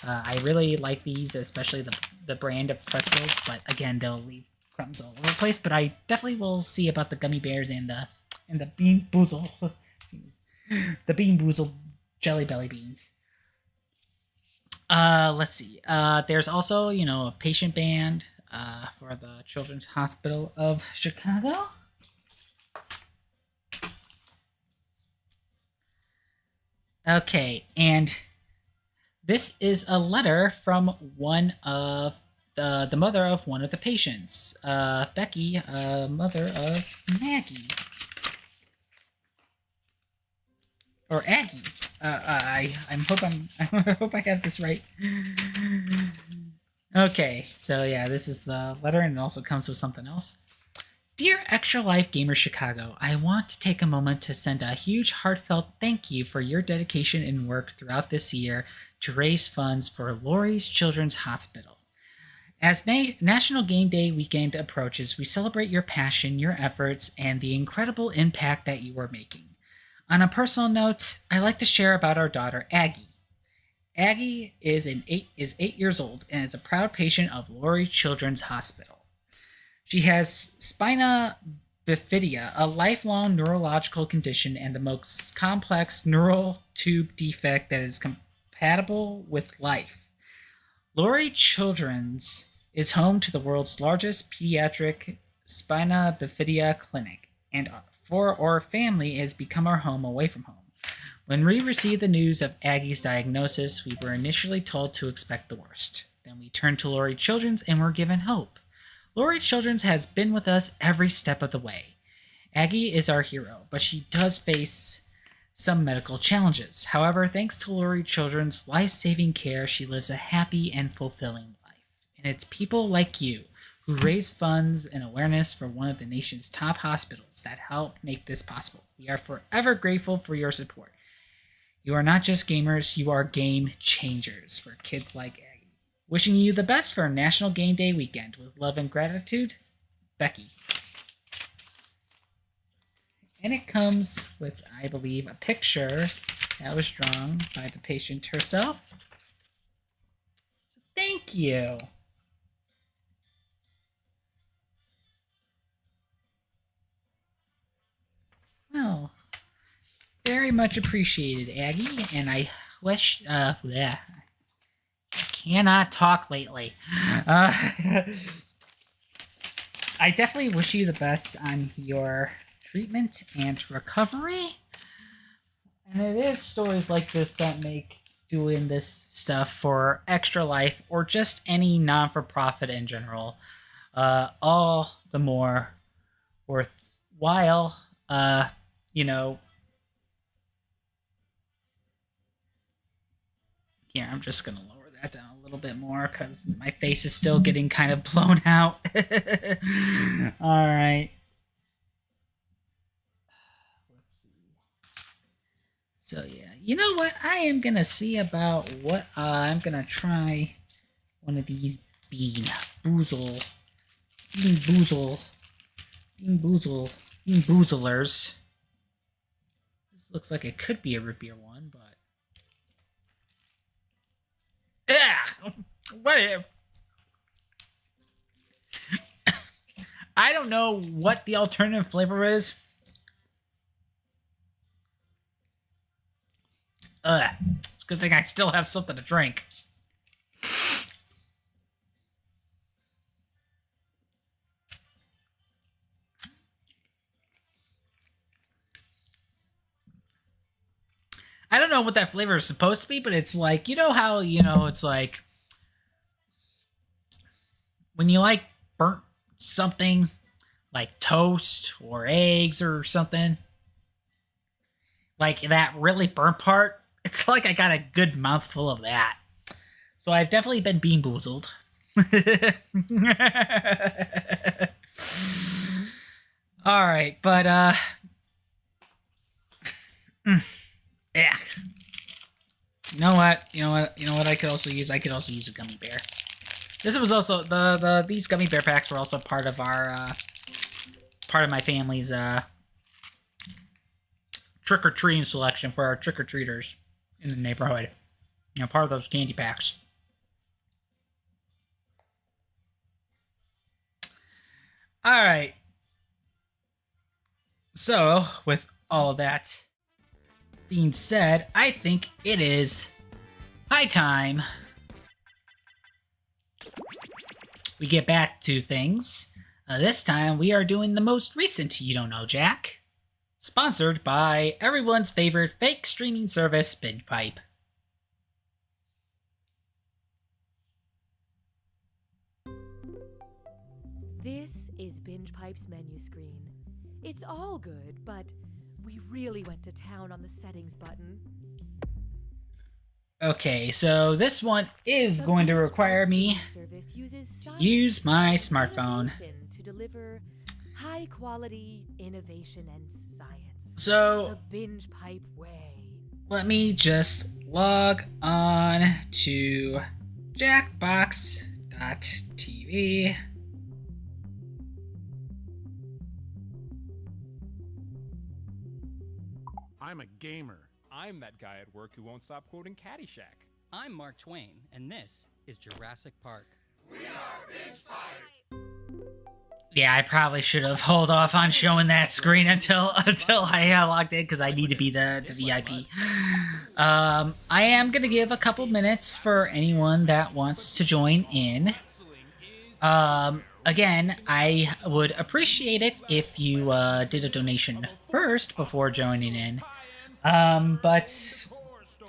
I really like these, especially the brand of pretzels. But again, they'll leave crumbs all over the place. But I definitely will see about the gummy bears and the Bean Boozled, the Bean Boozled Jelly Belly Beans. Let's see. There's also, a patient band for the Children's Hospital of Chicago. Okay, and this is a letter from one of the mother of one of the patients, Becky, mother of Maggie. Or Aggie. I hope I have this right. Okay, so yeah, this is the letter, and it also comes with something else. Dear Extra Life Gamer Chicago, I want to take a moment to send a huge heartfelt thank you for your dedication and work throughout this year to raise funds for Laurie's Children's Hospital. As National Game Day weekend approaches, we celebrate your passion, your efforts, and the incredible impact that you are making. On a personal note, I like to share about our daughter, Aggie. Aggie is 8 years old and is a proud patient of Laurie Children's Hospital. She has spina bifida, a lifelong neurological condition and the most complex neural tube defect that is compatible with life. Laurie Children's is home to the world's largest pediatric spina bifida clinic, and for our family has become our home away from home. When we received the news of Aggie's diagnosis, we were initially told to expect the worst. Then we turned to Laurie Children's and were given hope. Laurie Children's has been with us every step of the way. Aggie is our hero, but she does face some medical challenges. However, thanks to Laurie Children's life-saving care, she lives a happy and fulfilling life. And it's people like you who raise funds and awareness for one of the nation's top hospitals that help make this possible. We are forever grateful for your support. You are not just gamers, you are game changers for kids like Aggie. Wishing you the best for National Game Day weekend. With love and gratitude, Becky. And it comes with, I believe, a picture that was drawn by the patient herself. So thank you. very much appreciated, Aggie, and I wish, I cannot talk lately. I definitely wish you the best on your treatment and recovery. And it is stories like this that make doing this stuff for Extra Life or just any non-for-profit in general all the more worthwhile. You know, here, I'm just gonna lower that down a little bit more because my face is still getting kind of blown out. All right. So yeah, you know what? I am gonna see about what I'm gonna try one of these bean boozlers. This looks like it could be a root beer one, but what? I don't know what the alternative flavor is. It's a good thing I still have something to drink. I don't know what that flavor is supposed to be, but it's like, you know how, it's like when you like burnt something like toast or eggs or something, like that really burnt part, it's like I got a good mouthful of that. So I've definitely been bean boozled. All right, but yeah. You know what? I could also use a gummy bear. This was also these gummy bear packs were also part of our part of my family's trick-or-treating selection for our trick-or-treaters in the neighborhood. Part of those candy packs. All right. So, with all of that being said, I think it is high time we get back to things. This time, we are doing the most recent You Don't Know, Jack. Sponsored by everyone's favorite fake streaming service, BingePipe. This is BingePipe's menu screen. It's all good, but we really went to town on the settings button. Okay, so this one is going to require me to use my smartphone. To deliver high quality innovation and science. So, the BingePipe way. Let me just log on to jackbox.tv. I'm a gamer. I'm that guy at work who won't stop quoting Caddyshack. I'm Mark Twain, and this is Jurassic Park. We are BingePipe. Yeah, I probably should have held off on showing that screen until I logged in because I need to be the VIP. I am gonna give a couple minutes for anyone that wants to join in. Again, I would appreciate it if you did a donation first before joining in. But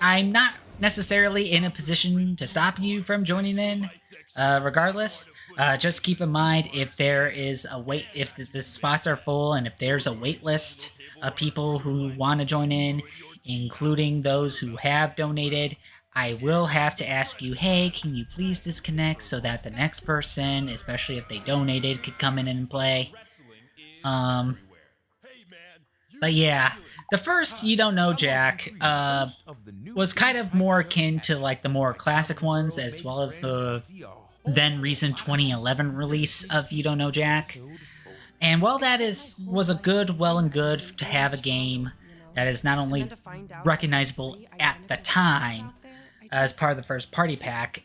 I'm not necessarily in a position to stop you from joining in. Regardless, just keep in mind if there is a wait, if the spots are full, and if there's a wait list of people who want to join in, including those who have donated, I will have to ask you, hey, can you please disconnect so that the next person, especially if they donated, could come in and play. But yeah, the first You Don't Know, Jack was kind of more akin to like the more classic ones, as well as the then recent 2011 release of You Don't Know, Jack. And while that was a good, well and good to have a game that is not only recognizable at the time as part of the first party pack,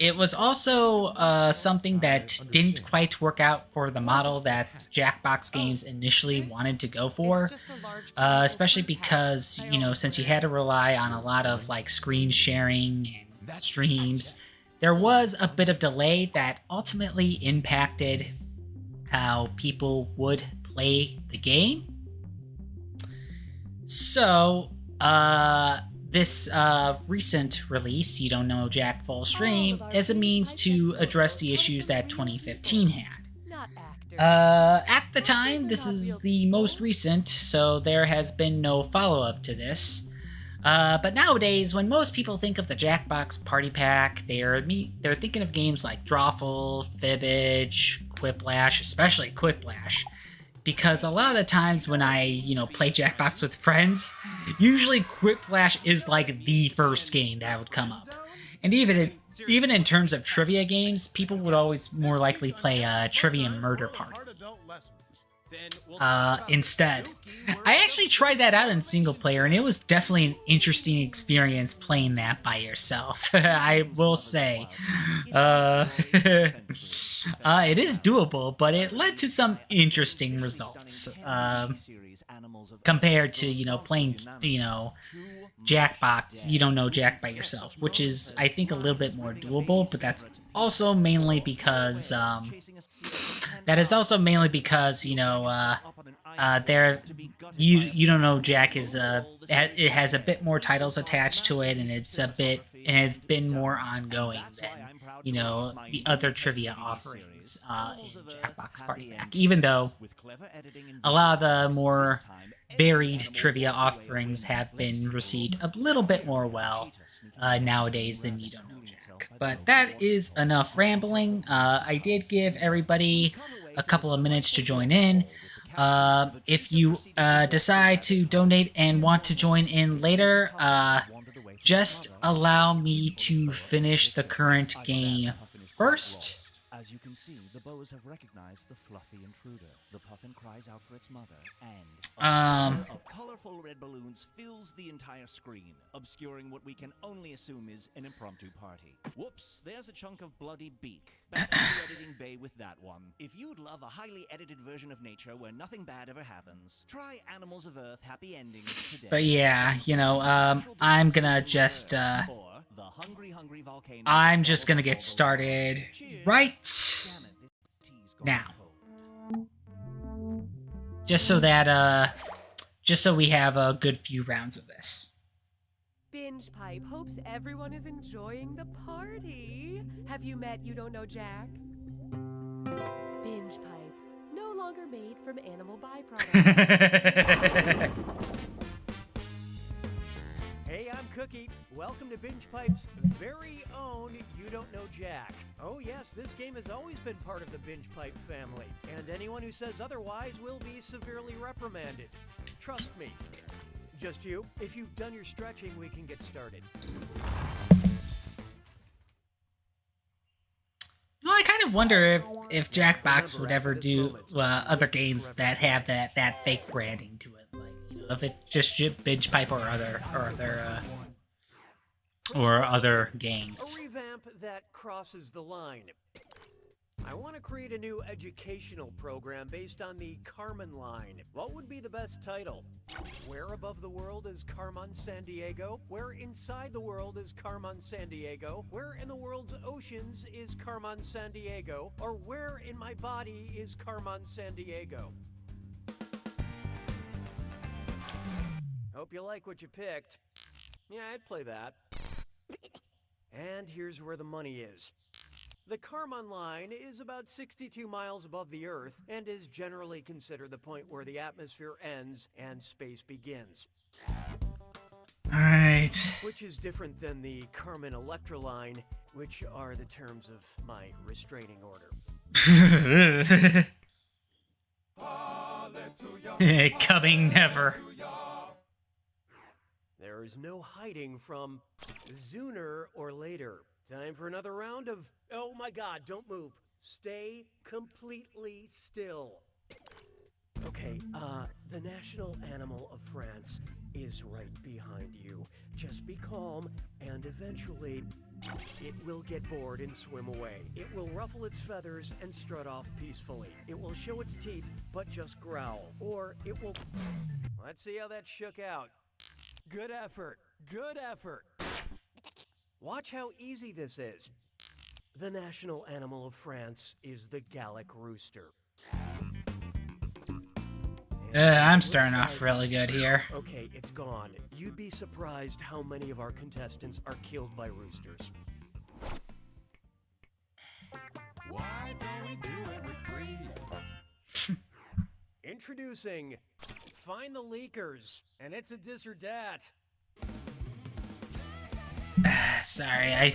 it was also something that didn't quite work out for the model that Jackbox Games initially wanted to go for, especially because, you know, since you had to rely on a lot of like screen sharing and streams, there was a bit of delay that ultimately impacted how people would play the game. So, this recent release, You Don't Know Jack Full Stream, is a means to address the issues that 2015 had. At the time, this is the most recent, so there has been no follow-up to this. But nowadays, when most people think of the Jackbox Party Pack, they're thinking of games like Drawful, Fibbage, Quiplash, especially Quiplash. Because a lot of the times when I, you know, play Jackbox with friends, usually Quiplash is like the first game that would come up. And even in terms of trivia games, people would always more likely play Trivia Murder Party instead. I actually tried that out in single player, and it was definitely an interesting experience playing that by yourself. I will say, it is doable, but it led to some interesting results compared to, you know, playing, you know, Jackbox. You Don't Know Jack by yourself, which is, I think, a little bit more doable, but that's also mainly because you know, you Don't Know Jack is it has a bit more titles attached to it, and it's been more ongoing than, you know, the other trivia offerings in Jackbox Party Pack. Even though a lot of the more varied trivia offerings have been received a little bit more well nowadays than You Don't Know Jack. But that is enough rambling. I did give everybody a couple of minutes to join in. If you decide to donate and want to join in later, just allow me to finish the current game first. As you can see, the bows have recognized the fluffy intruder. The puffin cries out for its mother, and a of colorful red balloons fills the entire screen, obscuring what we can only assume is an impromptu party. Whoops, there's a chunk of bloody beak. Back to the editing bay with that one. If you'd love a highly edited version of nature where nothing bad ever happens, try Animals of Earth Happy Endings today. But yeah, you know, I'm gonna just I'm just gonna get started right now. Just so we have a good few rounds of this. Binge Pipe hopes everyone is enjoying the party. Have you met You Don't Know Jack? Binge Pipe, no longer made from animal byproducts. Hey, I'm Cookie. Welcome to Binge Pipe's very own You Don't Know Jack. Oh yes, this game has always been part of the Binge Pipe family, and anyone who says otherwise will be severely reprimanded. Trust me. Just you. If you've done your stretching, we can get started. Well, I kind of wonder if Jackbox would ever do other games that have that fake branding to it, like, you know, if it's just Binge Pipe or other games. A revamp that crosses the line. I want to create a new educational program based on the Carmen line. What would be the best title? Where above the world is Carmen San Diego? Where inside the world is Carmen San Diego? Where in the world's oceans is Carmen San Diego? Or where in my body is Carmen San Diego? Hope you like what you picked. Yeah, I'd play that. And here's where the money is. The Carmen line is about 62 miles above the Earth and is generally considered the point where the atmosphere ends and space begins. Alright. Which is different than the Carmen Electra line, which are the terms of my restraining order. Coming never. There is no hiding from sooner or later. Time for another round of, oh my god, don't move. Stay completely still. Okay, the national animal of France is right behind you. Just be calm, and eventually It will get bored and swim away. It will ruffle its feathers and strut off peacefully. It will show its teeth, but just growl. Or it will... Let's see how that shook out. Good effort. Good effort. Watch how easy this is. The national animal of France is the Gallic rooster. I'm starting off really good here. Okay, it's gone. You'd be surprised how many of our contestants are killed by roosters. Why don't we do it with 3? Introducing Find the Leakers, and it's a dis or dat. Sorry,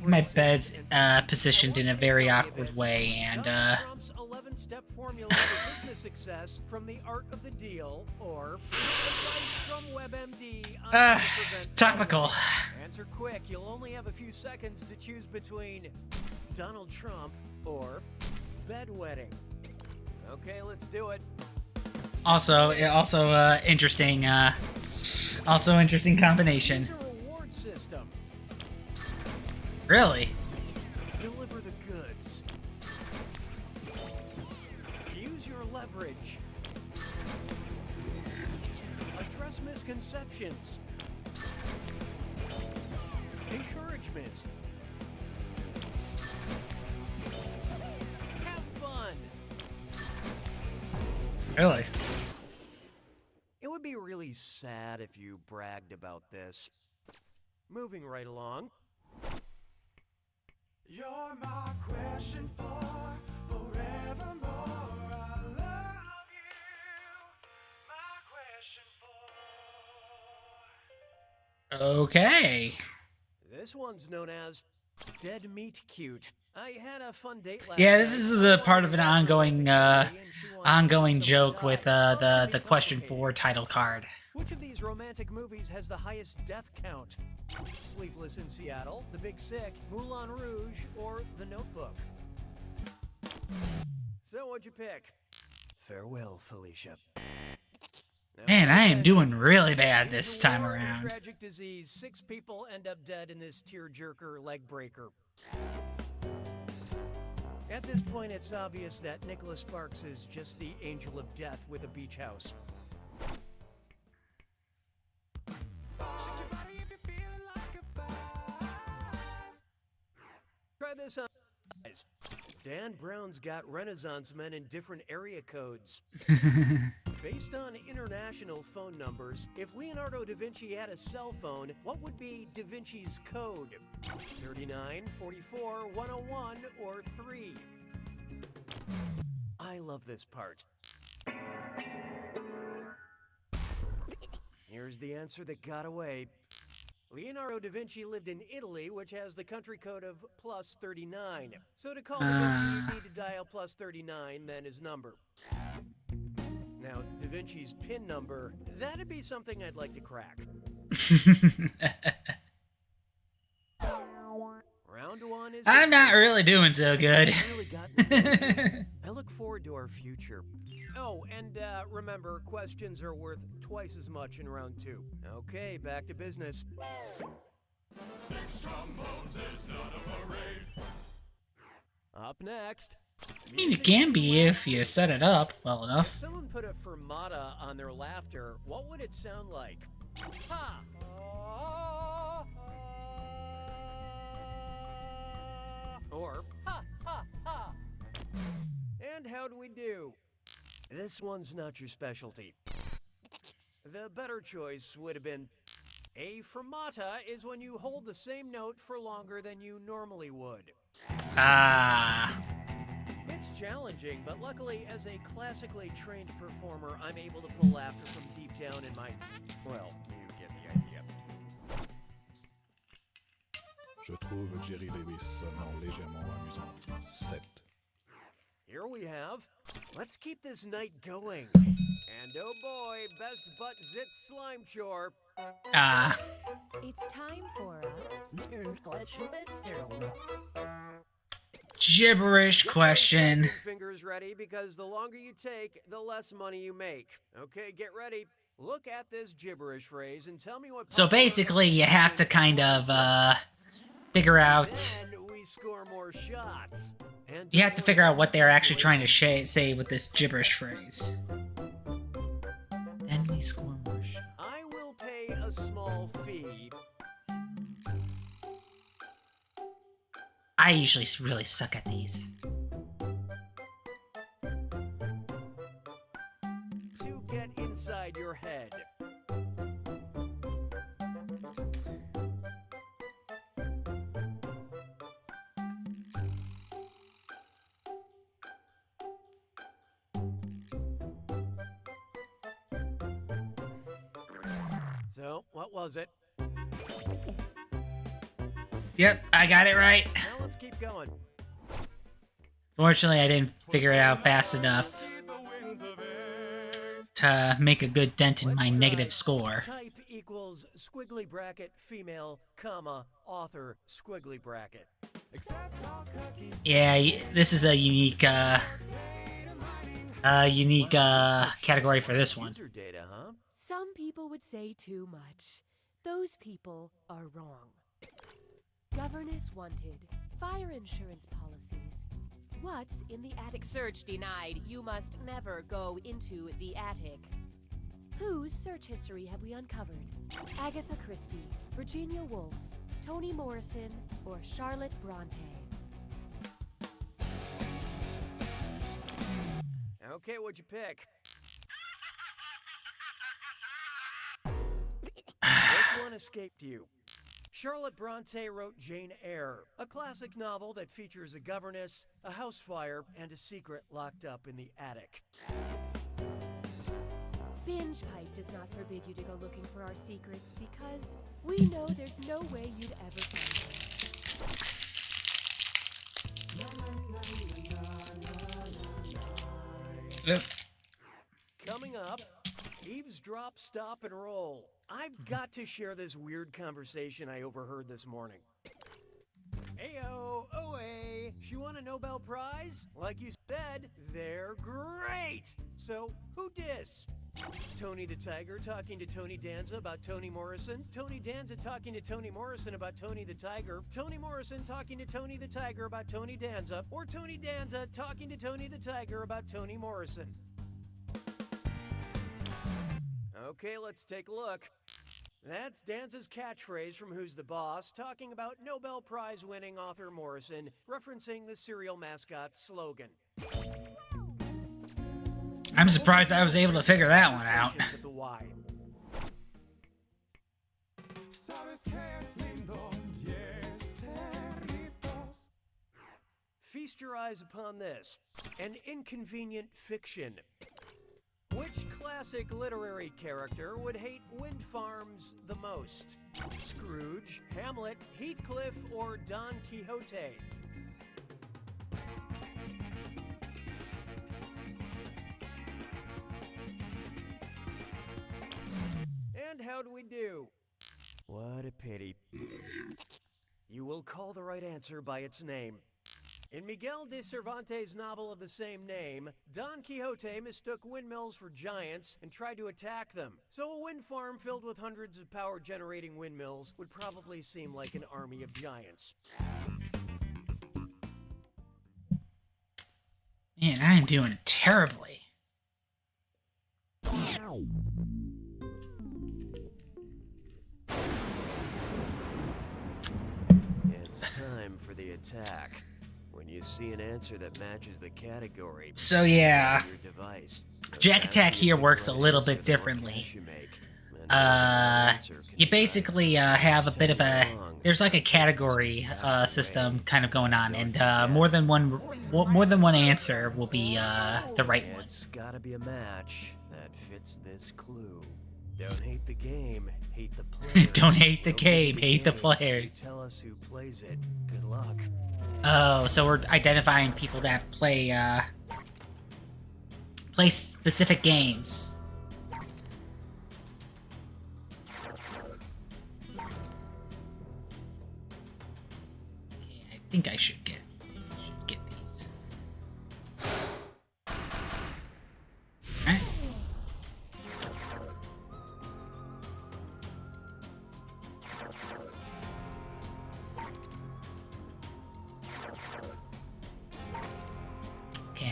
my bed's positioned in a very awkward way, and Trump's 11-step formula for business success from the art of the deal, or advice from WebMD on how to prevent topical. Answer quick. You'll only have a few seconds to choose between Donald Trump or bedwetting. Okay, let's do it. Also interesting combination. Reward system. Really? Deliver the goods. Use your leverage. Address misconceptions. Encouragement. Have fun. Really? It would be really sad if you bragged about this. Moving right along. You're my question for forevermore. I love you. My question for. Okay. This one's known as Dead Meat Cute. I had a fun date last Yeah, night. this is a part of an ongoing joke with the question 4 title card. Which of these romantic movies has the highest death count? Sleepless in Seattle, The Big Sick, Moulin Rouge, or The Notebook? So what'd you pick? Farewell, Felicia. Man, I am doing really bad this time War and around. Tragic disease. 6 people end up dead in this tearjerker leg breaker. At this point, it's obvious that Nicholas Sparks is just the angel of death with a beach house. Try this on. Dan Brown's got Renaissance men in different area codes. Based on international phone numbers, if Leonardo da Vinci had a cell phone, what would be da Vinci's code? 39, 44, 101, or 3? I love this part. Here's the answer that got away. Leonardo da Vinci lived in Italy, which has the country code of +39. So to call da Vinci, you'd need to dial +39, then his number. Now, da Vinci's PIN number, that'd be something I'd like to crack. Round 1 is... I'm not really doing so good. I look forward to our future. Oh, and remember, questions are worth twice as much in round 2. Okay, back to business. 6 trombones is not a parade. Up next. I mean, it can be if you set it up well enough. If someone put a fermata on their laughter, what would it sound like? Ha! Or ha ha ha! And how'd we do? This one's not your specialty. The better choice would have been a fermata is when you hold the same note for longer than you normally would. Ah. It's challenging, but luckily, as a classically trained performer, I'm able to pull laughter from deep down in my... Well, you get the idea. Je trouve Jerry Lewis sonnant légèrement amusant. 7. Here we have. Let's keep this night going. And oh boy, best butt zit slime chore. Ah. It's time for Gibberish question. Get your fingers ready, because the longer you take, the less money you make. Okay, get ready. Look at this gibberish phrase and tell me what... So basically, you have to kind of figure out. Then we score more shots. And You have to figure out what they're actually trying to say with this gibberish phrase. Then we score more shots. I will pay a small fee. I usually really suck at these. To get inside your head. So, what was it? Yep, I got it right. Now let's keep going. Fortunately, I didn't figure it out fast enough to make a good dent in my negative score. Type equals squiggly bracket female, comma, author, squiggly bracket. Yeah, this is a unique category for this one. User data, huh? Some people would say too much. Those people are wrong. Governess wanted. Fire insurance policies. What's in the attic? Search denied. You must never go into the attic. Whose search history have we uncovered? Agatha Christie, Virginia Woolf, Toni Morrison, or Charlotte Bronte? Okay, what'd you pick? Which one escaped you? Charlotte Bronte wrote Jane Eyre, a classic novel that features a governess, a house fire, and a secret locked up in the attic. Binge Pipe does not forbid you to go looking for our secrets because we know there's no way you'd ever find them. Yep. Coming up, eavesdrop, stop, and roll. I've got to share this weird conversation I overheard this morning. Ayo, OA, she won a Nobel Prize? Like you said, they're great! So, who dis? Tony the Tiger talking to Tony Danza about Toni Morrison, Tony Danza talking to Toni Morrison about Tony the Tiger, Toni Morrison talking to Tony the Tiger about Tony Danza, or Tony Danza talking to Tony the Tiger about Toni Morrison. Okay, let's take a look. That's Danza's catchphrase from Who's the Boss, talking about Nobel Prize winning author Morrison, referencing the cereal mascot's slogan. I'm surprised I was able to figure that one out. At the Y. Feast your eyes upon this. An inconvenient fiction. Which classic literary character would hate wind farms the most? Scrooge, Hamlet, Heathcliff, or Don Quixote? And how do we do? What a pity. You will call the right answer by its name. In Miguel de Cervantes' novel of the same name, Don Quixote mistook windmills for giants and tried to attack them. So a wind farm filled with hundreds of power-generating windmills would probably seem like an army of giants. Man, I am doing terribly. It's time for the attack. When you see an answer that matches the category, So yeah, your device. Jack Attack here works a little bit differently. You basically have a bit of a, there's like a category system kind of going on, and more than one answer will be the right one. It's gotta be a match that fits this clue. Don't hate the game, hate the players. Don't hate the game, hate the players. Tell us who plays it. Good luck. Oh, so we're identifying people that play specific games. Okay, I think I should get these. Alright.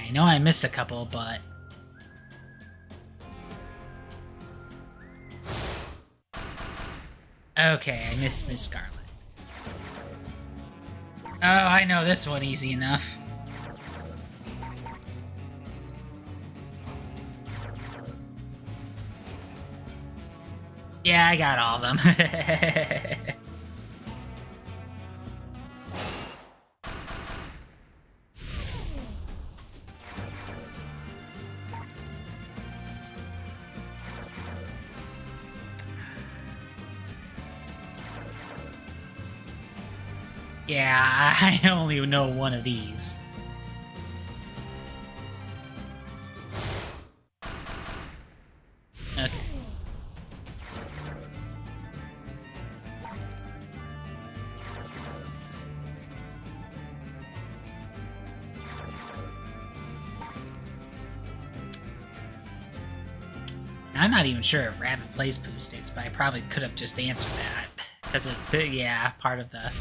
I know I missed a couple, but... Okay, I missed Miss Scarlet. Oh, I know this one easy enough. Yeah, I got all of them. Yeah, I only know one of these. Okay. I'm not even sure if Rabbit plays Pooh Sticks, but I probably could have just answered that. Because it's, yeah, part of the...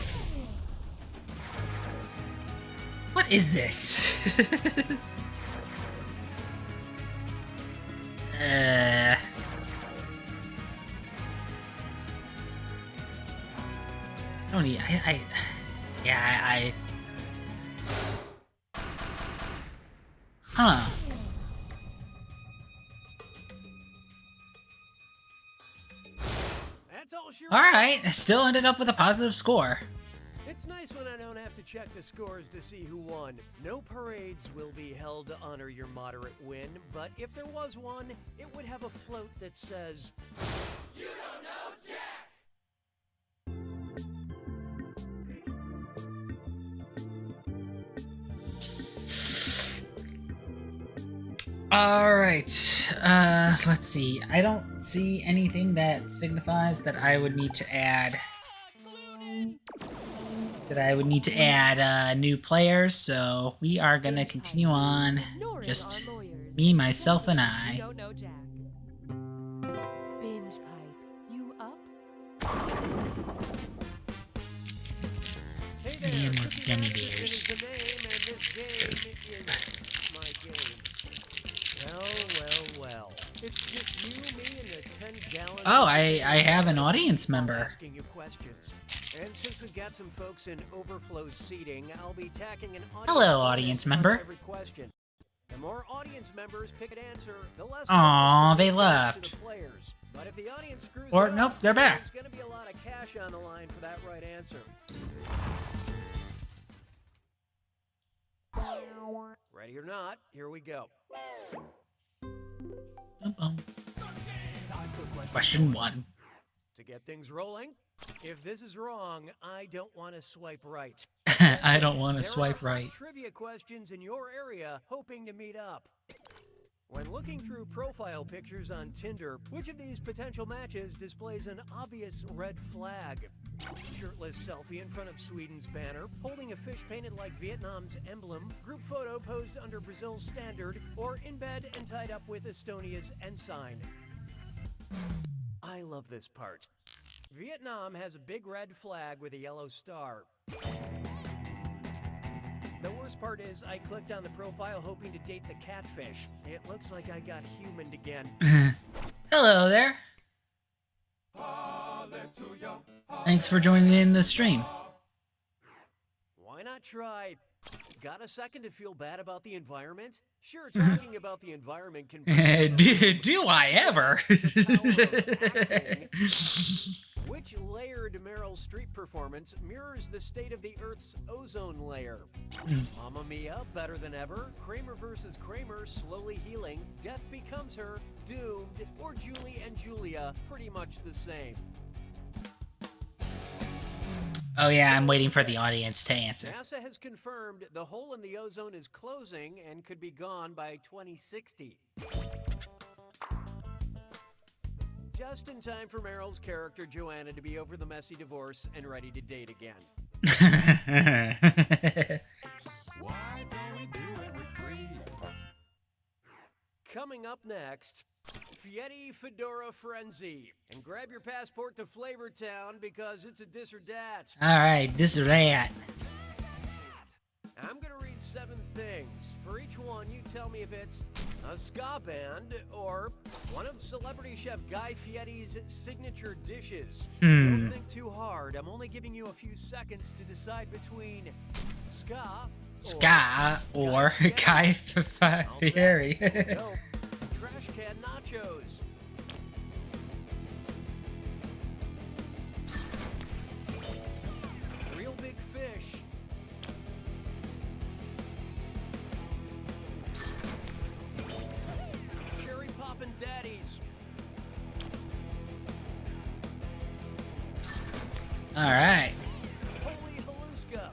What is this? I don't need... Yeah, Huh. Alright, I still ended up with a positive score. It's nice when I don't have to check the scores to see who won. No parades will be held to honor your moderate win, but if there was one, it would have a float that says, "You don't know Jack!" Alright, let's see. I don't see anything that signifies that I would need to add... new players, so we are gonna continue on. Just me, myself, and I. Don't know Jack. Binge pipe, you up? And more gummy bears. Well. It's just you, me, and the 10 gallons. Oh, I have an audience member. Asking you questions. And since we've got some folks in overflow seating, I'll be tacking an Hello, audience member. Every question. The more audience members pick an answer, the less. Aw, they left. The players. But if the audience screws Or up, nope, they're back. There's going to be a lot of cash on the line for that right answer. Ready or not, here we go. Question 1. To get things rolling, if this is wrong, I don't want to swipe right. I don't want to swipe right. Trivia questions in your area, hoping to meet up. When looking through profile pictures on Tinder, which of these potential matches displays an obvious red flag? Shirtless selfie in front of Sweden's banner, holding a fish painted like Vietnam's emblem, group photo posed under Brazil's standard, or in bed and tied up with Estonia's ensign. I love this part. Vietnam has a big red flag with a yellow star. The worst part is I clicked on the profile hoping to date the catfish. It looks like I got humaned again. Hello there. Thanks for joining in the stream. Why not try? Got a second to feel bad about the environment? Sure, talking about the environment can be... Do I ever? Which layered Meryl Streep performance mirrors the state of the Earth's ozone layer? Mamma Mia, better than ever, Kramer versus Kramer, slowly healing, Death Becomes Her, Doomed, or Julie and Julia, pretty much the same. Oh yeah, I'm waiting for the audience to answer. NASA has confirmed the hole in the ozone is closing and could be gone by 2060. Just in time for Meryl's character Joanna to be over the messy divorce and ready to date again. Why don't we do it with free? Coming up next, Fieri Fedora Frenzy. And grab your passport to Flavortown because it's a this or that. Alright, this or that. I'm gonna read 7 things. For each one, you tell me if it's a ska band or one of celebrity chef Guy Fieri's signature dishes. Don't think too hard. I'm only giving you a few seconds to decide between ska or Guy Fieri. Trash can nachos. Real big fish. Cherry poppin' daddies. All right. Holy haluska.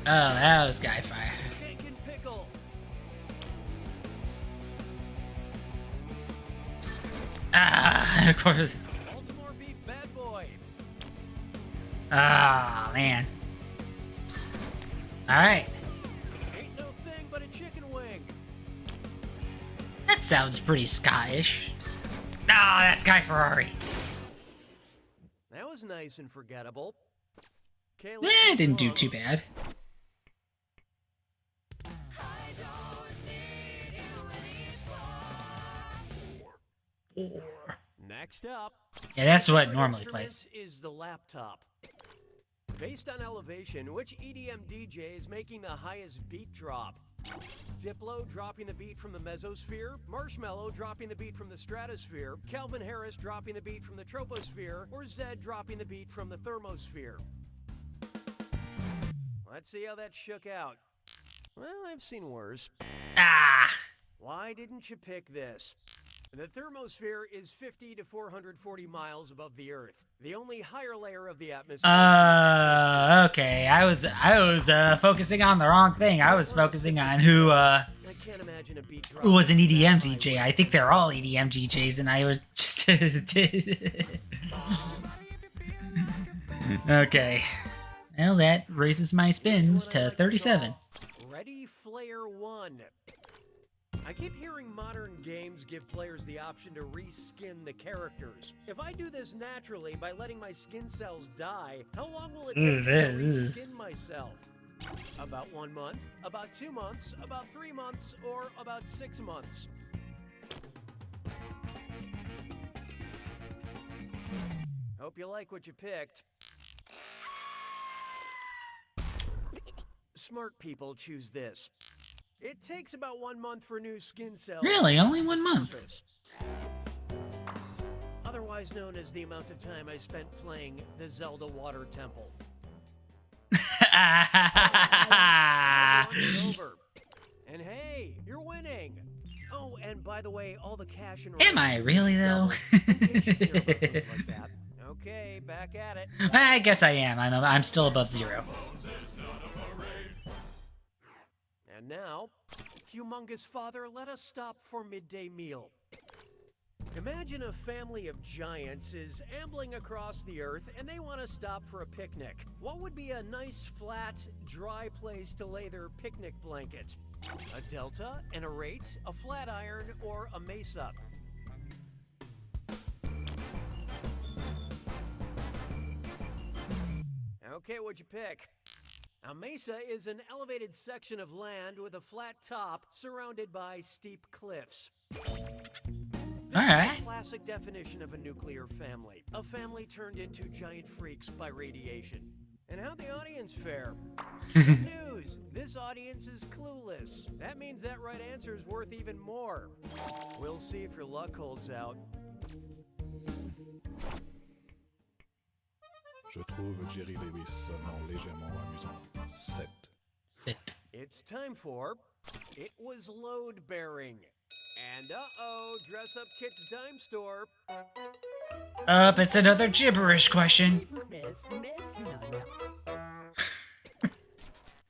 Oh, that was Guy Fire. Steak and pickle. Ah, of course. Baltimore beef bad boy. Ah, man. All right. Ain't no thing but a chicken wing. That sounds pretty Scottish. Ah, that's Guy Ferrari. That was nice and forgettable. Didn't do too bad. Next up, Yeah, that's what it favorite normally instrument plays. is the laptop. Based on elevation, which EDM DJ is making the highest beat drop? Diplo dropping the beat from the mesosphere, Marshmello dropping the beat from the stratosphere, Calvin Harris dropping the beat from the troposphere, or Zed dropping the beat from the thermosphere? Let's see how that shook out. Well, I've seen worse. Ah! Why didn't you pick this? The thermosphere is 50 to 440 miles above the Earth, the only higher layer of the atmosphere. Okay. I was focusing on the wrong thing. I was focusing on who I can't imagine a beat drop. was an EDM DJ. I think they're all EDM DJs, and I was just okay. Well, that raises my spins to 37. Ready Flare 1. I keep hearing modern games give players the option to reskin the characters. If I do this naturally by letting my skin cells die, how long will it take to reskin myself? About 1 month, about 2 months, about 3 months, or about 6 months? Hope you like what you picked. Smart people choose this. It takes about 1 month for new skin cells. Really? Only 1 month? Otherwise known as the amount of time I spent playing the Zelda Water Temple. Over. And hey, you're winning. Oh, and by the way, all the cash and Am I really though? Okay, back at it. I guess I am. I'm still above 0. And now, humongous father, let us stop for midday meal. Imagine a family of giants is ambling across the earth and they want to stop for a picnic. What would be a nice, flat, dry place to lay their picnic blanket? A delta, an arate, a flat iron, or a mesa? Okay, what'd you pick? A mesa is an elevated section of land with a flat top surrounded by steep cliffs. This is a classic definition of a nuclear family. A family turned into giant freaks by radiation. And how'd the audience fare? Good news! This audience is clueless. That means that right answer is worth even more. We'll see if your luck holds out. Je trouve Jerry Lewis sonnant légèrement amusant. 7. It's time for It Was Load Bearing. And dress up Kit's dime store. It's another gibberish question.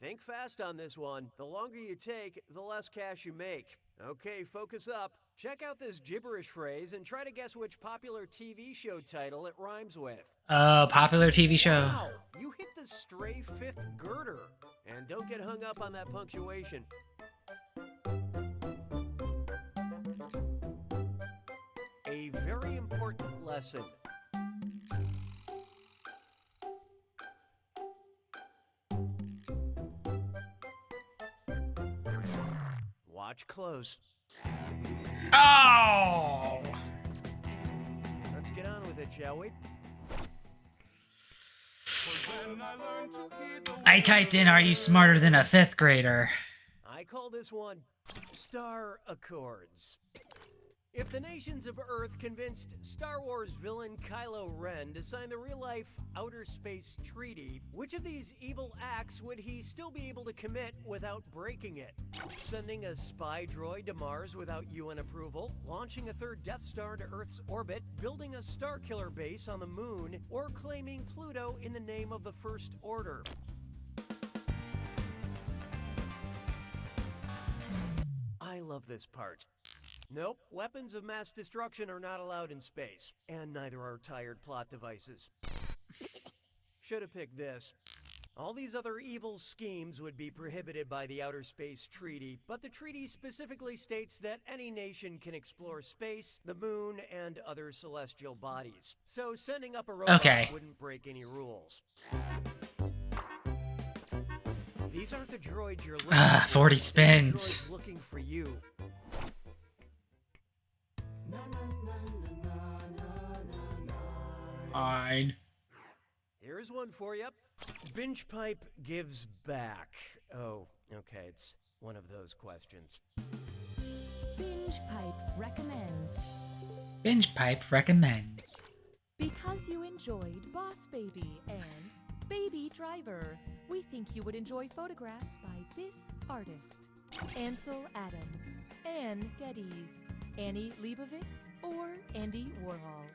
Think fast on this one. The longer you take, the less cash you make. Okay, focus up. Check out this gibberish phrase and try to guess which popular TV show title it rhymes with. Popular TV show. Wow, you hit the stray 5th girder. And don't get hung up on that punctuation. A very important lesson. Watch close. Oh! Let's get on with it, shall we? I typed in, "Are you smarter than a 5th grader?" I call this one Star Accords. If the nations of Earth convinced Star Wars villain Kylo Ren to sign the real-life Outer Space Treaty, which of these evil acts would he still be able to commit without breaking it? Sending a spy droid to Mars without UN approval, launching a third Death Star to Earth's orbit, building a Starkiller base on the moon, or claiming Pluto in the name of the First Order? I love this part. Nope, weapons of mass destruction are not allowed in space, and neither are tired plot devices. Should have picked this. All these other evil schemes would be prohibited by the Outer Space Treaty, but the treaty specifically states that any nation can explore space, the moon, and other celestial bodies. So sending up a robot wouldn't break any rules. These aren't the droids you're looking for. 40 spins. Droids looking for you. Fine. Here's one for you. Binge Pipe gives back. Oh, okay, it's one of those questions. Binge Pipe recommends. Binge Pipe recommends. Because you enjoyed Boss Baby and Baby Driver, we think you would enjoy photographs by this artist. Ansel Adams, Ann Geddes, Annie Leibovitz, or Andy Warhol.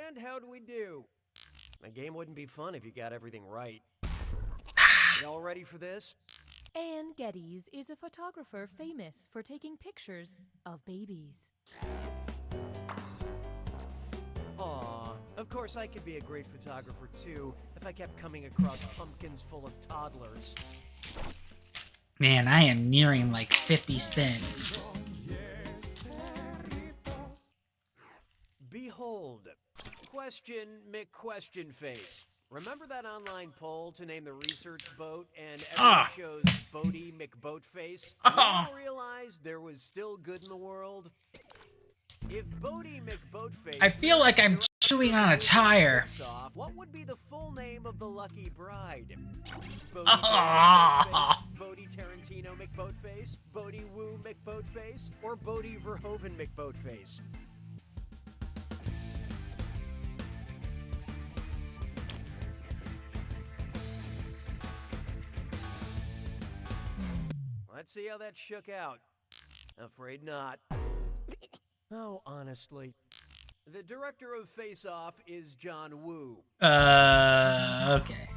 And how'd we do? My game wouldn't be fun if you got everything right. Y'all ready for this? Ann Geddes is a photographer famous for taking pictures of babies. Aw, of course I could be a great photographer too if I kept coming across pumpkins full of toddlers. Man, I am nearing like 50 spins. Behold, Question McQuestion Face. Remember that online poll to name the research boat and everyone chose Bodie McBoatface? You all realized there was still good in the world? If Bodie McBoatface... I feel like I'm chewing on a tire. What would be the full name of the lucky bride? Bodie Tarantino McBoatface? Bodie Woo McBoatface? Or Bodie Verhoeven McBoatface? Let's see how that shook out. Afraid not. Oh, honestly. The director of Face Off is John Woo. Okay.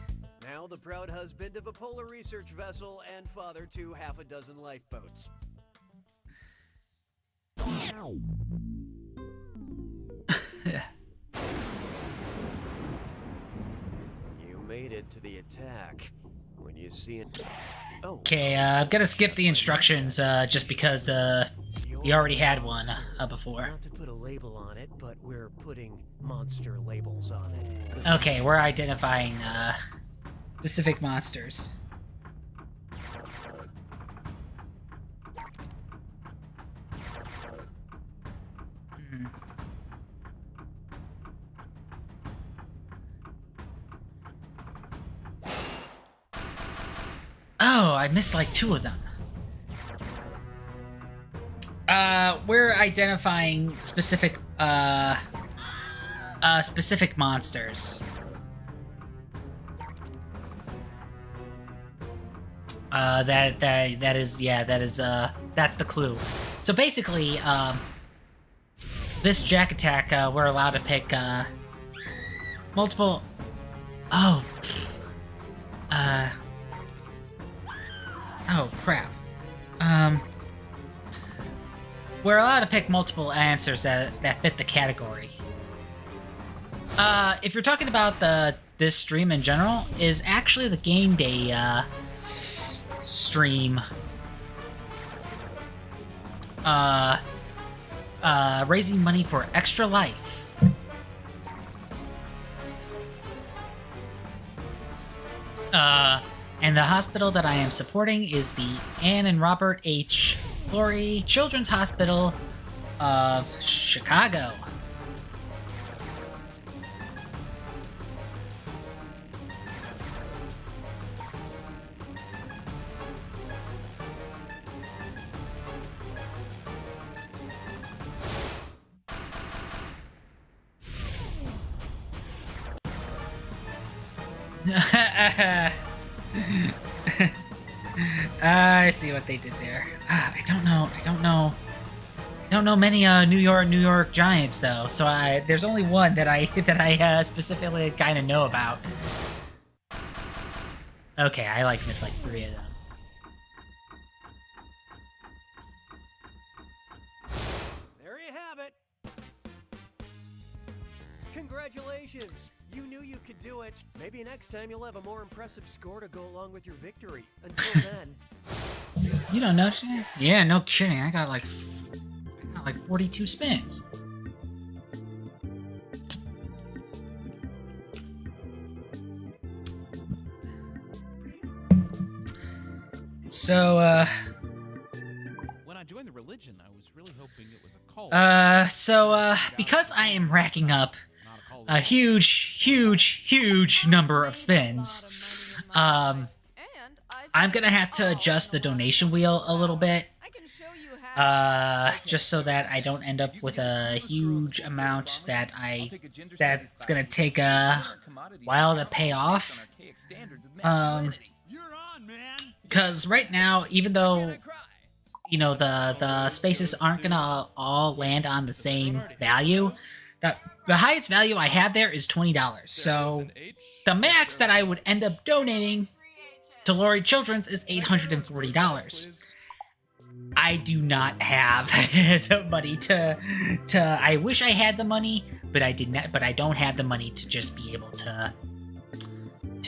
Now the proud husband of a polar research vessel and father to half a dozen lifeboats. You made it to the attack. When you see it... Oh. Okay, I'm gonna skip the instructions just because we already had one before. Not to put a label on it, but we're putting monster labels on it. Okay, we're identifying specific monsters. Oh, I missed like 2 of them. We're identifying specific specific monsters. That is that's the clue. So basically, this Jack Attack, we're allowed to pick multiple. Oh. Oh, crap. We're allowed to pick multiple answers that fit the category. If you're talking about this stream in general, is actually the game day stream. Raising money for Extra Life. And the hospital that I am supporting is the Ann and Robert H. Laurie Children's Hospital of Chicago. I see what they did there. I don't know many New York Giants though. So there's only one that I specifically kind of know about. Okay, I miss 3 of them. There you have it. Congratulations. You knew you could do it. Maybe next time you'll have a more impressive score to go along with your victory. Until then. You don't know shit? Yeah, no kidding. I got 42 spins. So, when I joined the religion, I was really hoping it was a cult. because I am racking up a huge number of spins, I'm gonna have to adjust the donation wheel a little bit, just so that I don't end up with a huge amount that's gonna take a while to pay off. Because right now, even though the spaces aren't gonna all land on the same value, the highest value I have there is $20. So the max that I would end up donating to Laurie Children's is $840. I do not have the money to I wish I had the money, but I did not. But I don't have the money to just be able to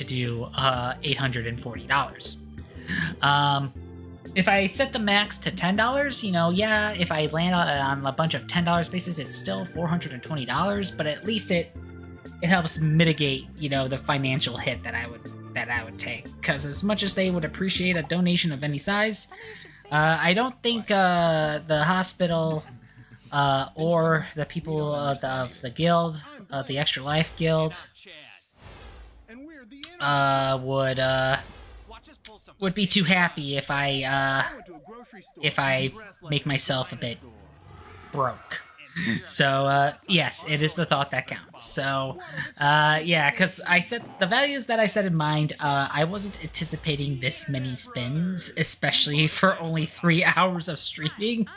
do $840. If I set the max to $10, yeah, if I land on a bunch of $10 spaces, it's still $420, but at least it helps mitigate, the financial hit that I would take. Because as much as they would appreciate a donation of any size, I don't think the hospital or the people of the guild, the Extra Life Guild, would be too happy if I make myself a bit broke. So yes, it is the thought that counts. So yeah, because I set the values that I set in mind. I wasn't anticipating this many spins, especially for only 3 hours of streaming.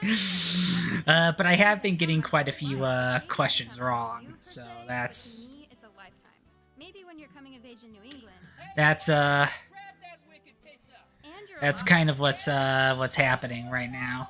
But I have been getting quite a few questions wrong. So that's that's kind of what's happening right now.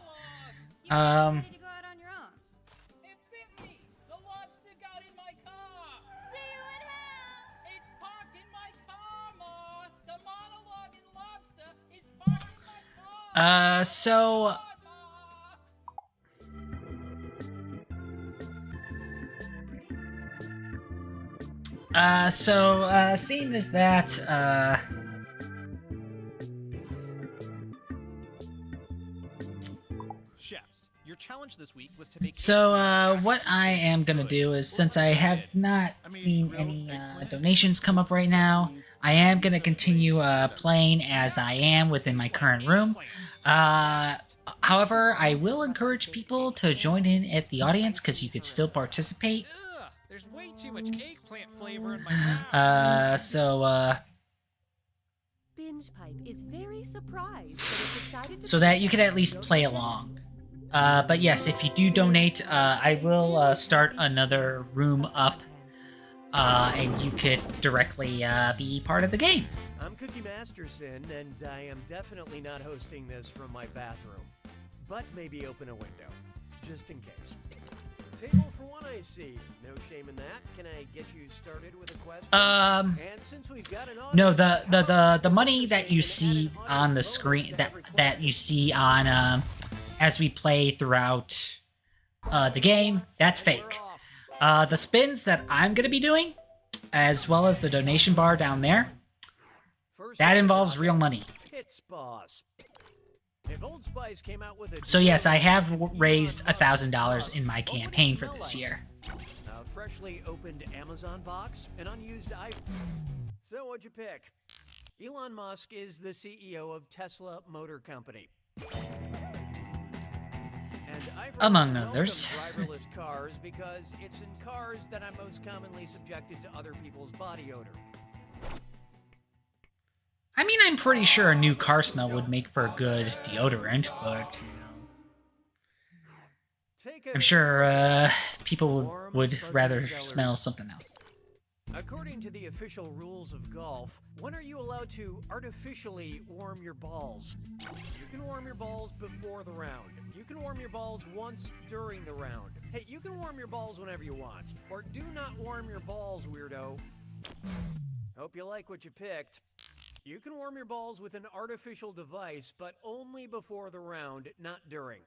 Seeing as that, Chefs, your challenge this week was to make. What I am gonna do is, since I have not seen any donations come up right now, I am gonna continue playing as I am within my current room. However, I will encourage people to join in at the audience because you could still participate. There's way too much eggplant flavor in my mouth. Binge Pipe is very surprised that it decided to So that you could at least play along. But yes, if you do donate, I will start another room up, and you could directly be part of the game. I'm Cookie Masterson, and I am definitely not hosting this from my bathroom. But maybe open a window, just in case. Table for one, I see. No shame in that. Can I get you started with a question? And since we've got an No, the money that you see on the screen, that you see on as we play throughout the game, that's fake. The spins that I'm gonna be doing, as well as the donation bar down there, That involves real money. Pits Boss. If Old Spice came out with a So yes, I have raised $1,000 in my campaign for this year. A freshly opened Amazon box, an unused iPhone. So what'd you pick? Elon Musk is the CEO of Tesla Motor Company. And I've Among others. driverless cars because it's in cars that I'm most commonly subjected to other people's body odor. I mean, I'm pretty sure a new car smell would make for a good deodorant, but I'm sure people would rather smell something else. According to the official rules of golf, when are you allowed to artificially warm your balls? You can warm your balls before the round. You can warm your balls once during the round. Hey, you can warm your balls whenever you want. Or do not warm your balls, weirdo. Hope you like what you picked. You can warm your balls with an artificial device, but only before the round, not during.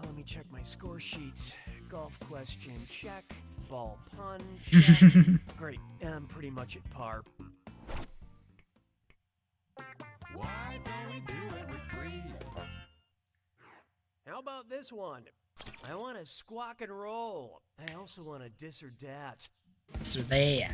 Let me check my score sheet. Golf question, check. Ball pun, check. Great, I'm pretty much at par. Why don't we do it with 3? How about this one? I want to squawk and roll. I also want to dis or dat. This or that.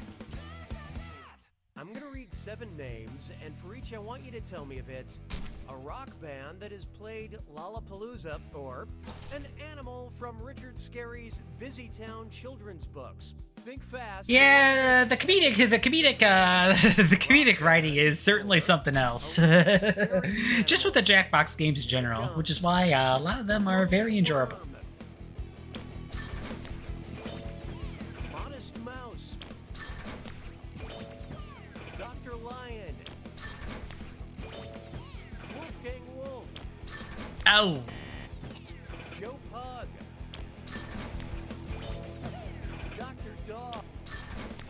I'm gonna read 7 names, and for each I want you to tell me if it's a rock band that has played Lollapalooza or an animal from Richard Scarry's Busy Town children's books. Think fast. Yeah, the comedic the comedic writing is certainly something else. Just with the Jackbox games in general, which is why a lot of them are very enjoyable. Honest Mouse. Dr. Lion. Wolfgang Wolf. Oh. Joe Pug. Dr. Dog.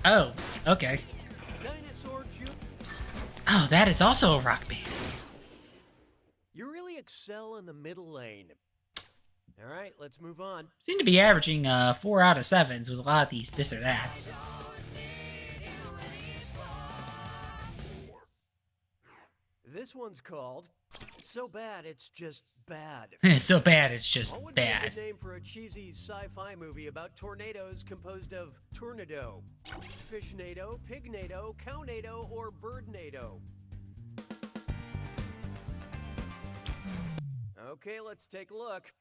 Oh, okay. Dinosaur Ju. Oh, that is also a rock band. You really excel in the middle lane. All right, let's move on. Seem to be averaging 4 out of 7s with a lot of these this or that's. This one's called So Bad It's Just Bad. So bad it's just What would be a bad. good name for a cheesy sci-fi movie about tornadoes composed of tornado, fishnado, pignado, cownado, or birdnado? Okay, let's take a look.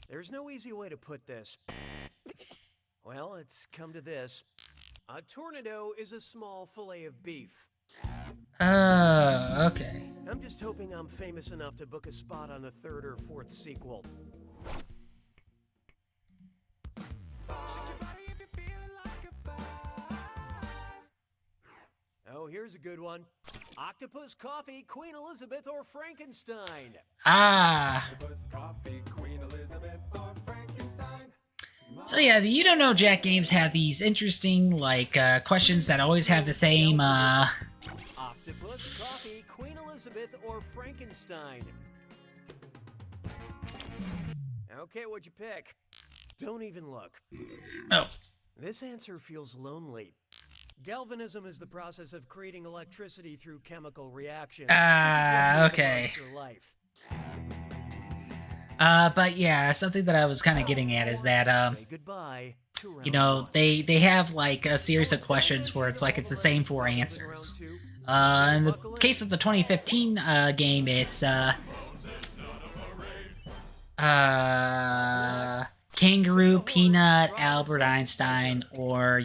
There's no easy way to put this. Well, it's come to this. A tornado is a small fillet of beef. Okay. I'm just hoping I'm famous enough to book a spot on the 3rd or 4th sequel. Oh, here's a good one. Octopus Coffee, Queen Elizabeth, or Frankenstein? Ah. Octopus Coffee, Queen Elizabeth, or Frankenstein? So yeah, the You Don't Know Jack games have these interesting, like, questions that always have the same, Octopus Coffee, Queen Elizabeth, or Frankenstein? Okay, what'd you pick? Don't even look. Oh. This answer feels lonely. Galvanism is the process of creating electricity through chemical reactions. Okay. Life. But yeah, something that I was kind of getting at is that, you know, they have like a series of questions where it's like it's the same 4 answers. In the case of the 2015 game, it's Kangaroo, Peanut, Albert Einstein, or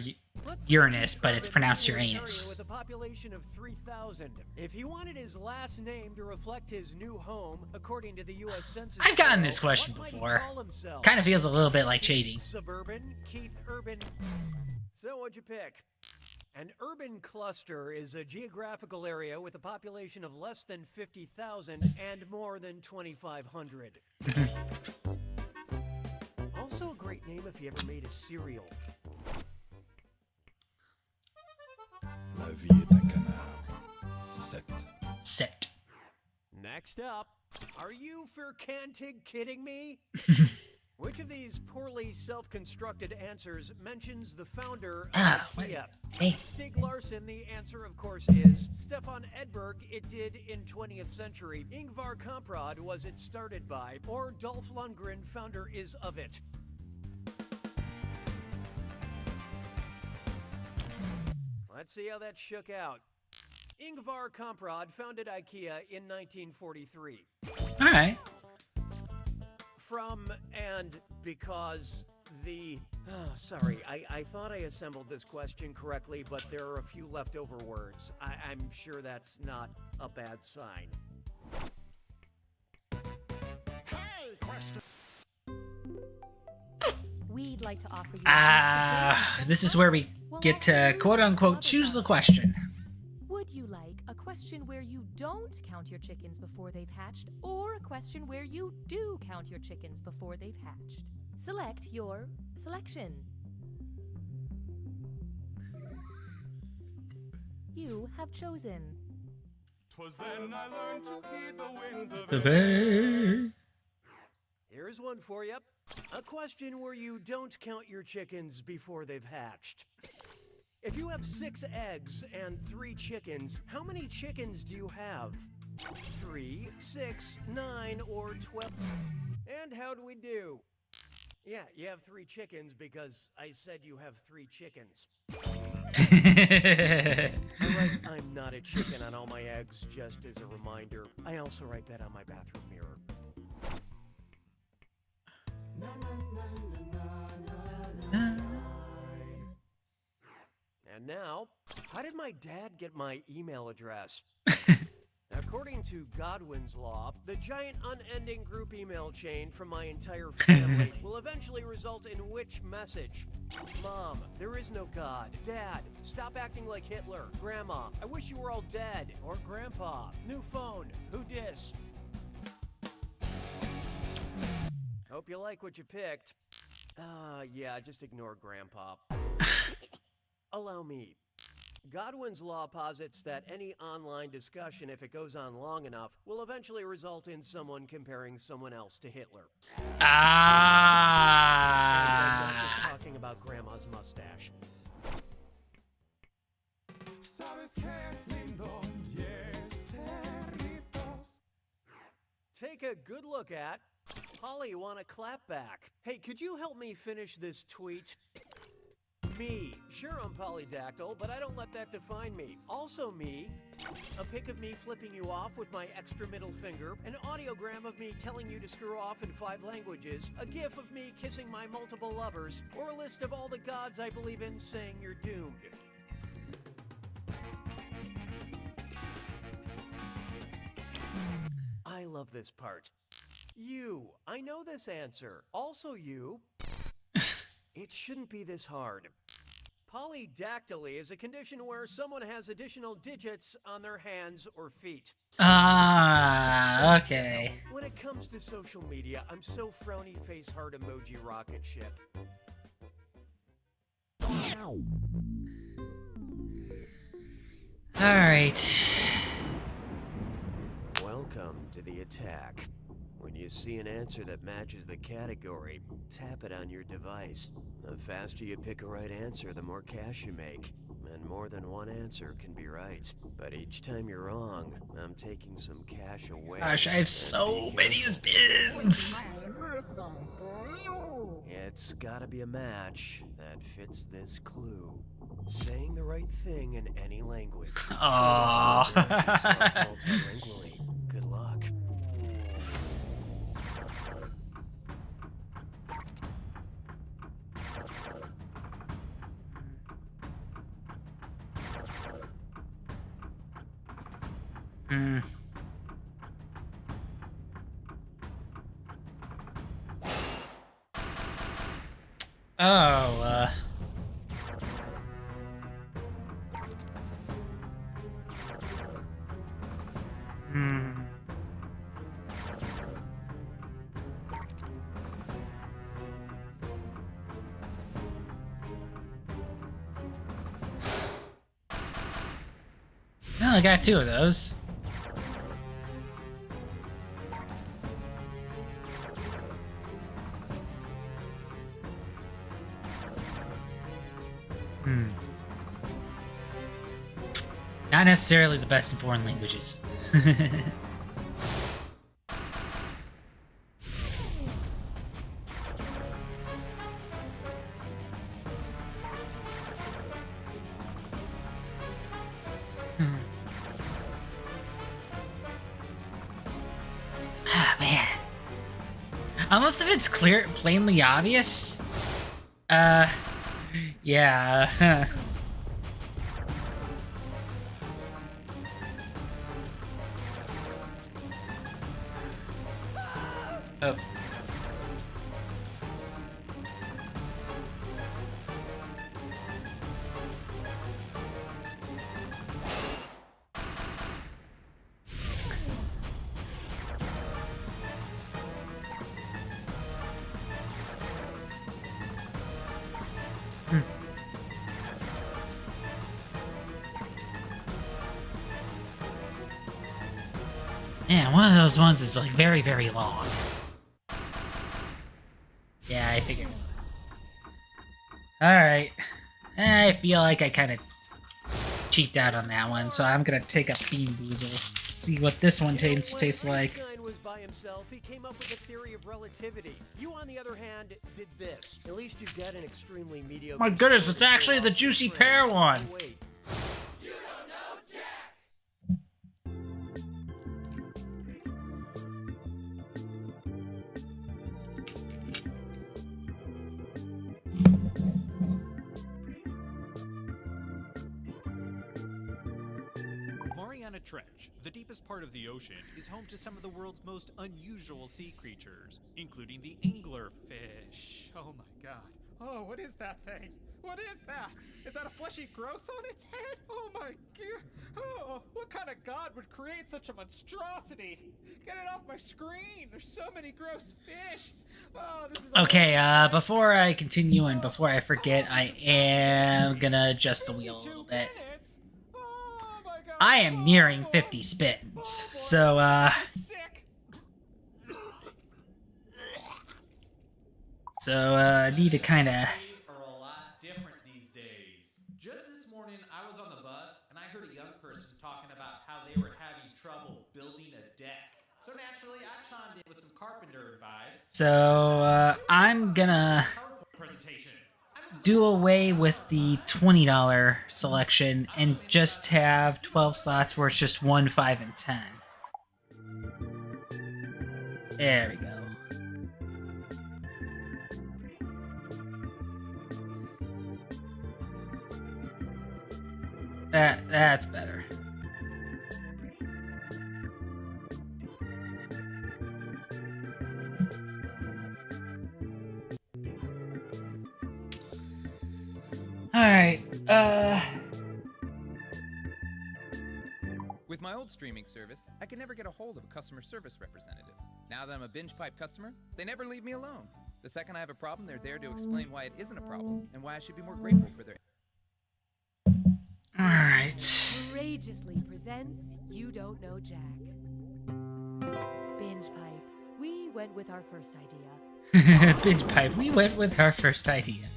Uranus, but it's pronounced Uranus. With a population of 3,000. If he wanted his last name to reflect his new home, according to the U.S. Census I've gotten Bureau, this question what might he before. call himself? Kind of feels a little bit like cheating. Suburban, Keith Urban. So what'd you pick? An urban cluster is a geographical area with a population of less than 50,000 and more than 2,500. Also a great name if you ever made a cereal. La vie est un canard. 7. Next up, are you for Cantig kidding me? Which of these poorly self-constructed answers mentions the founder of IKEA? Hey. Stieg Larsson, the answer, of course, is. Stefan Edberg, it did in 20th century. Ingvar Kamprad was it started by. Or Dolph Lundgren, founder is of it. Let's see how that shook out. Ingvar Kamprad founded IKEA in 1943. All right. From and because the... Oh, sorry, I thought I assembled this question correctly, but there are a few leftover words. I'm sure that's not a bad sign. Hey, question. We'd like to offer you. This is where we get to quote unquote choose the question. Would you like a question where you don't count your chickens before they've hatched, or a question where you do count your chickens before they've hatched? Select your selection. You have chosen. 'Twas then I learned to heed the winds of The bay. Here's one for you. A question where you don't count your chickens before they've hatched. If you have 6 eggs and 3 chickens, how many chickens do you have? 3, 6, 9, or 12? And how do we do? Yeah, you have 3 chickens because I said you have 3 chickens. I write I'm not a chicken on all my eggs just as a reminder. I also write that on my bathroom mirror. And now, how did my dad get my email address? According to Godwin's law, the giant unending group email chain from my entire family will eventually result in which message? Mom, there is no God. Dad, stop acting like Hitler. Grandma, I wish you were all dead. Or Grandpa, new phone, who dis? Hope you like what you picked. Yeah, just ignore Grandpa. Allow me. Godwin's law posits that any online discussion, if it goes on long enough, will eventually result in someone comparing someone else to Hitler. And I'm not just talking about Grandma's mustache. Take a good look at Polly, wanna clap back. Hey, could you help me finish this tweet? Me. Sure, I'm polydactyl, but I don't let that define me. Also me. A pic of me flipping you off with my extra middle finger. An audiogram of me telling you to screw off in 5 languages. A gif of me kissing my multiple lovers. Or a list of all the gods I believe in saying you're doomed. I love this part. You. I know this answer. Also you. It shouldn't be this hard. Polydactyly is a condition where someone has additional digits on their hands or feet. Okay. When it comes to social media, I'm so frowny face heart emoji rocket ship. Alright. Welcome to the attack. When you see an answer that matches the category, tap it on your device. The faster you pick a right answer, the more cash you make. And more than one answer can be right. But each time you're wrong, I'm taking some cash away. Gosh, I have so many spins! It's gotta be a match that fits this clue. Saying the right thing in any language. Aww. Multilingually. Good luck. Oh, Well, I got 2 of those. Not necessarily the best in foreign languages. Ah, man. Unless if it's clear, plainly obvious. Yeah. Oh. Man, one of those ones is like very, very long. Yeah, I figured. Alright. I feel like I kind of cheaped out on that one, so I'm gonna take a Bean Boozle. See what this one tastes like. Einstein was by himself, he came up with a theory of relativity. You, on the other hand, did this. At least you've got an extremely mediocre... My goodness, it's actually the Juicy Pear one! Wait. Mariana Trench, the deepest part of the ocean, is home to some of the world's most unusual sea creatures, including the anglerfish. Oh my god. Oh, what is that thing? What is that? Is that a fleshy growth on its head? Oh my god. Oh, what kind of god would create such a monstrosity? Get it off my screen. There's so many gross fish. Oh, this is Okay, before I continue and before I forget, I am gonna adjust the wheel a little bit. I am nearing 50 spins, so, I need to kind of... Are a lot different these days. Just this morning, I was on the bus, and I heard a young person talking about how they were having trouble building a deck. So naturally, I chimed in with some carpenter advice. So, I'm gonna do away with the $20 selection and just have 12 slots where it's just 1, 5, and 10. There we go. That's better. Alright, With my old streaming service, I could never get a hold of a customer service representative. Now that I'm a Binge Pipe customer, they never leave me alone. The second I have a problem, they're there to explain why it isn't a problem and why I should be more grateful for their... Alright. Courageously presents You Don't Know Jack. Binge Pipe. We went with our first idea. Binge Pipe, we went with our first idea.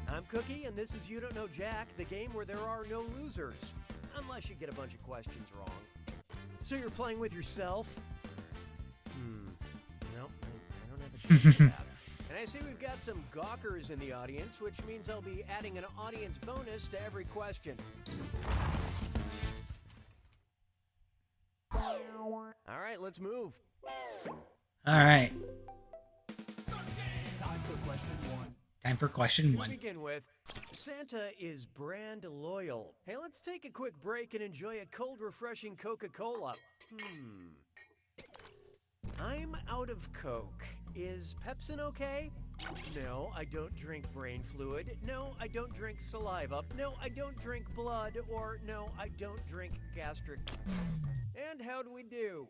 I'm Cookie, and this is You Don't Know Jack, the game where there are no losers. Unless you get a bunch of questions wrong. So you're playing with yourself? No, I don't have a chance for that. And I see we've got some gawkers in the audience, which means I'll be adding an audience bonus to every question. All right, let's move. Alright. Time for question one. Time for question To 1. begin with, Santa is brand loyal. Hey, let's take a quick break and enjoy a cold, refreshing Coca-Cola. I'm out of Coke. Is Pepsin okay? No, I don't drink brain fluid. No, I don't drink saliva. No, I don't drink blood. Or no, I don't drink gastric. And how do we do?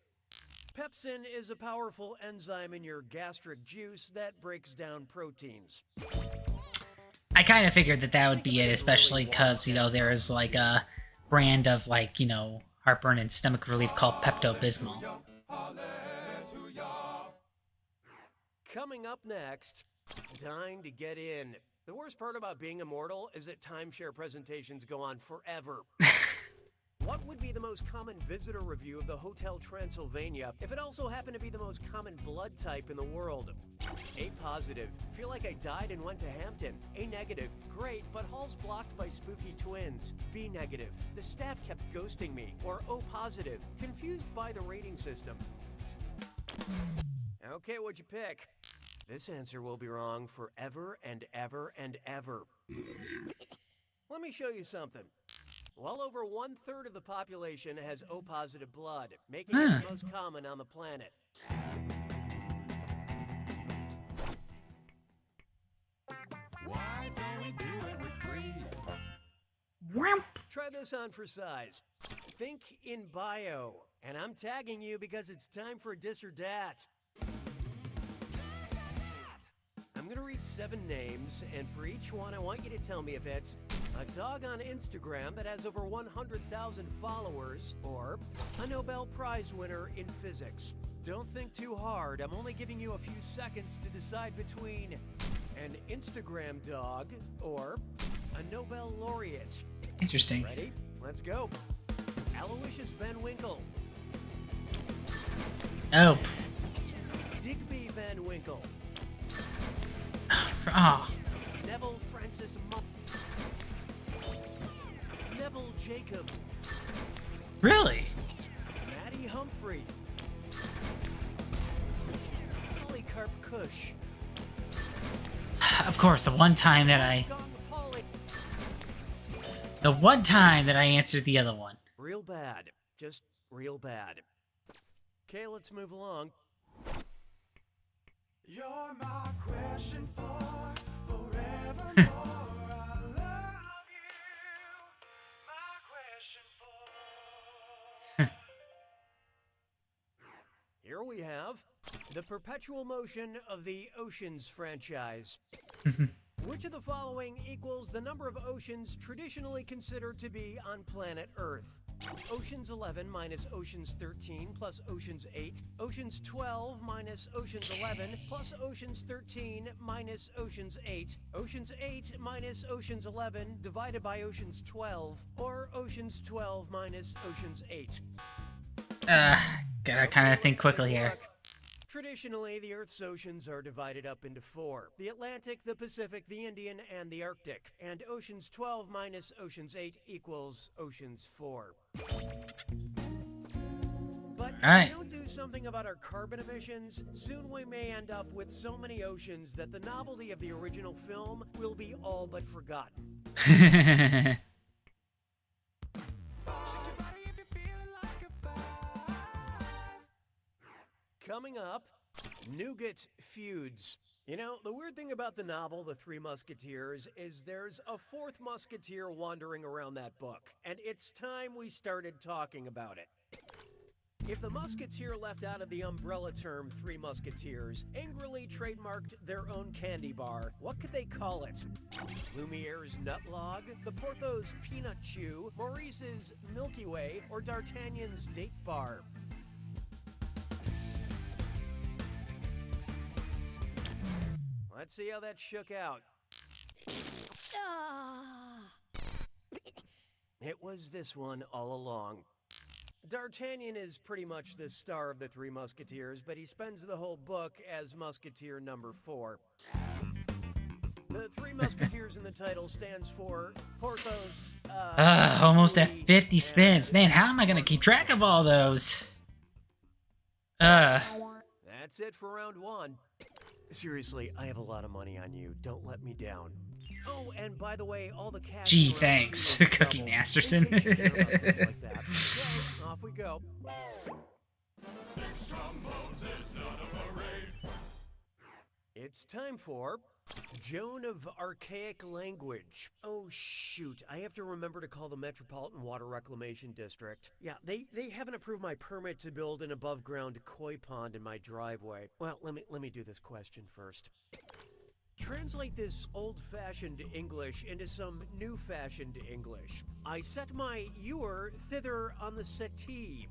Pepsin is a powerful enzyme in your gastric juice that breaks down proteins. I kind of figured that would be it, especially because, you know, there is like a brand of, like, you know, heartburn and stomach relief called Pepto-Bismol. Coming up next, dying to get in. The worst part about being immortal is that timeshare presentations go on forever. What would be the most common visitor review of the Hotel Transylvania if it also happened to be the most common blood type in the world? A positive. Feel like I died and went to Hampton. A negative. Great, but hall's blocked by spooky twins. B negative. The staff kept ghosting me. Or O positive. Confused by the rating system. Okay, what'd you pick? This answer will be wrong forever and ever and ever. Let me show you something. Well over 1/3 of the population has O-positive blood, making it the most common on the planet. Why don't we do it with three? Try this on for size. Think in bio, and I'm tagging you because it's time for dis or dat. I'm gonna read 7 names, and for each one, I want you to tell me if it's a dog on Instagram that has over 100,000 followers, or a Nobel Prize winner in physics. Don't think too hard. I'm only giving you a few seconds to decide between an Instagram dog or a Nobel laureate. Interesting. Ready? Let's go. Aloysius Van Winkle. Oh. Digby Van Winkle. Ah. Neville Francis Neville Jacob. Really? Maddie Humphrey. Polycarp Kush. Of course, the one time that I answered the other one. Real bad. Just real bad. Okay, let's move along. You're my question for forevermore. I love you. My question for. Here we have the perpetual motion of the Oceans franchise. Which of the following equals the number of oceans traditionally considered to be on planet Earth? Oceans 11 minus Oceans 13 plus Oceans 8, Oceans 12 minus Oceans 11 plus Oceans 13 minus Oceans 8, Oceans 8 minus Oceans 11 divided by Oceans 12, or Oceans 12 minus Oceans 8. Gotta kind of think quickly here. Traditionally, the Earth's oceans are divided up into 4. The Atlantic, the Pacific, the Indian, and the Arctic. And Oceans 12 minus Oceans 8 equals Oceans 4. But if we don't do something about our carbon emissions, soon we may end up with so many oceans that the novelty of the original film will be all but forgotten. Coming up, Nougat Feuds. You know, the weird thing about the novel, The Three Musketeers, is there's a 4th musketeer wandering around that book, and it's time we started talking about it. If the musketeer left out of the umbrella term Three Musketeers angrily trademarked their own candy bar, what could they call it? Lumiere's Nutlog, the Porthos Peanut Chew, Maurice's Milky Way, or D'Artagnan's Date Bar? Let's see how that shook out. It was this one all along. D'Artagnan is pretty much the star of the Three Musketeers, but he spends the whole book as Musketeer number 4. The Three Musketeers in the title stands for Porthos. Almost at 50 spins. Man, how am I gonna keep track of all those? That's it for round 1. Seriously, I have a lot of money on you. Don't let me down. Oh, and by the way, all the cash. Gee, thanks, Cookie Masterson. Like that. Okay, off we go. 6 trombones is not a parade. It's time for Joan of Archaic Language. Oh shoot, I have to remember to call the Metropolitan Water Reclamation District. Yeah, they haven't approved my permit to build an above-ground koi pond in my driveway. Well, let me do this question first. Translate this old-fashioned English into some new-fashioned English. I set my ewer thither on the settee.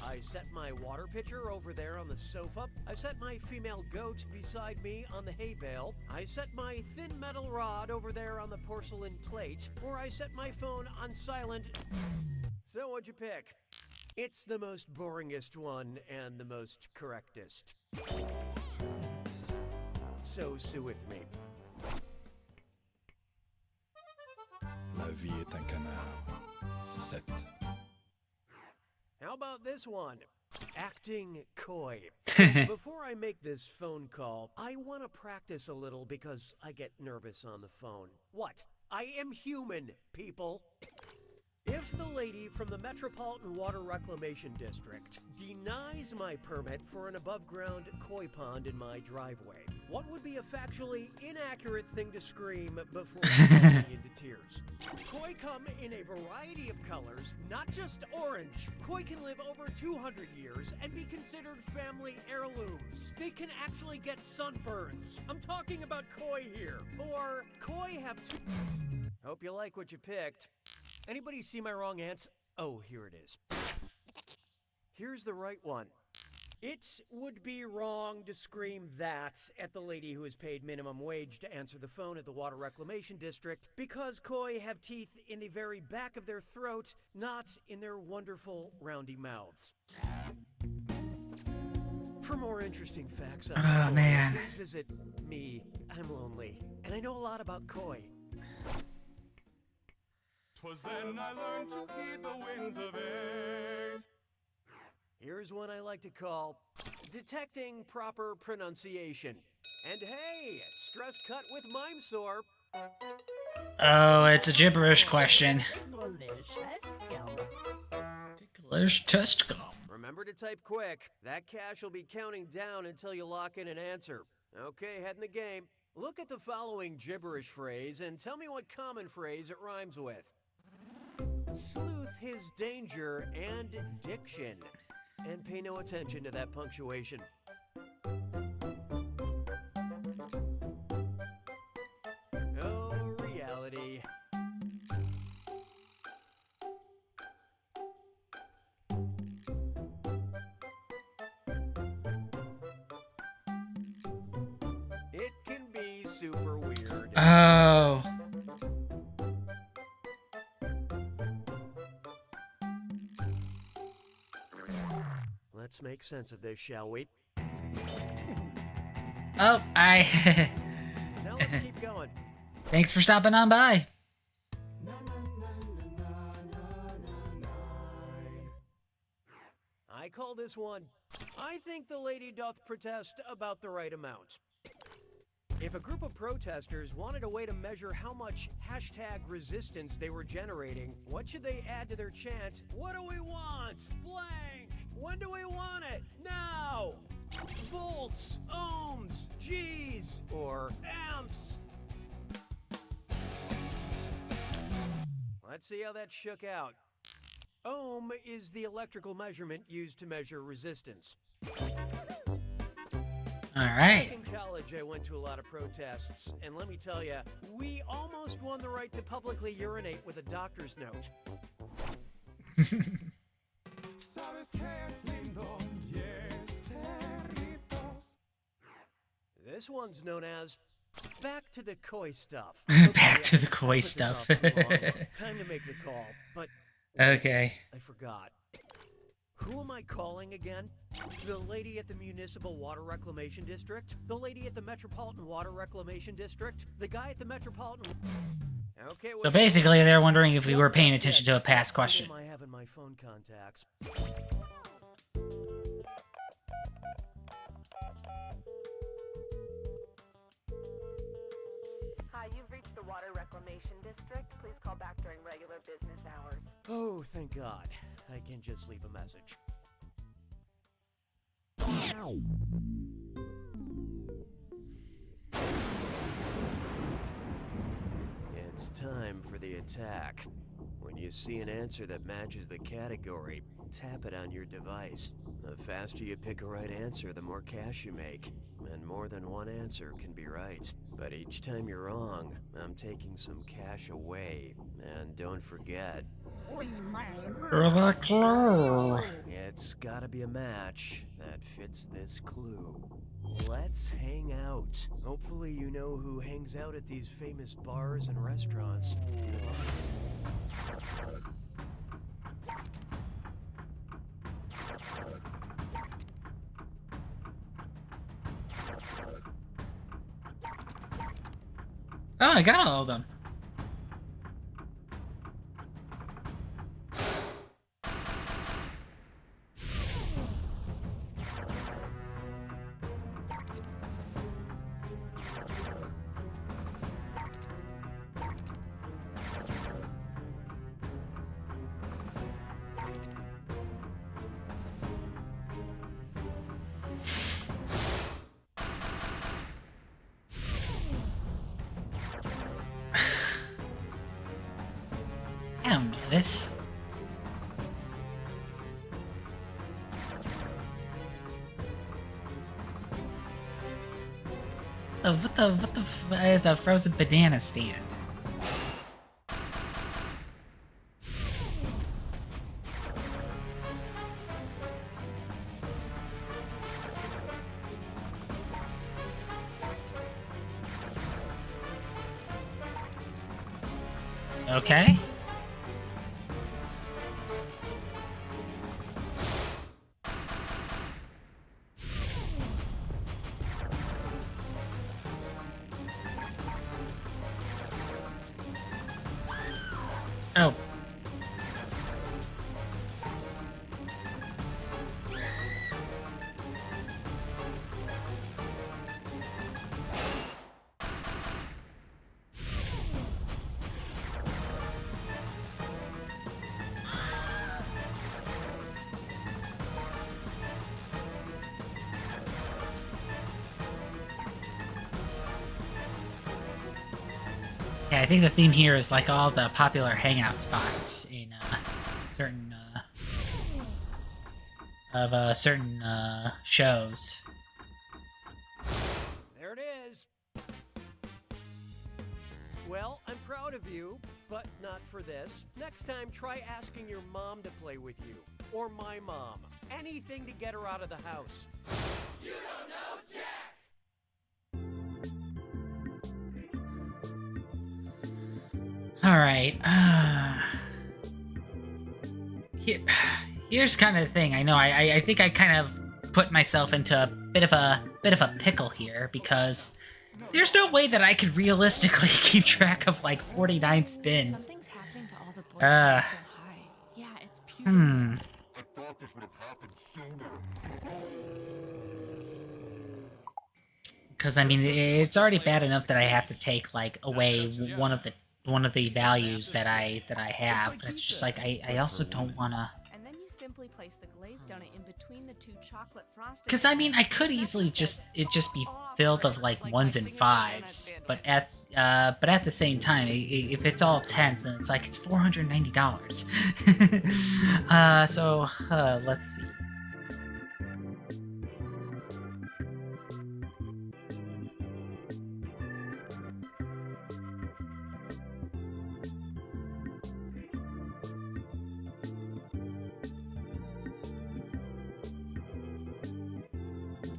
I set my water pitcher over there on the sofa. I set my female goat beside me on the hay bale. I set my thin metal rod over there on the porcelain plate. Or I set my phone on silent. So what'd you pick? It's the most boringest one and the most correctest. So sue with me. La vie est un canard. 7. How about this one? Acting coy. Before I make this phone call, I want to practice a little because I get nervous on the phone. What? I am human, people. If the lady from the Metropolitan Water Reclamation District denies my permit for an above-ground koi pond in my driveway, what would be a factually inaccurate thing to scream before falling into tears? Koi come in a variety of colors, not just orange. Koi can live over 200 years and be considered family heirlooms. They can actually get sunburns. I'm talking about koi here. Or koi have two... Hope you like what you picked. Anybody see my wrong answer? Oh, here it is. Here's the right one. It would be wrong to scream that at the lady who is paid minimum wage to answer the phone at the Water Reclamation District because koi have teeth in the very back of their throat, not in their wonderful roundy mouths. For more interesting facts on koi, man. please visit me. I'm lonely, and I know a lot about koi. 'Twas then I learned to heed the winds of age. Here's one I like to call detecting proper pronunciation. And hey, stress cut with mime sore. Oh, it's a gibberish question. Ticklish test gum. Remember to type quick. That cash will be counting down until you lock in an answer. Okay, head in the game. Look at the following gibberish phrase and tell me what common phrase it rhymes with. Sleuth his danger and diction. And pay no attention to that punctuation. Oh, reality. It can be super weird. Oh. Let's make sense of this, shall we? Oh, I... Now let's keep going. Thanks for stopping on by. I call this one, I think the lady doth protest about the right amount. If a group of protesters wanted a way to measure how much #resistance they were generating, what should they add to their chant? What do we want? Blank! When do we want it? Now! Volts, ohms, Gs, or amps. Let's see how that shook out. Ohm is the electrical measurement used to measure resistance. All right. Back in college, I went to a lot of protests, and let me tell you, we almost won the right to publicly urinate with a doctor's note. This one's known as Back to the Koi Stuff. Back to the koi stuff. Time to make the call, but Okay. I forgot. Who am I calling again? The lady at the Municipal Water Reclamation District? The lady at the Metropolitan Water Reclamation District? The guy at the Metropolitan... Okay, So basically, they're wondering if we were paying attention to a past question. I have in my phone contacts. Hi, you've reached the Water Reclamation District. Please call back during regular business hours. Oh, thank God. I can just leave a message. It's time for the attack. When you see an answer that matches the category, tap it on your device. The faster you pick a right answer, the more cash you make. and more than one answer can be right. But each time you're wrong, I'm taking some cash away. And don't forget, The clue. it's gotta be a match that fits this clue. Let's hang out. Hopefully you know who hangs out at these famous bars and restaurants. Good luck. Oh, I got all of them. I don't know this. What the is a frozen banana stand? Okay. Oh. Yeah, I think the theme here is like all the popular hangout spots in certain shows. There it is. Well, I'm proud of you, but not for this. Next time, try asking your mom to play with you. Or my mom. Anything to get her out of the house. You don't know Jack! All right. Here's kind of the thing. I know. I think I kind of put myself into a bit of a pickle here because there's no way that I could realistically keep track of like 49 spins. Something's happening to all the boys that are so high. Yeah, it's puberty. I thought this would have happened sooner. Because I mean, it's already bad enough that I have to take like away one of the values that I have. But it's just like I also don't want to. And then you simply place the glazed donut in between the two chocolate frosted. Because I mean, I could easily just be filled of like ones and fives, but at the same time, if it's all tens, then it's like it's $490. So let's see.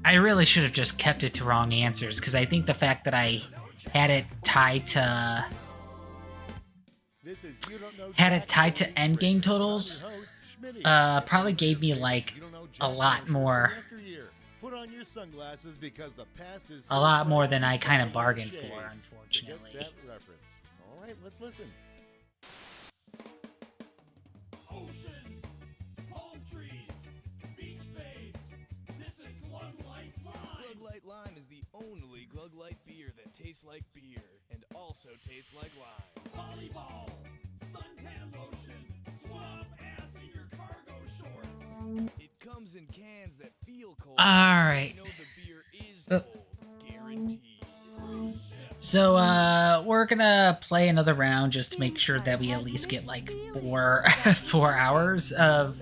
I really should have just kept it to wrong answers, because I think the fact that I had it tied to endgame totals probably gave me like a lot more than I kind of bargained for, unfortunately. All right, let's listen. Oceans, palm trees, beach babes. This is Glug Light Lime. Glug Light Lime is the only Glug Light beer that tastes like beer and also tastes like lime. Volleyball, suntan lotion, swamp ass in your cargo shorts. It comes in cans that feel cold. All right. So you know the beer is cold, guaranteed. So we're gonna play another round just to make sure that we at least get like 4 hours of.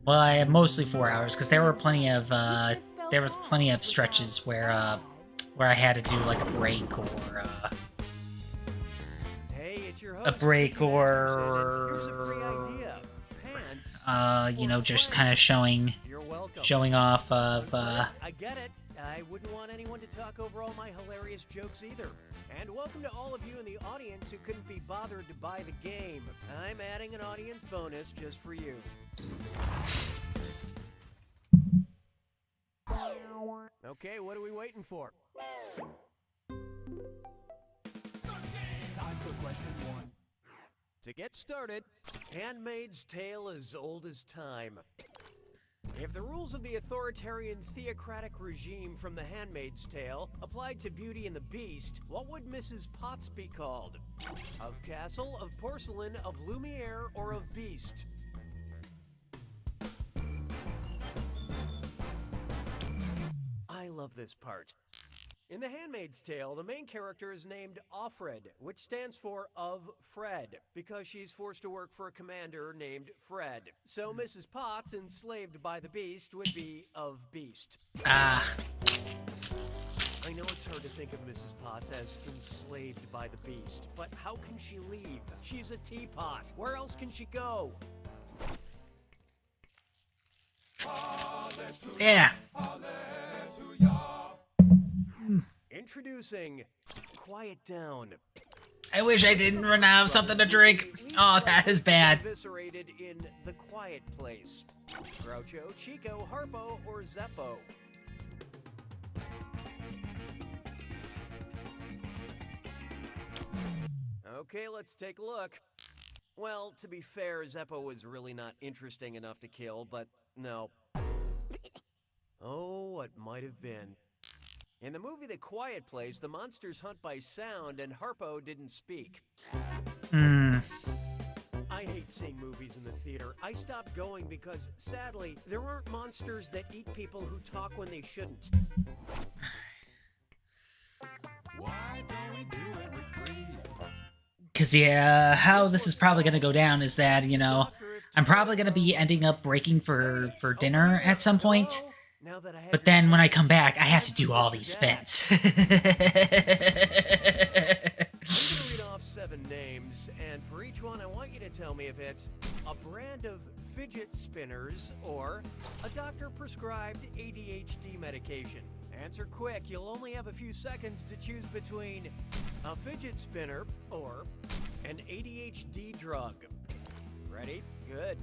Well, I have mostly 4 hours because there were plenty of there was plenty of stretches where I had to do like a break or Hey, it's your host, a break Here's a or free idea. Pants. you know, just kind of showing off of I get it. I wouldn't want anyone to talk over all my hilarious jokes either. And welcome to all of you in the audience who couldn't be bothered to buy the game. I'm adding an audience bonus just for you. Okay, what are we waiting for? Time for question 1. To get started, Handmaid's Tale is old as time. If the rules of the authoritarian theocratic regime from The Handmaid's Tale applied to Beauty and the Beast, what would Mrs. Potts be called? Of Castle, of Porcelain, of Lumiere, or of Beast? I love this part. In The Handmaid's Tale, the main character is named Offred, which stands for of Fred, because she's forced to work for a commander named Fred. So Mrs. Potts, enslaved by the Beast, would be of Beast. Ah. I know it's hard to think of Mrs. Potts as enslaved by the Beast, but how can she leave? She's a teapot. Where else can she go? Yeah. Introducing Quiet Down. I wish I didn't run out of something to drink. Oh, that is bad. Eviscerated in The Quiet Place. Groucho, Chico, Harpo, or Zeppo? Okay, let's take a look. Well, to be fair, Zeppo was really not interesting enough to kill, but no. Oh, what might have been. In the movie The Quiet Place, the monsters hunt by sound and Harpo didn't speak. I hate seeing movies in the theater. I stopped going because, sadly, there aren't monsters that eat people who talk when they shouldn't. Why don't we do it with 3? Because, yeah, how this is probably going to go down is that, you know, I'm probably going to be ending up breaking for dinner at some point. But then when I come back, I have to do all these spins. I'm gonna read off 7 names, and for each one, I want you to tell me if it's a brand of fidget spinners or a doctor-prescribed ADHD medication. Answer quick, you'll only have a few seconds to choose between a fidget spinner or an ADHD drug. Ready? Good.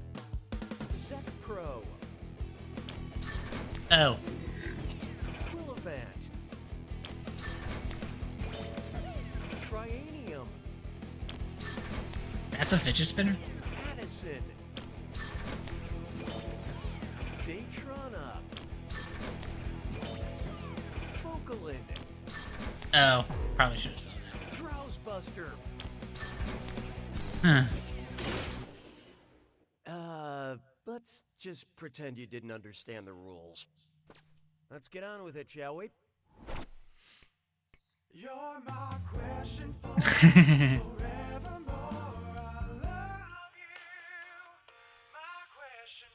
Zec Pro. Oh. Quillavant. Trianium. That's a fidget spinner? Addison. Daytrona. Focalin. Oh, probably should have said Drowsbuster. that. Let's just pretend you didn't understand the rules. Let's get on with it, shall we? You're my question for forevermore. I love you. My question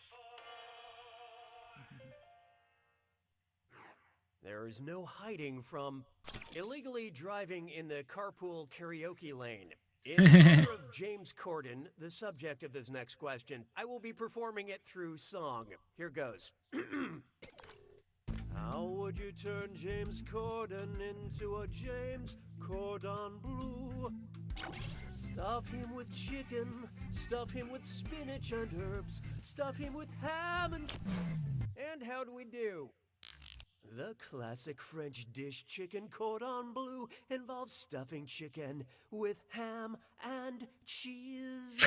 There is no hiding from illegally driving in the carpool karaoke lane. In honor of James Corden, the subject of this next question, I will be performing it through song. Here goes. How would you turn James Corden into a James Corden Blue? Stuff him with chicken, stuff him with spinach and herbs, stuff him with ham and how do we do? The classic French dish chicken cordon bleu involves stuffing chicken with ham and cheese.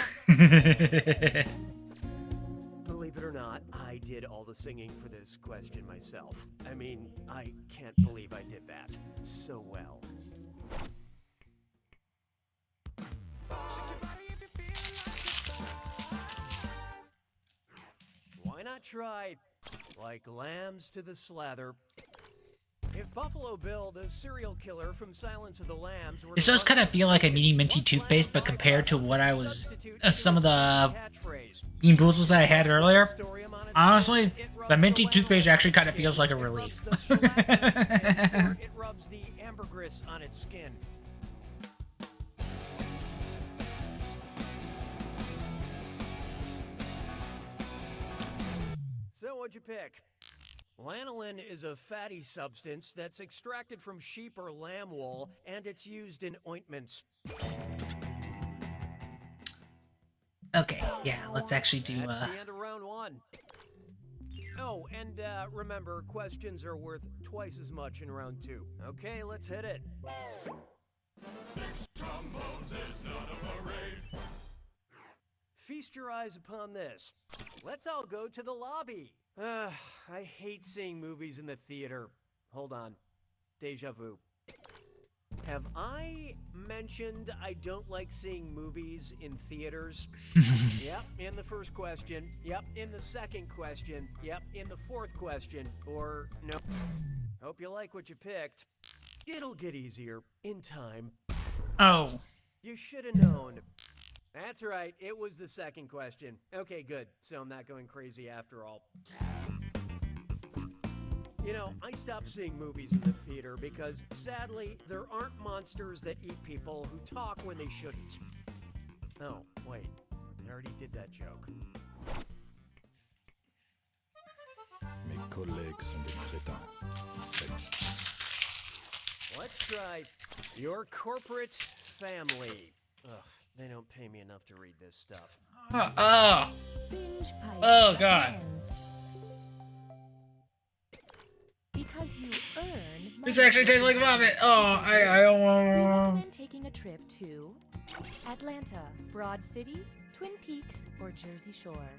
Believe it or not, I did all the singing for this question myself. I mean, I can't believe I did that so well. Why not try like lambs to the slather? If Buffalo Bill, the serial killer from Silence of the Lambs, were This does kind of feel like I'm eating minty toothpaste, but compared to what I was, some of the Bean Boozles that I had earlier, honestly, the minty toothpaste actually kind of feels like a relief. it rubs the ambergris on its skin. So what'd you pick? Lanolin is a fatty substance that's extracted from sheep or lamb wool, and it's used in ointments. Okay, yeah, let's actually do, That's the end of round one. Oh, and remember, questions are worth twice as much in round two. Okay, let's hit it. 6 trombones is not a parade. Feast your eyes upon this. Let's all go to the lobby. I hate seeing movies in the theater. Hold on. Deja vu. Have I mentioned I don't like seeing movies in theaters? Yep, in the first question. Yep, in the second question. Yep, in the fourth question. Or no. Hope you like what you picked. It'll get easier in time. Oh. You should have known. That's right, it was the second question. Okay, good. So I'm not going crazy after all. You know, I stopped seeing movies in the theater because, sadly, there aren't monsters that eat people who talk when they shouldn't. Oh, wait. I already did that joke. Mes collègues sont des crétins. Let's try your corporate family. Ugh, they don't pay me enough to read this stuff. Oh, God. Because you earn. This actually tastes like vomit. Oh, I don't want. We recommend taking a trip to Atlanta, Broad City, Twin Peaks, or Jersey Shore.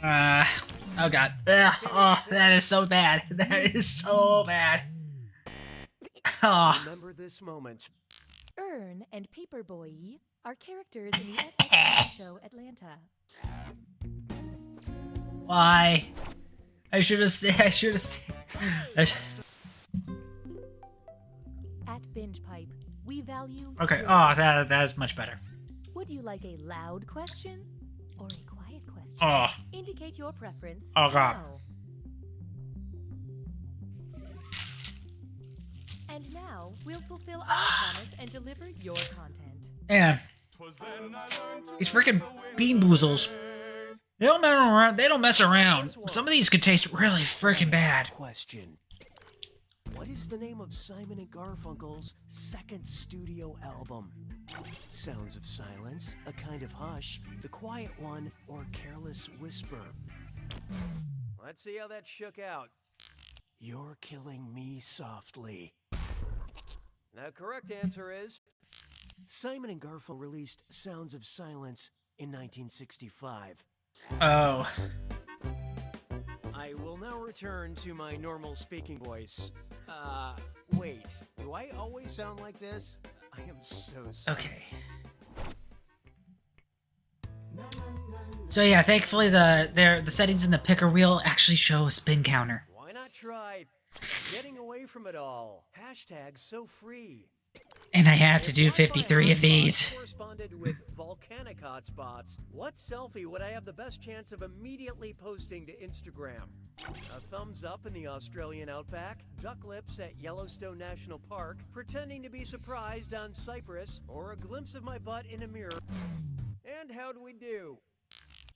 Oh God. Oh, that is so bad. That is so bad. Oh. Remember this moment. Ern and Paperboy are characters in the FX show Atlanta. Why? I should have said. At Binge Pipe, we value. Okay. your- Oh, that is much better. Would you like a loud question or a quiet question? Oh. Indicate your preference. Oh, God. now. And now we'll fulfill our promise and deliver your content. Man. These freaking Bean Boozles. They don't mess around. They don't mess around. Some of these could taste really freaking bad. Question. What is the name of Simon and Garfunkel's second studio album? Sounds of Silence, A Kind of Hush, The Quiet One, or Careless Whisper? Let's see how that shook out. You're Killing Me Softly. The correct answer is Simon and Garfunkel released Sounds of Silence in 1965. Oh. I will now return to my normal speaking voice. Wait, do I always sound like this? I am so sorry. Okay. So yeah, thankfully the settings in the picker wheel actually show a spin counter. Why not try getting away from it all? Hashtag so free. And I have to do 53 of these. Corresponded with volcanic hotspots. What selfie would I have the best chance of immediately posting to Instagram? A thumbs up in the Australian outback, duck lips at Yellowstone National Park, pretending to be surprised on Cyprus, or a glimpse of my butt in a mirror. And how do we do?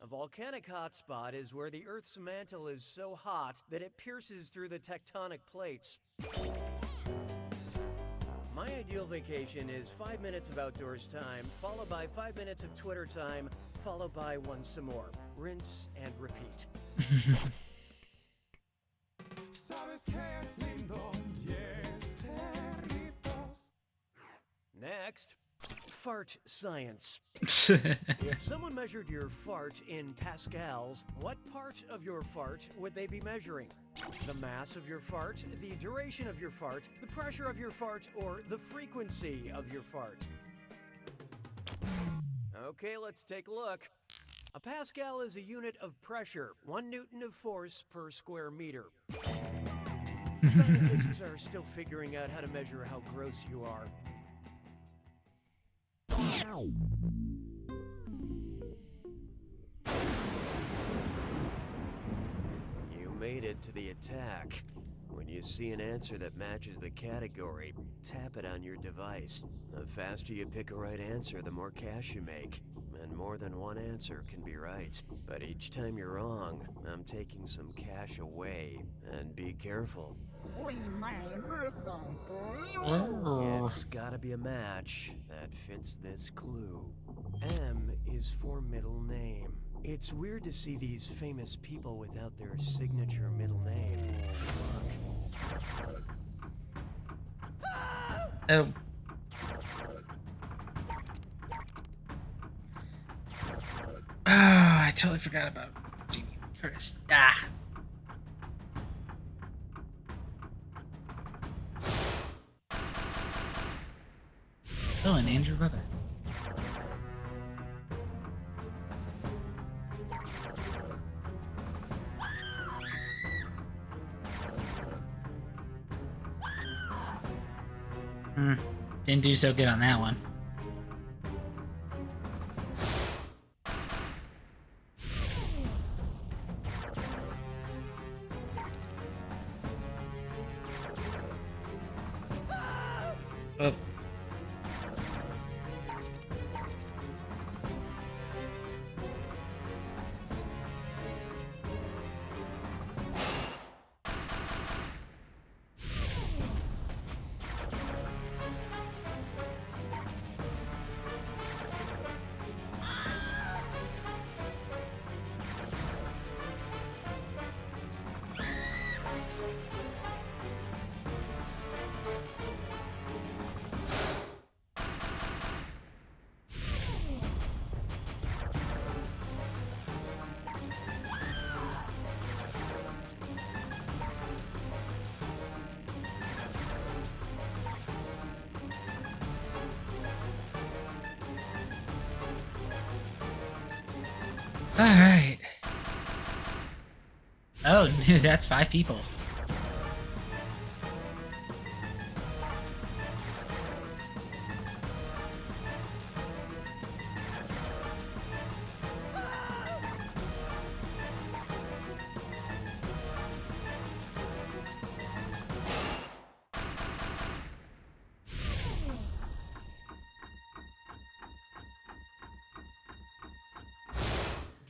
A volcanic hotspot is where the Earth's mantle is so hot that it pierces through the tectonic plates. My ideal vacation is 5 minutes of outdoors time, followed by 5 minutes of Twitter time, followed by one some more. Rinse and repeat. Next, fart science. If someone measured your fart in pascals, what part of your fart would they be measuring? The mass of your fart, the duration of your fart, the pressure of your fart, or the frequency of your fart? Okay, let's take a look. A Pascal is a unit of pressure, 1 Newton of force per square meter. Scientists are still figuring out how to measure how gross you are. You made it to the attack. When you see an answer that matches the category, tap it on your device. The faster you pick a right answer, the more cash you make. And more than one answer can be right. But each time you're wrong, I'm taking some cash away. And be careful. It's gotta be a match that fits this clue. M is for middle name. It's weird to see these famous people without their signature middle name. Look. Oh. Oh, I totally forgot about Jamie Lee Curtis. Ah. Oh, and Andrew Webber. Didn't do so good on that one. Oh. Alright. Oh, that's 5 people.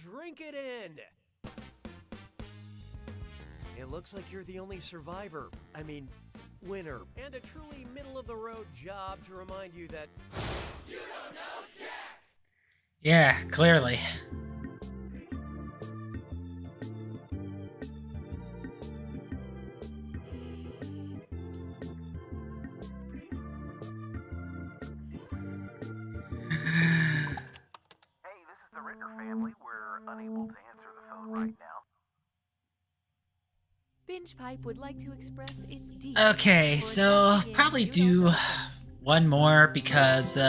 Drink it in! It looks like you're the only survivor. I mean, winner. And a truly middle-of-the-road job to remind you that... You don't know Jack! Yeah, clearly. Binge Pipe would like to express its deep. Okay, so probably do one more because, you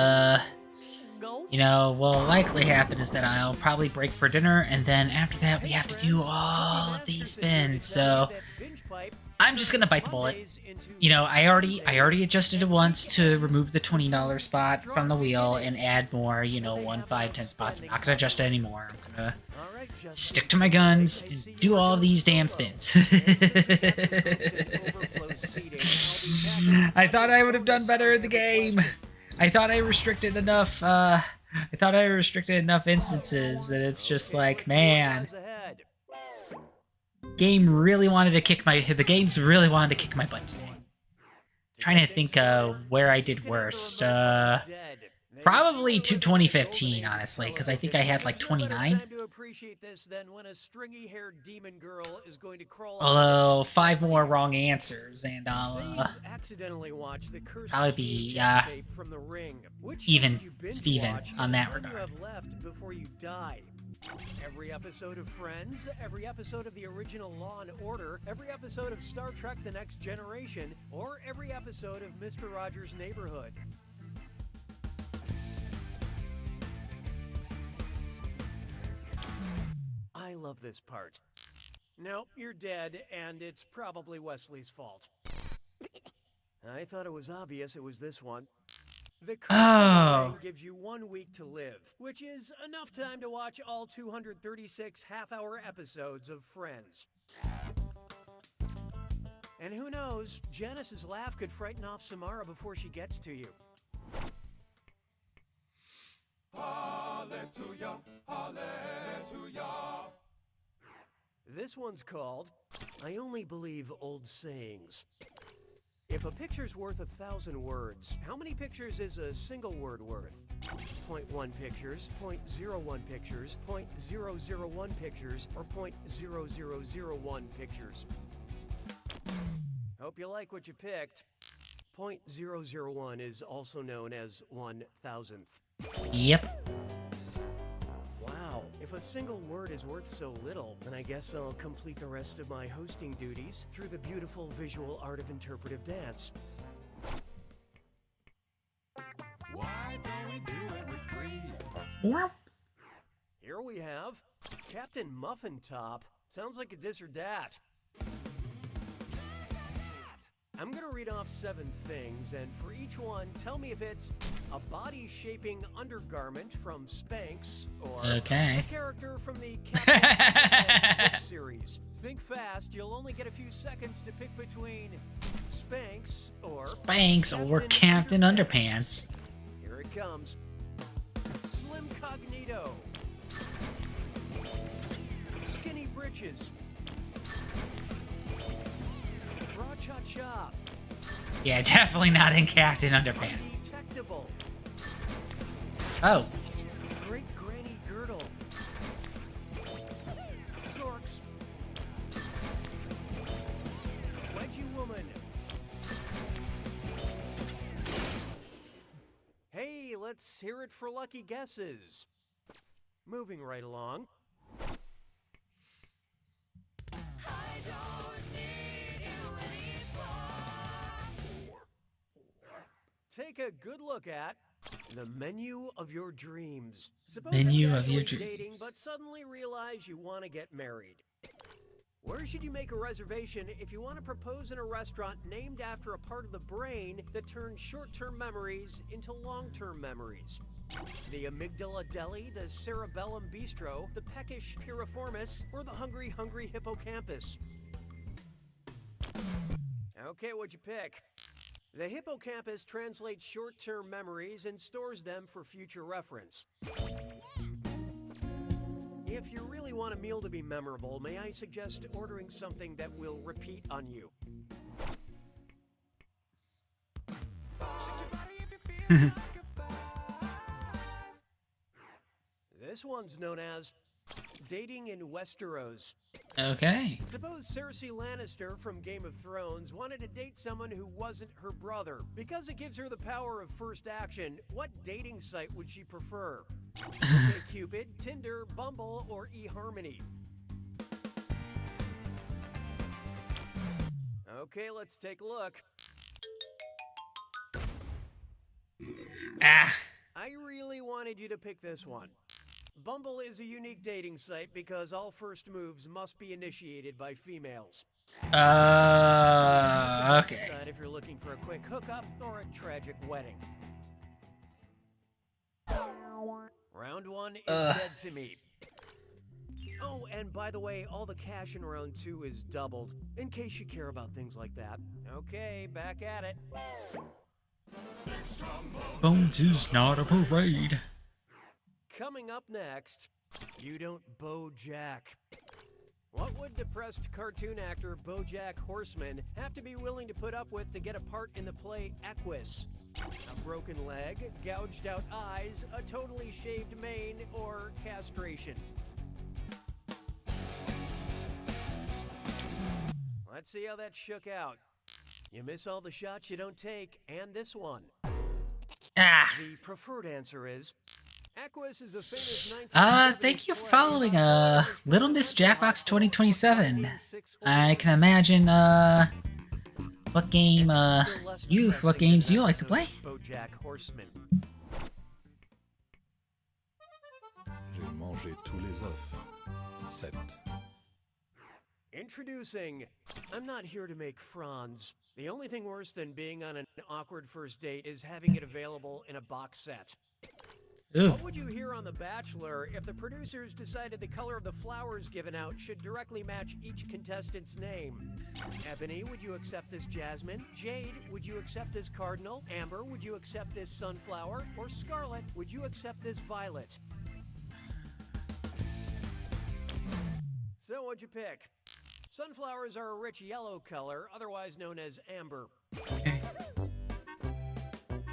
know, what'll likely happen is that I'll probably break for dinner, and then after that we have to do all of these spins, so I'm just gonna bite the bullet. You know, I already adjusted it once to remove the $20 spot from the wheel and add more, you know, 1, 5, 10 spots. I'm not gonna adjust it anymore. I'm gonna stick to my guns and do all these damn spins. I thought I would have done better in the game. I thought I restricted enough, instances that it's just like, man. The games really wanted to kick my butt today. Trying to think where I did worst. Probably to 2015, honestly, because I think I had like 29. Although 5 more wrong answers, and I'll probably be even Steven on that regard. Every episode of Friends, every episode of the original Law and Order, every episode of Star Trek The Next Generation, or every episode of Mr. Rogers' Neighborhood. love this part. Nope, you're dead, and it's probably Wesley's fault. I thought it was obvious it was this one. The current rating gives you 1 week to live, which is enough time to watch all 236 half-hour episodes of Friends. And who knows, Janice's laugh could frighten off Samara before she gets to you. Hallelujah, hallelujah. This one's called I Only Believe Old Sayings. If a picture's worth 1,000 words, how many pictures is a single word worth? 0.1 pictures, 0.01 pictures, 0.001 pictures, or 0.0001 pictures? Hope you like what you picked. 0.001 is also known as 1,000th. Yep. Wow, if a single word is worth so little, then I guess I'll complete the rest of my hosting duties through the beautiful visual art of interpretive dance. Why don't we do every free? Here we have Captain Muffin Top. Sounds like a this or that. I'm gonna read off 7 things, and for each one, tell me if it's a body-shaping undergarment from Spanx, or a character from the Captain book series. Think fast, you'll only get a few seconds to pick between Spanx or Captain Underpants. Here it comes. Slim Cognito. Skinny Britches. Raw Cha-Cha. Yeah, definitely not in Captain Underpants. Undetectable. Oh. Great Granny Girdle. Zorks. Wedgie Woman. Hey, let's hear it for lucky guesses. Moving right along. Take a good look at the menu of your dreams. Suppose Menu you're of your casually dreams. dating, but suddenly realize you want to get married. Where should you make a reservation if you want to propose in a restaurant named after a part of the brain that turns short-term memories into long-term memories? The Amygdala Deli, the Cerebellum Bistro, the Peckish Piriformis, or the Hungry Hippocampus? Okay, what'd you pick? The hippocampus translates short-term memories and stores them for future reference. If you really want a meal to be memorable, may I suggest ordering something that will repeat on you? This one's known as Dating in Westeros. Okay. Suppose Cersei Lannister from Game of Thrones wanted to date someone who wasn't her brother. Because it gives her the power of first action, what dating site would she prefer? OkCupid, Tinder, Bumble, or eHarmony? Okay, let's take a look. Ah. I really wanted you to pick this one. Bumble is a unique dating site because all first moves must be initiated by females. Okay. Decide if you're looking for a quick hookup or a tragic wedding. Round 1 is dead to me. Oh, and by the way, all the cash in round 2 is doubled, in case you care about things like that. Okay, back at it. Bones is not a parade. Coming up next, you don't BoJack. What would depressed cartoon actor BoJack Horseman have to be willing to put up with to get a part in the play Equus? A broken leg, gouged out eyes, a totally shaved mane, or castration? Let's see how that shook out. You miss all the shots you don't take, and this one. The preferred answer is Equus is a famous 1970s thank you for following, Little Miss Jackbox 2027. I can imagine, what games you like to play? BoJack Horseman. J'ai mangé tous les œufs. 7. Introducing, I'm not here to make fronds. The only thing worse than being on an awkward first date is having it available in a box set. Ooh. What would you hear on The Bachelor if the producers decided the color of the flowers given out should directly match each contestant's name? Ebony, would you accept this jasmine? Jade, would you accept this cardinal? Amber, would you accept this sunflower? Or Scarlet, would you accept this violet? So what'd you pick? Sunflowers are a rich yellow color, otherwise known as amber.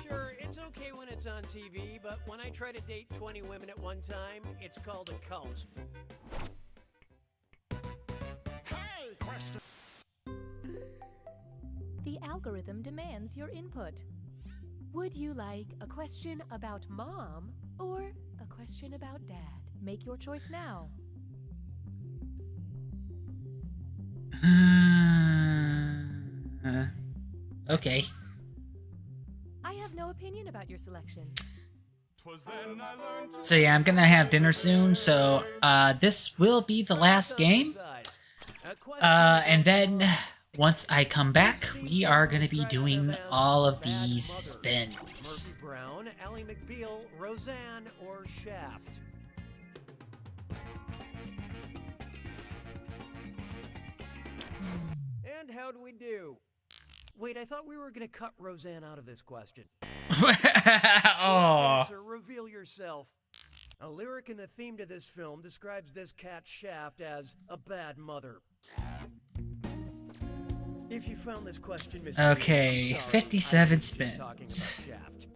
Sure, it's okay when it's on TV, but when I try to date 20 women at one time, it's called a cult. Hey, question. The algorithm demands your input. Would you like a question about mom or a question about dad? Make your choice now. Okay. I have no opinion about your selection. So yeah, I'm gonna have dinner soon, so this will be the last game. And then once I come back, we are gonna be doing all of these spins. Murphy Brown, Ally McBeal, Roseanne, or Shaft? And how'd we do? Wait, I thought we were gonna cut Roseanne out of this question. Oh. Answer, reveal yourself. A lyric in the theme to this film describes this cat Shaft as a bad mother. If you found this question misleading, Okay, I'm sorry. 57 I was just talking spins. about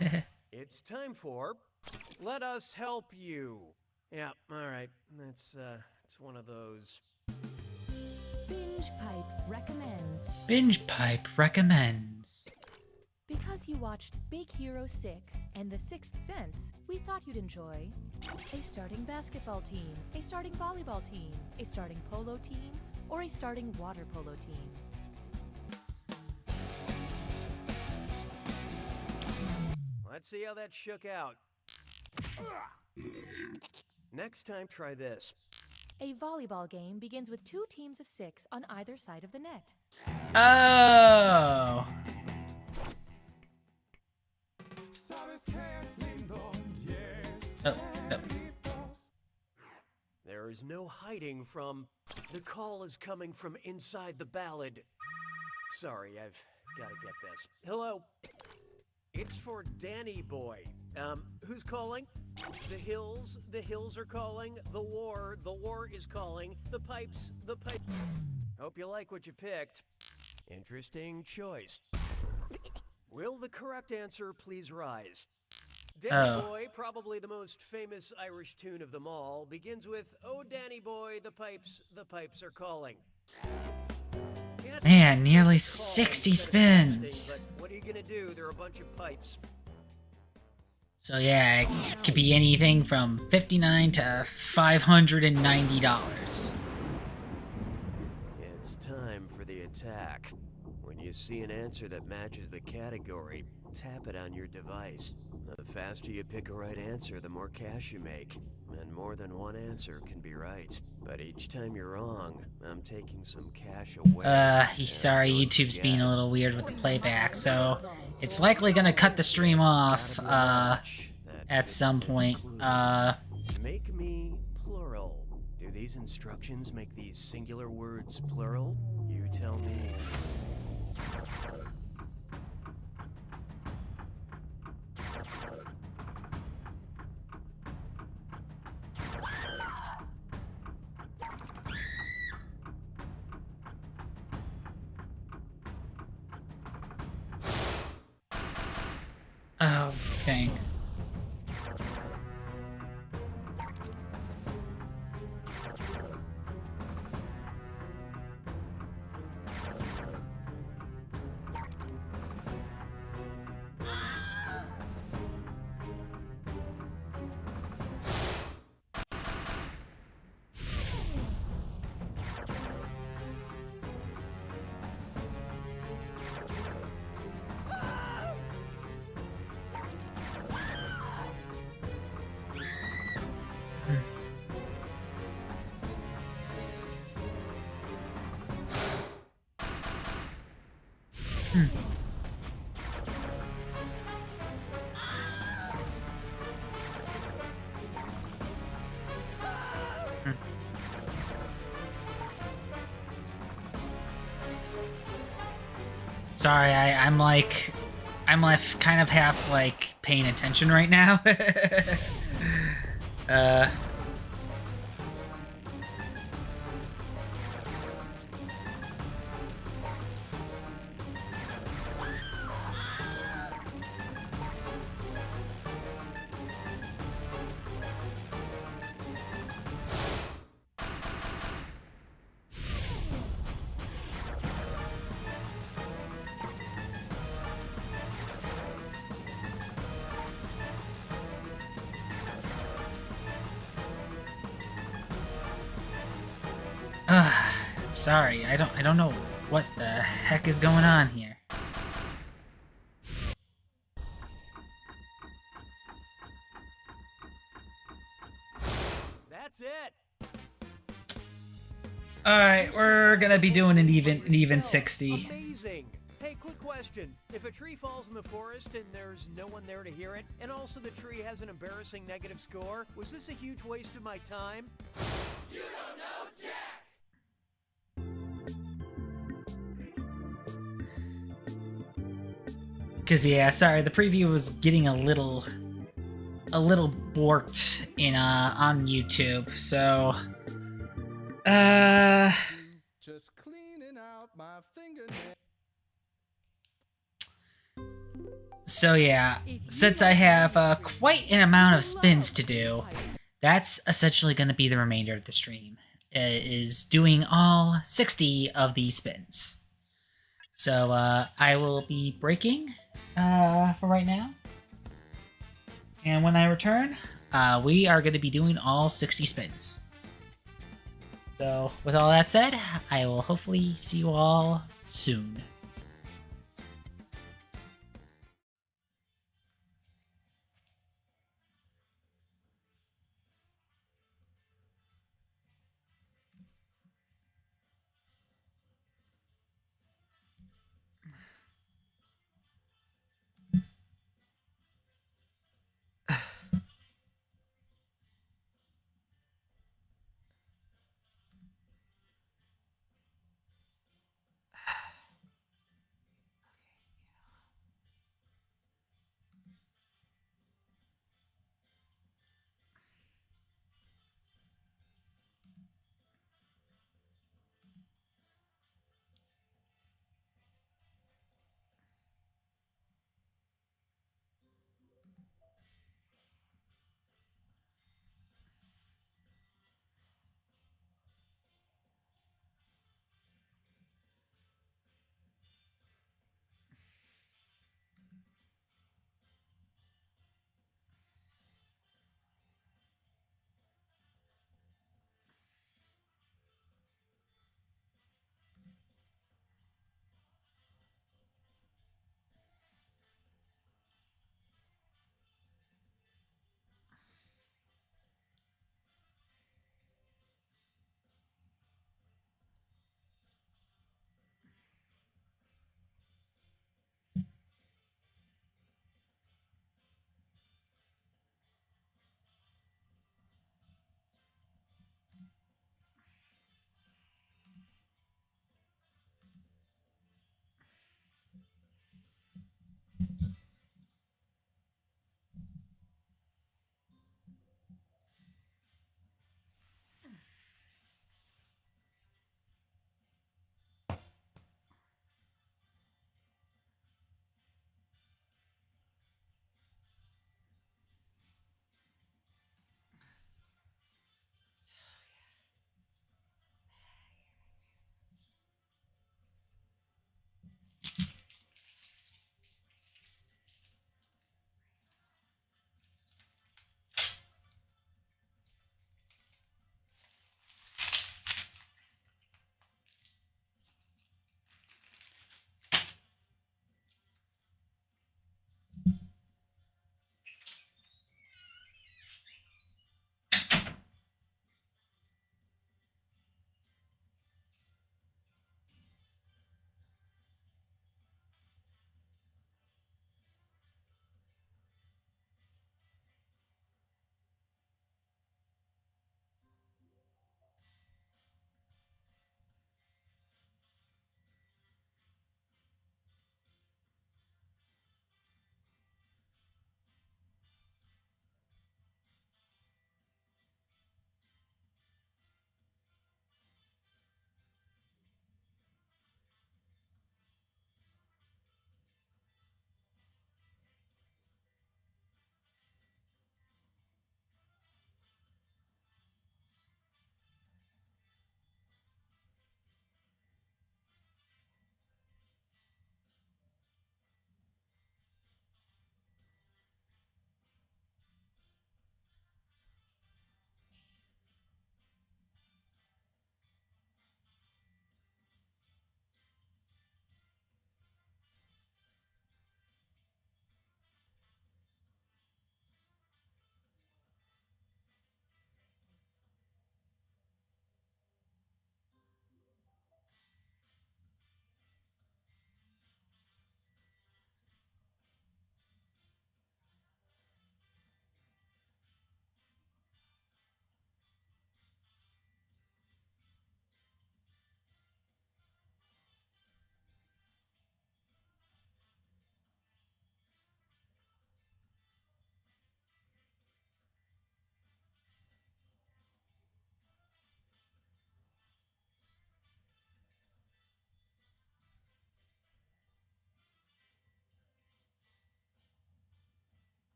Shaft. It's time for Let Us Help You. Yeah, alright. That's one of those. Binge Pipe recommends. Binge Pipe recommends. Because you watched Big Hero 6 and The Sixth Sense, we thought you'd enjoy a starting basketball team, a starting volleyball team, a starting polo team, or a starting water polo team. Let's see how that shook out. Next time, try this. A volleyball game begins with 2 teams of 6 on either side of the net. Oh. Oh, no. There is no hiding from the call is coming from inside the ballad. Sorry, I've got to get this. Hello. It's for Danny Boy. Who's calling? The hills are calling. The war is calling. The pipe. Hope you like what you picked. Interesting choice. Will the correct answer please rise? Danny Boy, probably the most famous Irish tune of them all, begins with, "Oh, Danny Boy, the pipes are calling." Man, nearly 60 spins. But what are you gonna do? There are a bunch of pipes. So yeah, it could be anything from $59 to $590. It's time for the attack. When you see an answer that matches the category, tap it on your device. The faster you pick a right answer, the more cash you make. And more than one answer can be right. But each time you're wrong, I'm taking some cash away. Sorry, YouTube's being a little weird with the playback, so it's likely gonna cut the stream off, at some point. Make me plural. Do these instructions make these singular words plural? You tell me. Oh, dang. Sorry, I'm like kind of half like paying attention right now. uh. Sorry, I don't know what the heck is going on here. That's it. All right, we're gonna be doing an even 60. Amazing. Hey, quick question. If a tree falls in the forest and there's no one there to hear it, and also the tree has an embarrassing negative score, was this a huge waste of my time? You don't know Jack! Cause yeah, sorry, the preview was getting a little borked in on YouTube, so Just cleaning out my fingernails. so yeah, since I have quite an amount of spins to do, that's essentially going to be the remainder of the stream, is doing all 60 of these spins. So I will be breaking for right now. And when I return, we are going to be doing all 60 spins. So with all that said, I will hopefully see you all soon.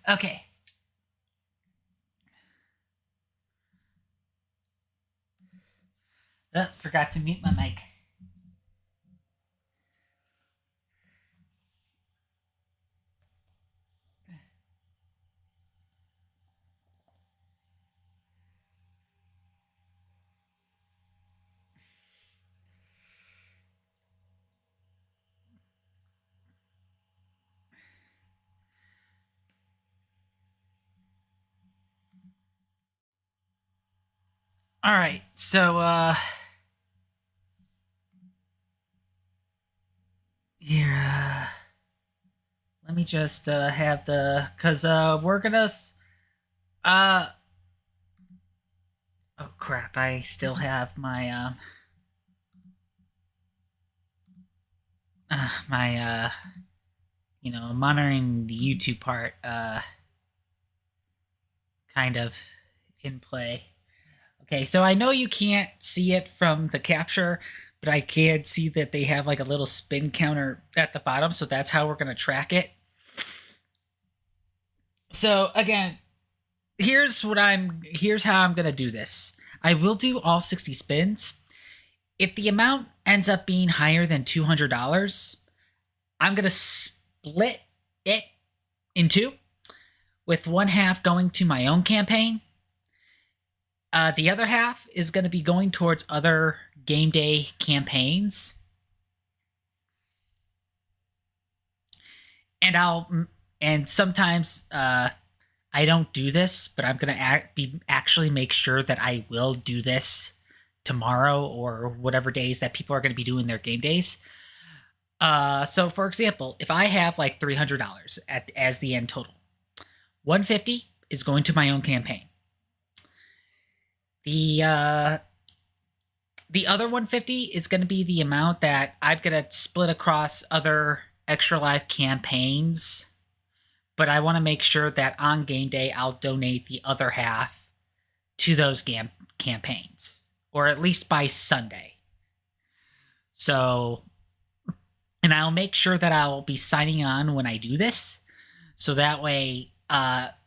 Okay. Forgot to mute my mic. All right, so here, let me just have the, cause we're gonna, oh crap, I still have my my monitoring the YouTube part kind of in play. Okay, so I know you can't see it from the capture, but I can see that they have like a little spin counter at the bottom, so that's how we're going to track it. So again, here's how I'm going to do this. I will do all 60 spins. If the amount ends up being higher than $200, I'm going to split it in two, with one half going to my own campaign. The other half is going to be going towards other game day campaigns. And sometimes I don't do this, but I'm going to actually make sure that I will do this tomorrow or whatever days that people are going to be doing their game days. So for example, if I have like $300 as the end total, $150 is going to my own campaign. The other $150 is going to be the amount that I'm going to split across other Extra Life campaigns, but I want to make sure that on game day I'll donate the other half to those campaigns, or at least by Sunday. So, and I'll make sure that I'll be signing on when I do this, so that way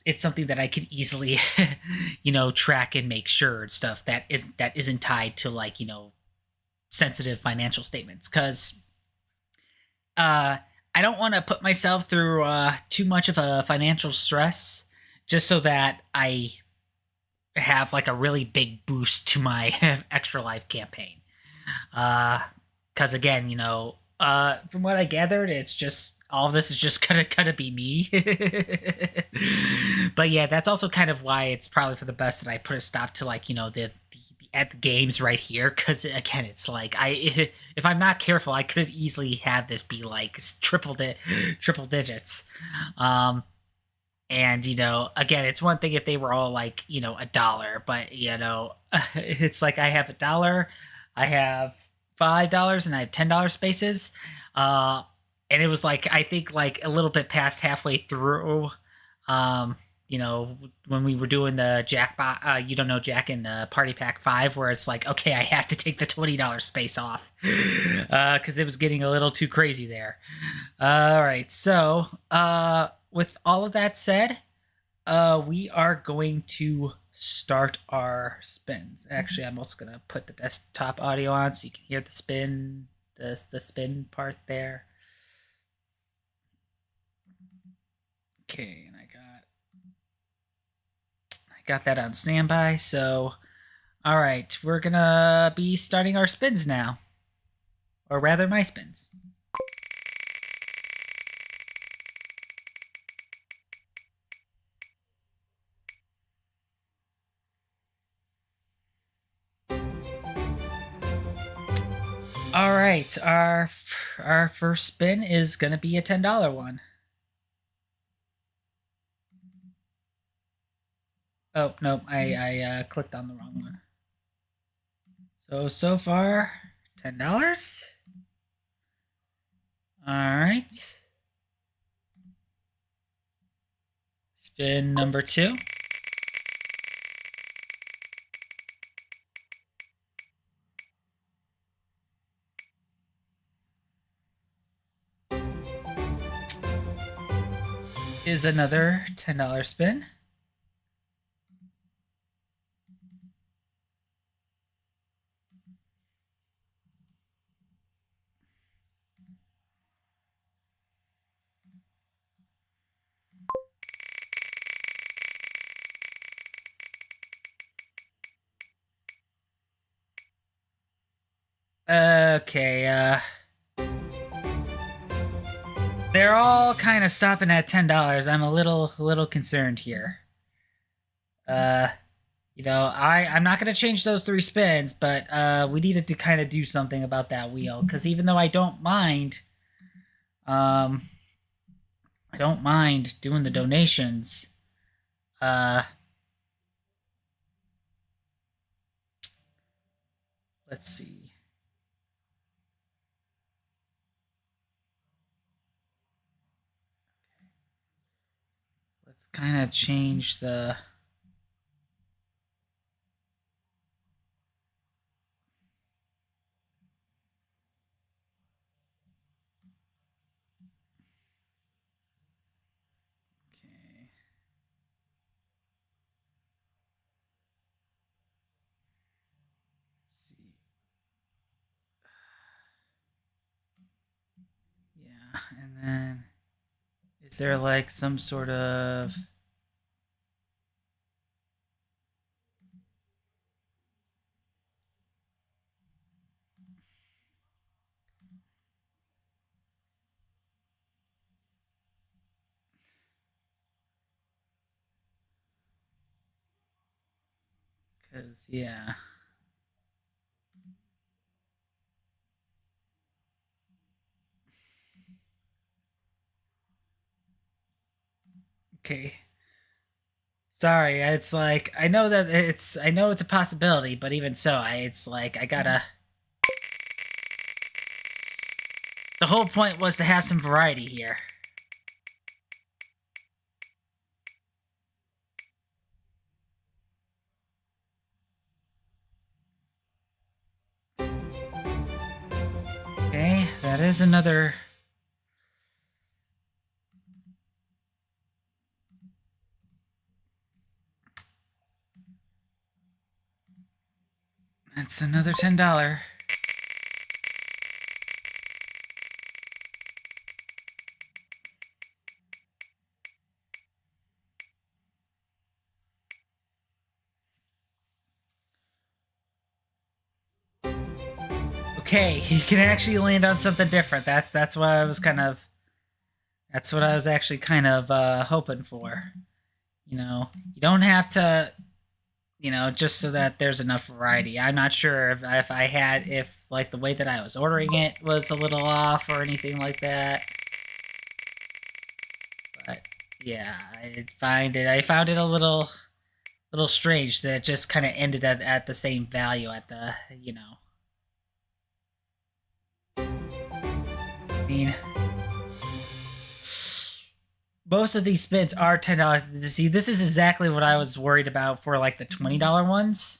it's something that I can easily, track and make sure and stuff that isn't tied to like, sensitive financial statements. Because I don't want to put myself through too much of a financial stress just so that I have like a really big boost to my Extra Life campaign. Because again, from what I gathered, it's just all of this is just gonna be me. But yeah, that's also kind of why it's probably for the best that I put a stop to like the at the games right here, because again, it's like if I'm not careful, I could easily have this be like triple digits. And again, it's one thing if they were all like $1, but it's like I have $1, I have $5, and I have $10 spaces. And it was like, I think like a little bit past halfway through, when we were doing the jackpot, you don't know Jack in the Party Pack 5, where it's like, okay, I have to take the $20 space off because it was getting a little too crazy there. All right, so with all of that said, we are going to start our spins. Actually, I'm also going to put the desktop audio on so you can hear the spin, the spin part there. Okay, and I got that on standby. So, all right, we're gonna be starting our spins now, or rather, my spins. All right, our first spin is gonna be a $10 one. Oh, no, I clicked on the wrong one. So far, $10. All right. Spin number 2. is another $10 spin. Okay, they're all kind of stopping at $10. I'm a little concerned here. You know, I'm not gonna change those 3 spins, but we needed to kind of do something about that wheel, because even though I don't mind doing the donations, let's see. Let's kind of change the... Okay. Let's see. Yeah, and then is there like some sort of... Because, yeah. Okay. Sorry, it's like I know it's a possibility, but even so, it's like I gotta... The whole point was to have some variety here. Okay, that is another... That's another $10. Okay, you can actually land on something different. That's what I was kind of... That's what I was actually kind of hoping for. You know, you don't have to... You know, just so that there's enough variety. I'm not sure if like the way that I was ordering it was a little off or anything like that. But yeah, I found it a little strange that it just kind of ended at the same value at the, you know. I mean, most of these spins are $10. See, this is exactly what I was worried about for like the $20 ones.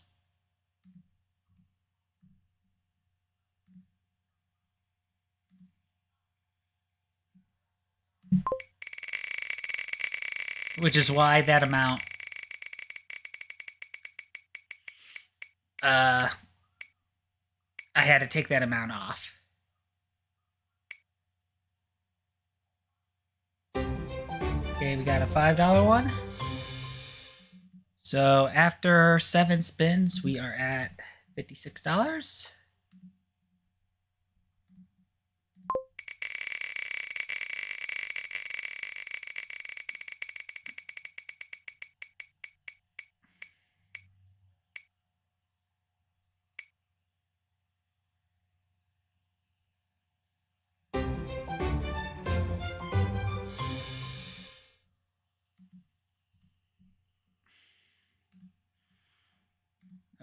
Which is why that amount I had to take that amount off. Okay, we got a $5 one. So after 7 spins, we are at $56.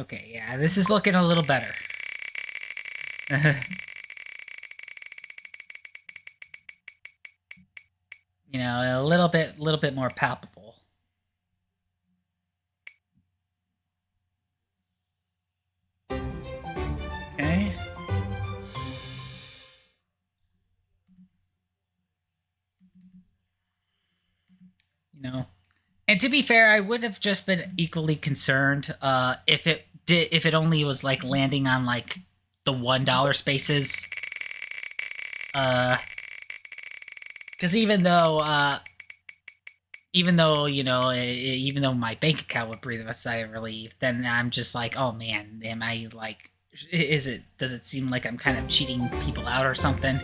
Okay, yeah, this is looking a little better. You know, a little bit more palpable. Okay. You know, and to be fair, I would have just been equally concerned if it only was like landing on like the $1 spaces. Because even though even though my bank account would breathe a sigh of relief, then I'm just like, oh man, am I like, does it seem like I'm kind of cheating people out or something?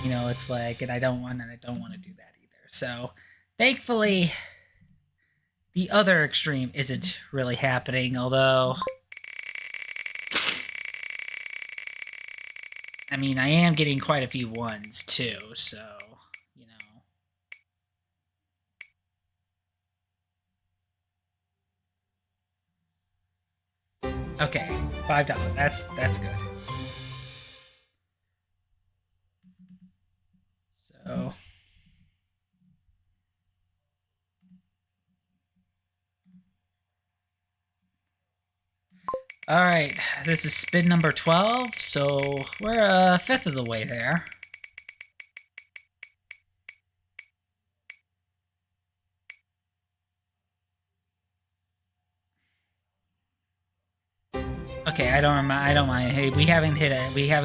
You know, it's like, and I don't want to do that either. So, thankfully, the other extreme isn't really happening, although, I mean, I am getting quite a few ones too, so, you know. Okay, $5. That's good. So, all right, this is spin number 12, so we're a fifth of the way there. Okay, I don't mind. Hey, we haven't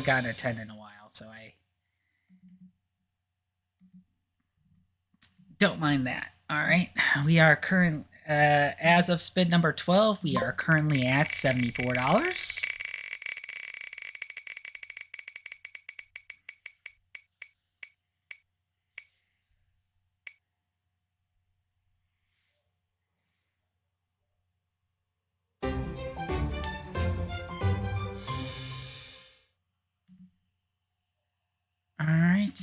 gotten a 10 in a while, so I don't mind that. All right, we are as of spin number 12, we are currently at $74. All right.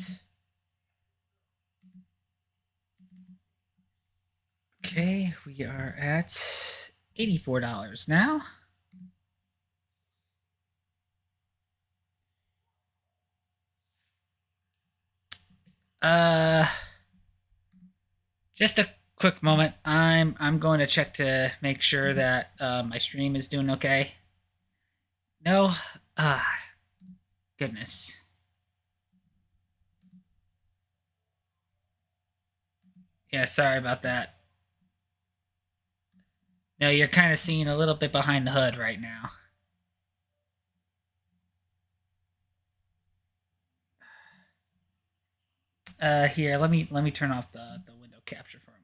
Okay, we are at $84 now. Just a quick moment. I'm going to check to make sure that my stream is doing okay. No, goodness. Yeah, sorry about that. No, you're kind of seeing a little bit behind the hood right now. Here, let me turn off the window capture for a moment.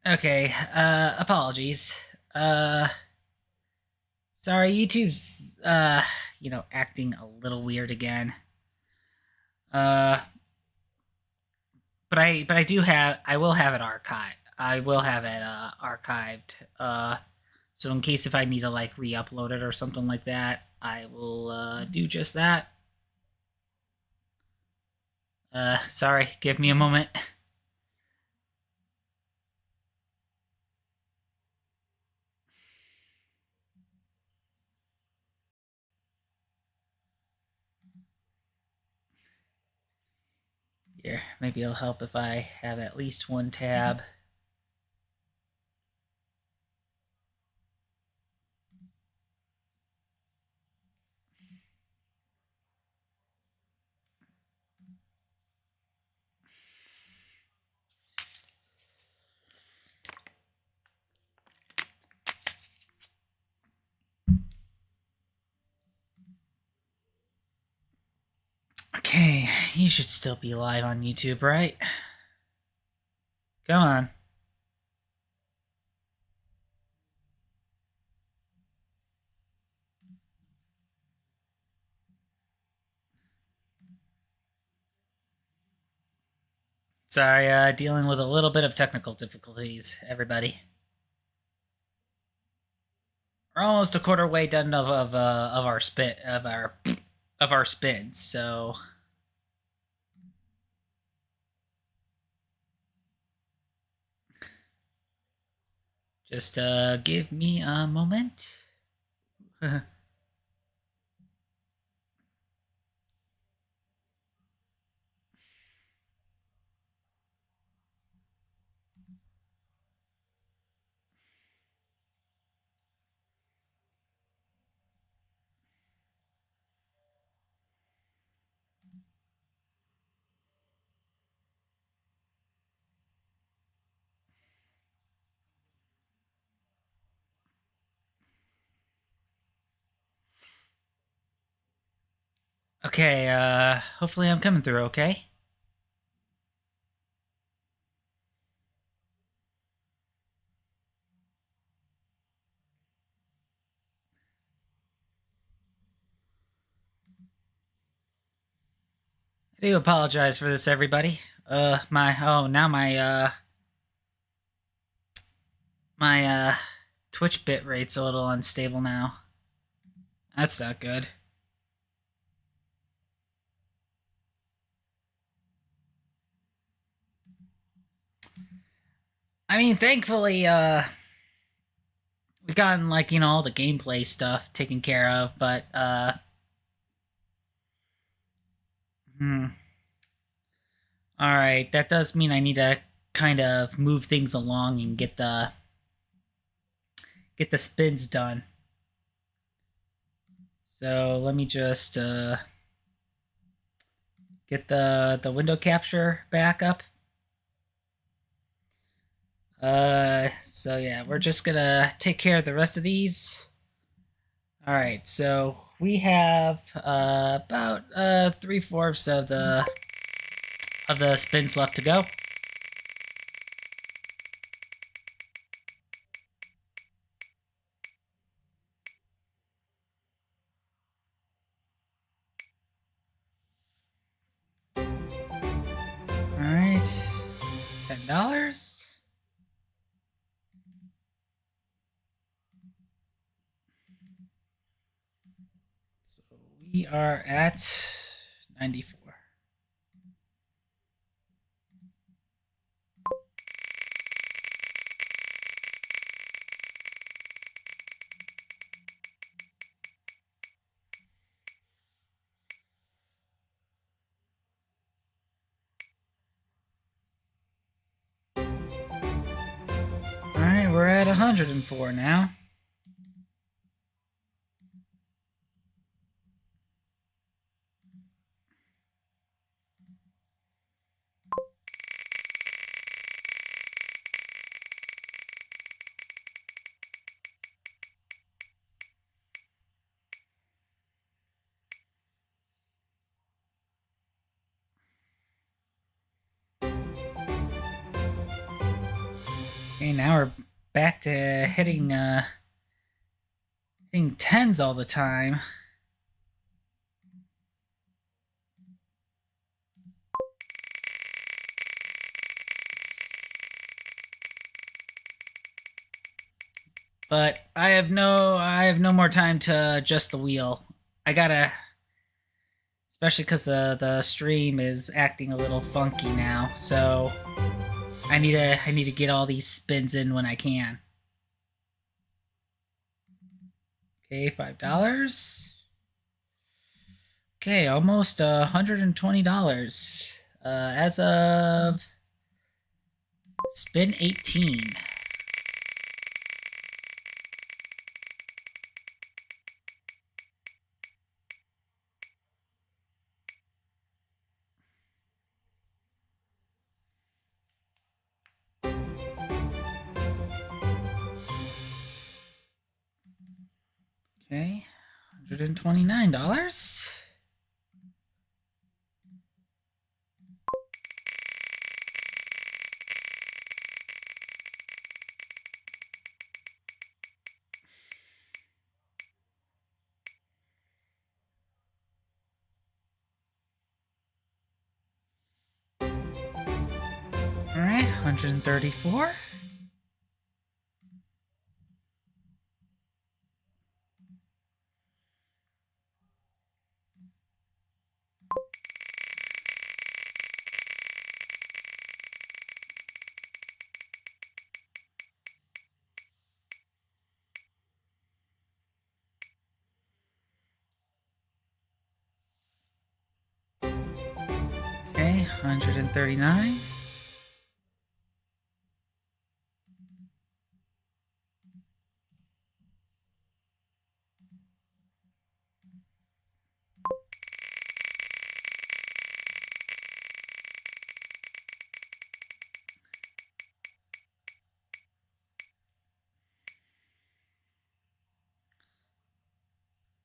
Okay, apologies. Sorry, YouTube's acting a little weird again. But I will have it archived. I will have it archived. So in case if I need to like re-upload it or something like that, I will do just that. Sorry, give me a moment. Here, maybe it'll help if I have at least one tab. Okay, you should still be live on YouTube, right? Come on. Sorry, dealing with a little bit of technical difficulties, everybody. We're almost a quarter way done of our spins. So just give me a moment. Okay, hopefully I'm coming through okay. I do apologize for this, everybody. My Twitch bit rate's a little unstable now. That's not good. I mean, thankfully, we've gotten, like, you know, all the gameplay stuff taken care of, but, Alright, that does mean I need to kind of move things along and get the spins done. So let me just get the window capture back up. So yeah, we're just gonna take care of the rest of these. Alright, so we have about 3/4 of the spins left to go. Alright, $10. So we are at 94. Alright, we're at 104 now. Okay, now we're back to hitting tens all the time. But I have no more time to adjust the wheel. I gotta, especially because the stream is acting a little funky now. So I need to get all these spins in when I can. Okay, $5. Okay, almost $120 as of spin 18. Okay, $129. All right, 134. 139.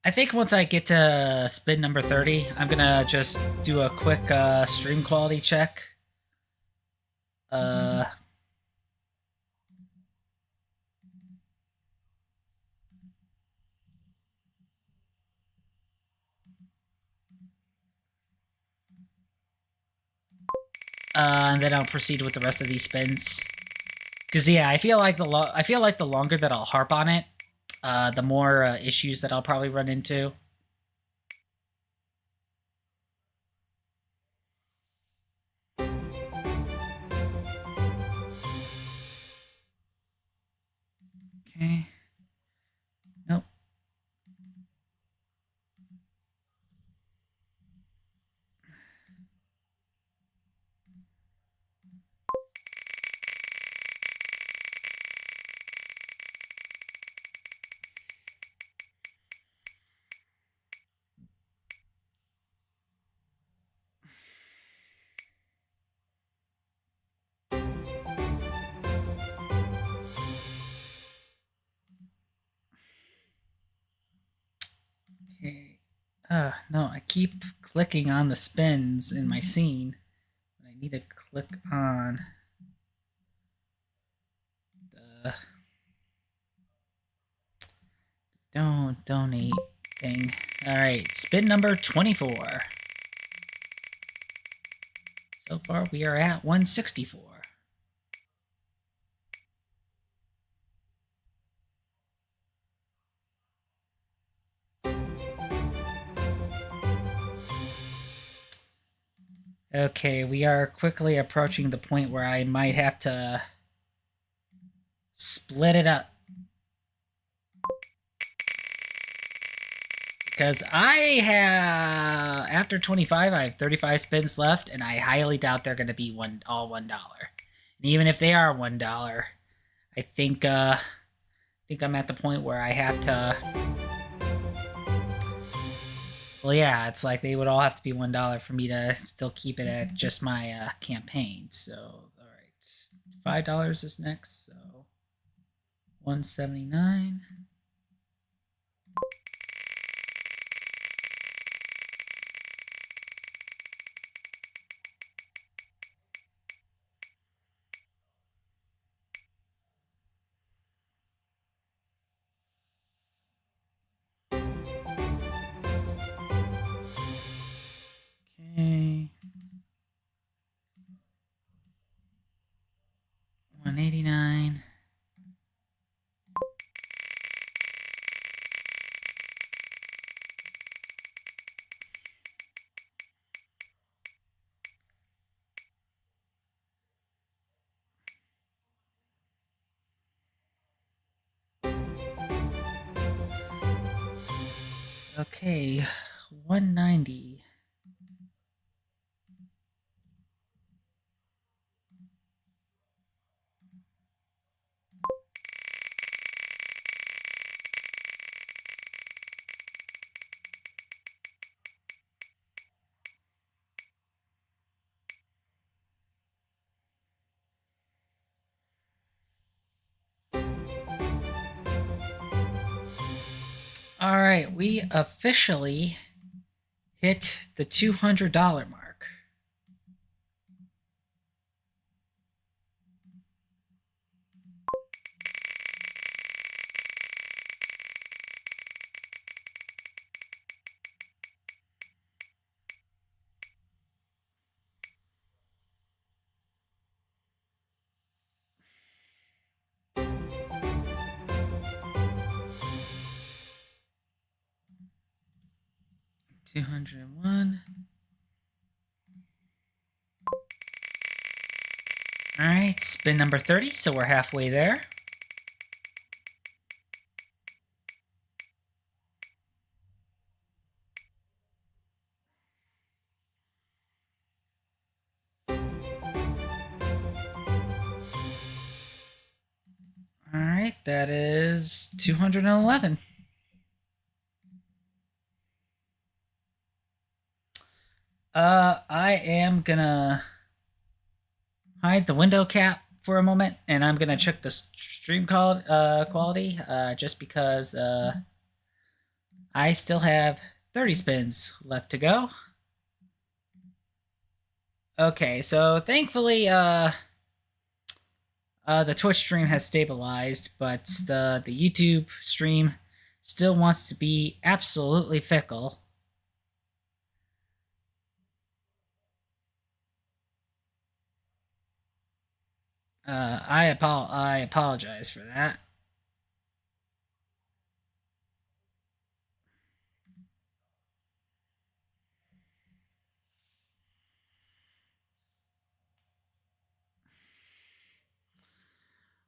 I think once I get to spin number 30, I'm gonna just do a quick stream quality check. And then I'll proceed with the rest of these spins. Because yeah, I feel like the longer that I'll harp on it, the more issues that I'll probably run into. Okay. Nope. Okay. No, I keep clicking on the spins in my scene. I need to click on the don't donate thing. All right, spin number 24. So far, we are at 164. Okay, we are quickly approaching the point where I might have to split it up. Because I have, after 25, I have 35 spins left, and I highly doubt they're going to be all $1. And even if they are $1, I think I'm at the point where I have to. Well, yeah, it's like they would all have to be $1 for me to still keep it at just my campaign. So, all right, $5 is next. So, 179. Okay. 189. Okay, 190. All right, we officially hit the $200 mark. $201. All right, spin number 30, so we're halfway there. right, that is 211. I am gonna hide the window cap for a moment, and I'm gonna check the stream quality, just because I still have 30 spins left to go. Okay, so thankfully, the Twitch stream has stabilized, but the YouTube stream still wants to be absolutely fickle. I apologize for that.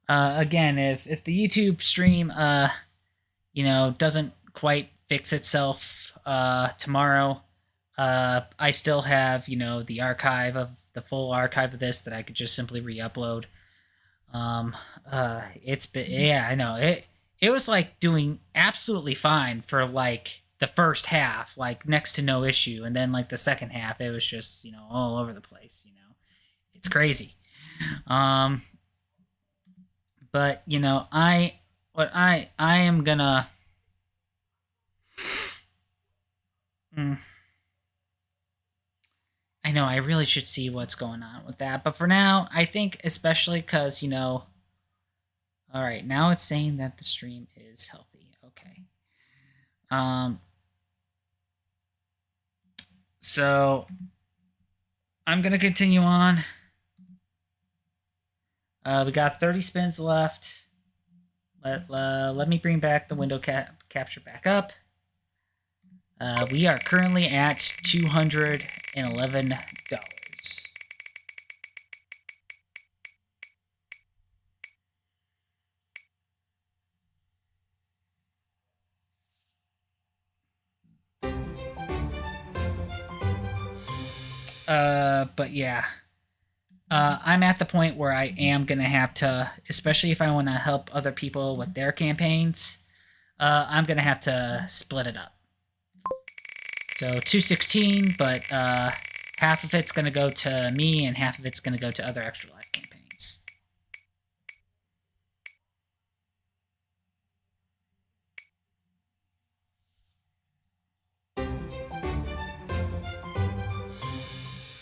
Again, if the YouTube stream, doesn't quite fix itself tomorrow, I still have, the full archive of this that I could just simply re-upload. It's been, yeah, I know it was like doing absolutely fine for like the first half, like next to no issue, and then like the second half, it was just all over the place. It's crazy. But I am gonna. I know I really should see what's going on with that, but for now, I think especially because all right, now it's saying that the stream is healthy. Okay. So I'm gonna continue on. We got 30 spins left. Let me bring back the window capture back up. We are currently at $211. But yeah. I'm at the point where I am going to have to, especially if I want to help other people with their campaigns, I'm going to have to split it up. So 216, but half of it's going to go to me and half of it's going to go to other Extra Life campaigns.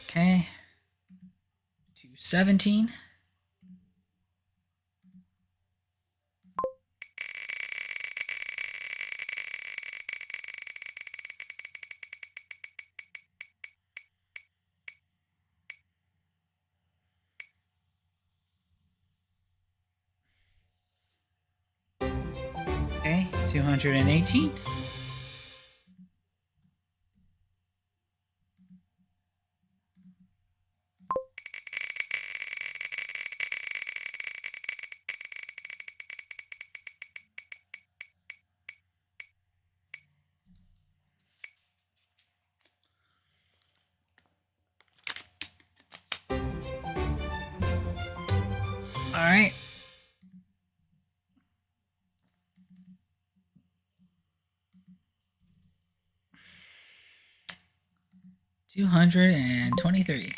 Okay. 217. Okay, 218. All right. $223.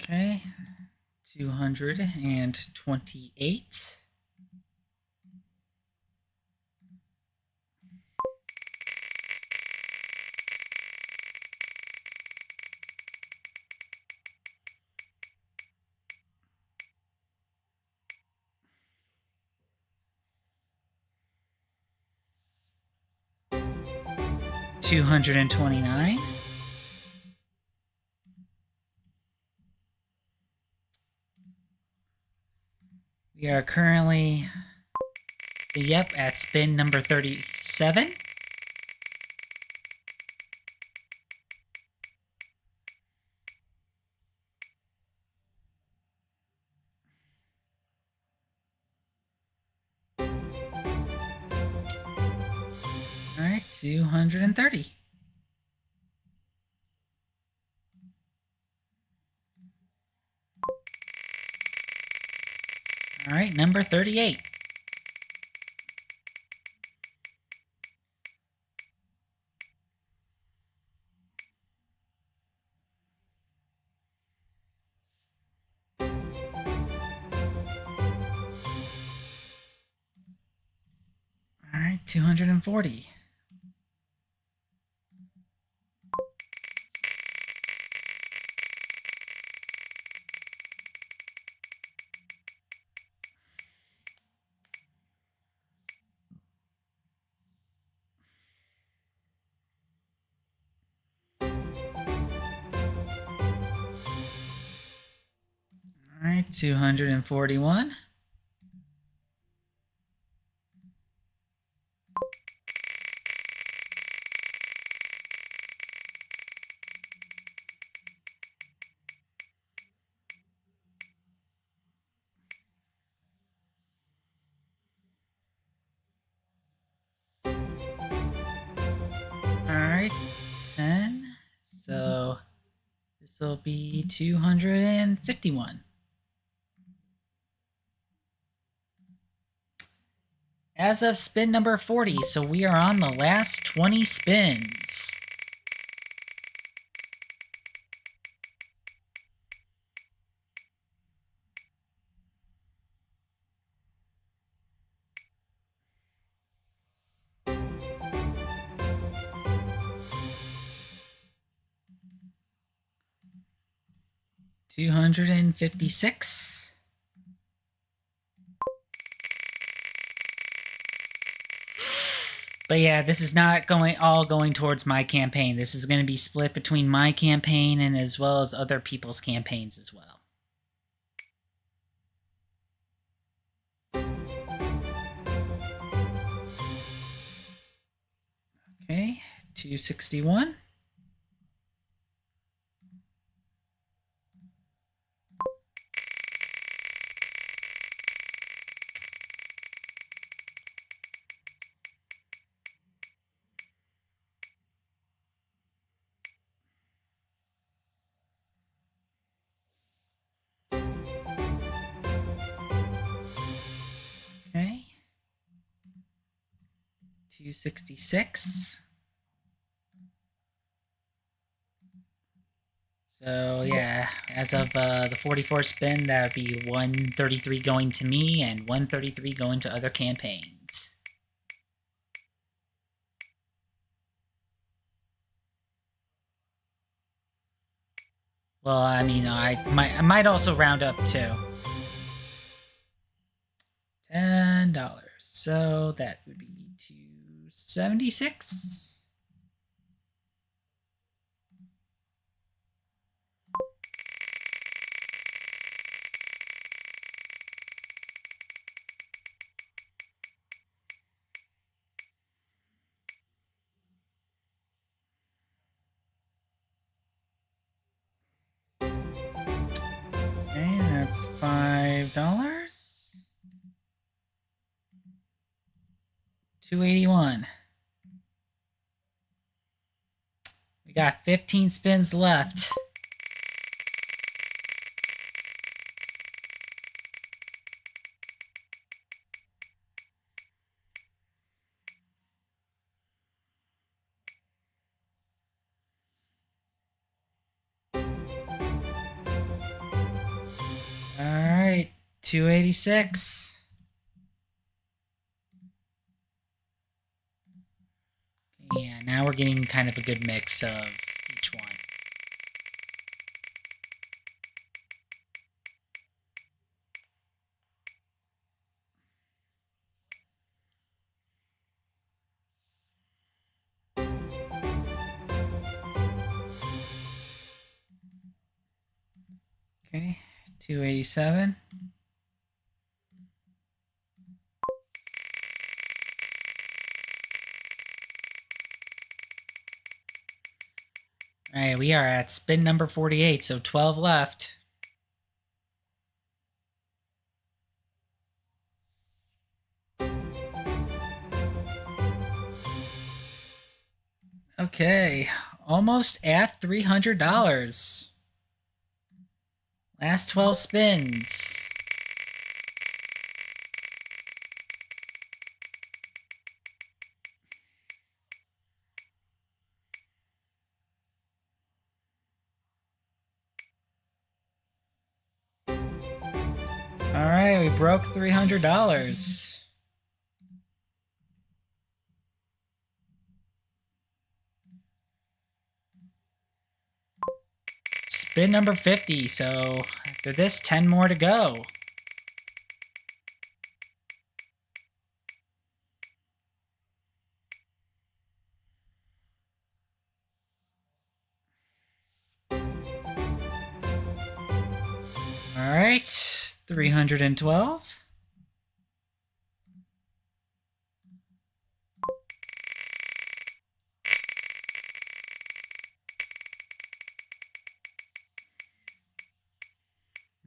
Okay. 228. $229. We are currently, at spin number 37. 230. All right, number 38. All right, 240. All right, 241. All right, 10. So this will be 251. As of spin number 40, so we are on the last 20 spins. $256. But yeah, this is not going towards my campaign. This is going to be split between my campaign and as well as other people's campaigns as well. Okay, 261. Okay. 266. So yeah, as of the 44 spin, that would be 133 going to me and 133 going to other campaigns. Well, I mean, I might also round up too. $10. So that would be 276. Okay, that's $5. 281. We got 15 spins left. All right, 286. Yeah, now we're getting kind of a good mix of each one. Okay, 287. All right, we are at spin number 48, so 12 left. Okay, almost at $300. Last 12 spins. All right, we broke $300. Spin number 50, so after this, 10 more to go. All right, 312.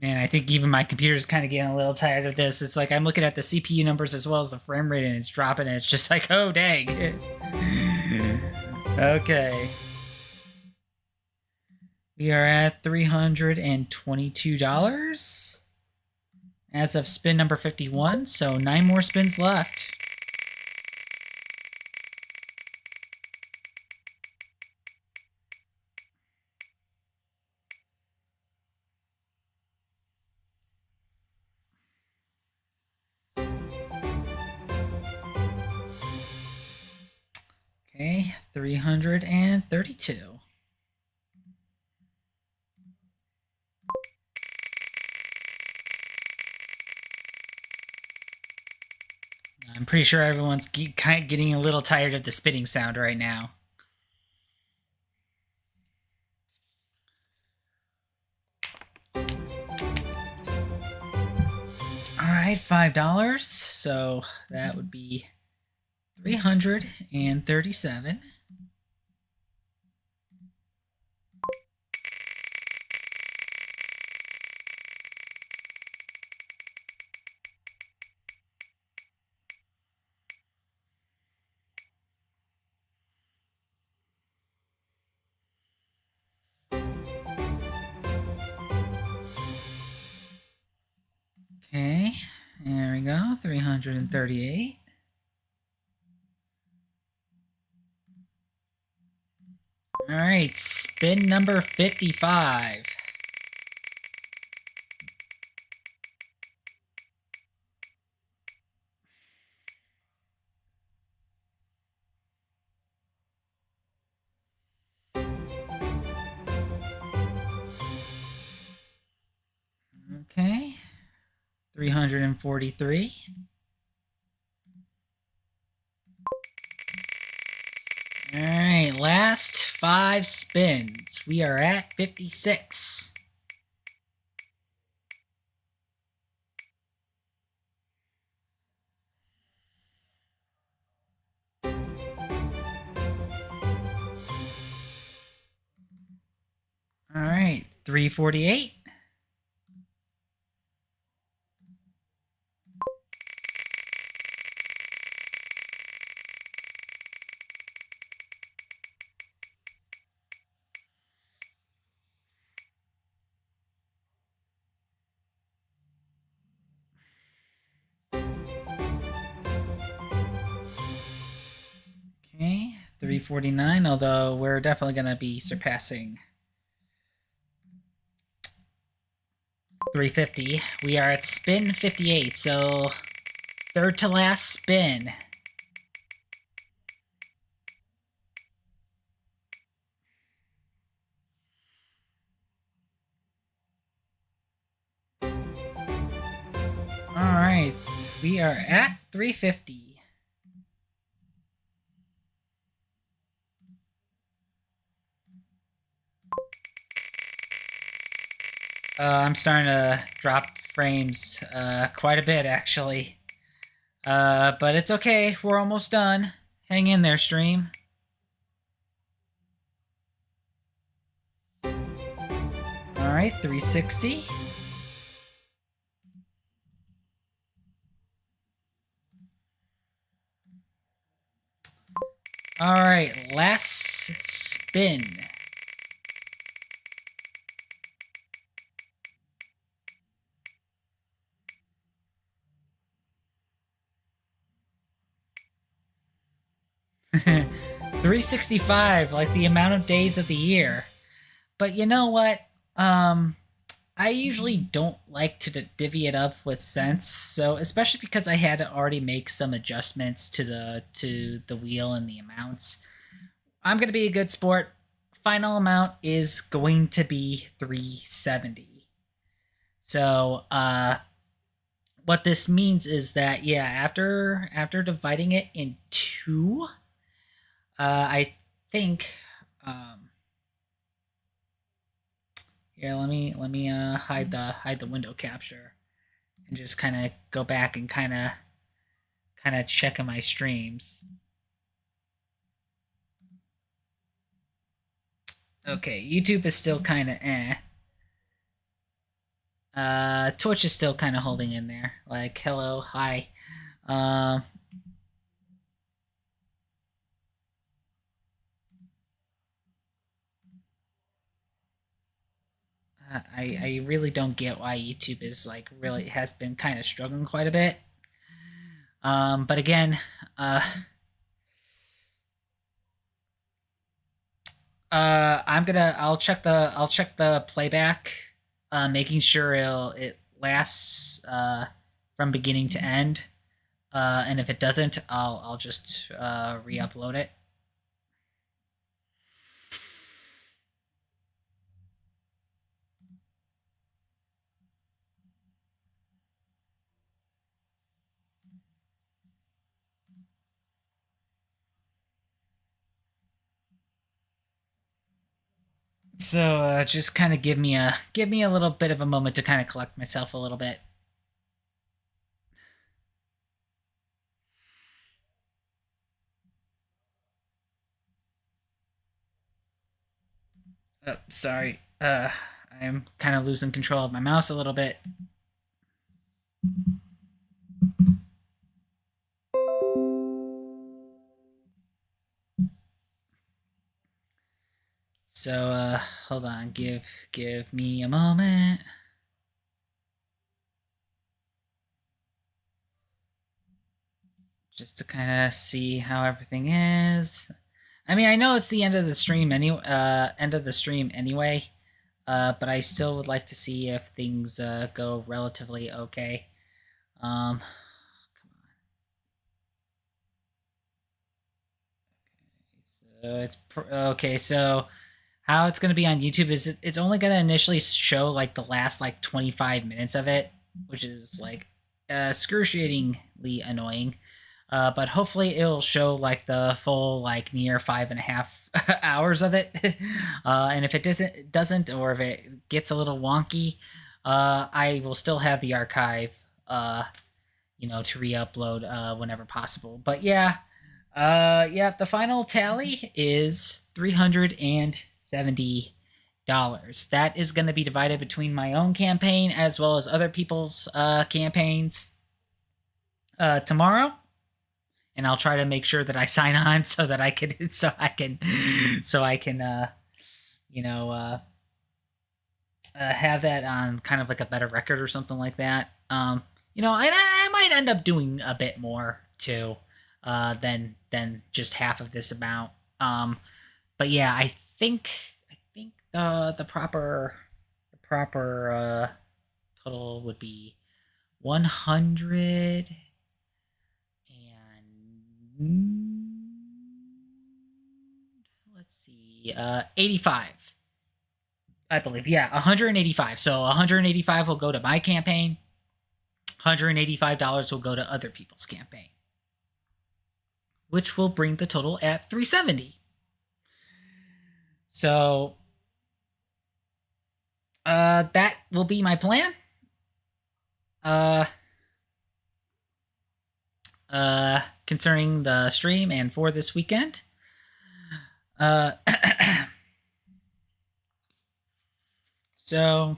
Man, I think even my computer's kind of getting a little tired of this. It's like I'm looking at the CPU numbers as well as the frame rate, and it's dropping, and it's just like, oh, dang. Okay. We are at $322 as of spin number 51, so 9 more spins left. Okay, 332. I'm pretty sure everyone's kind of getting a little tired of the spitting sound right now. All right, $5. So that would be 337. Okay, there we go, 338. All right, spin number 55. Okay, 343. All right, last 5 spins. We are at 56. All right, 348. Okay, 349, although we're definitely going to be surpassing 350. We are at spin 58, so third to last spin. All right, we are at 350. I'm starting to drop frames quite a bit, actually. But it's okay. We're almost done. Hang in there, stream. All right, 360. All right, last spin. $365, like the amount of days of the year. But you know what? I usually don't like to divvy it up with cents, so especially because I had to already make some adjustments to the wheel and the amounts. I'm gonna be a good sport. Final amount is going to be 370. So what this means is that yeah, after dividing it in two, I think here let me hide the window capture and just kind of go back and kind of check on my streams. Okay, YouTube is still kind of Twitch is still kind of holding in there. Like, hello, hi. I really don't get why YouTube is like really has been kind of struggling quite a bit. But again, I'll check the playback, making sure it lasts from beginning to end. And if it doesn't, I'll just re-upload it. So just kind of give me a little bit of a moment to kind of collect myself a little bit. Sorry. I'm kind of losing control of my mouse a little bit. So hold on, give me a moment. Just to kind of see how everything is. I mean, I know it's the end of the stream anyway, but I still would like to see if things go relatively okay. Come on. So it's okay. So how it's going to be on YouTube is it's only going to initially show like the last like 25 minutes of it, which is like excruciatingly annoying. But hopefully it'll show like the full like near 5.5 hours of it. And if it doesn't, or if it gets a little wonky, I will still have the archive, to re-upload whenever possible. But yeah, the final tally is $370. That is going to be divided between my own campaign as well as other people's campaigns tomorrow. And I'll try to make sure that I sign on so that I can have that on kind of like a better record or something like that. I might end up doing a bit more too, than just half of this amount. But yeah, I think the proper total would be 100. Let's see, 85, I believe. Yeah, 185. So 185 will go to my campaign. $185 will go to other people's campaign, which will bring the total at 370. So that will be my plan. Concerning the stream and for this weekend. So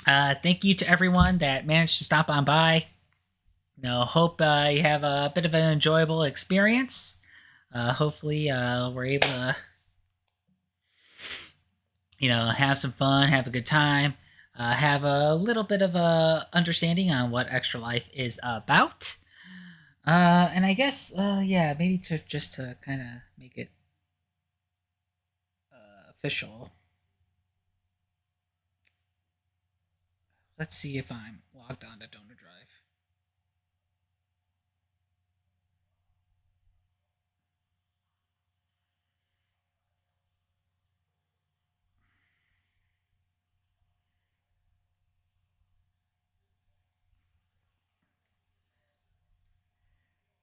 thank you to everyone that managed to stop on by hope you have a bit of an enjoyable experience. Hopefully, we're able to, have some fun, have a good time, have a little bit of a understanding on what Extra Life is about. And I guess, maybe to kind of make it official. Let's see if I'm logged on to Donor Drive.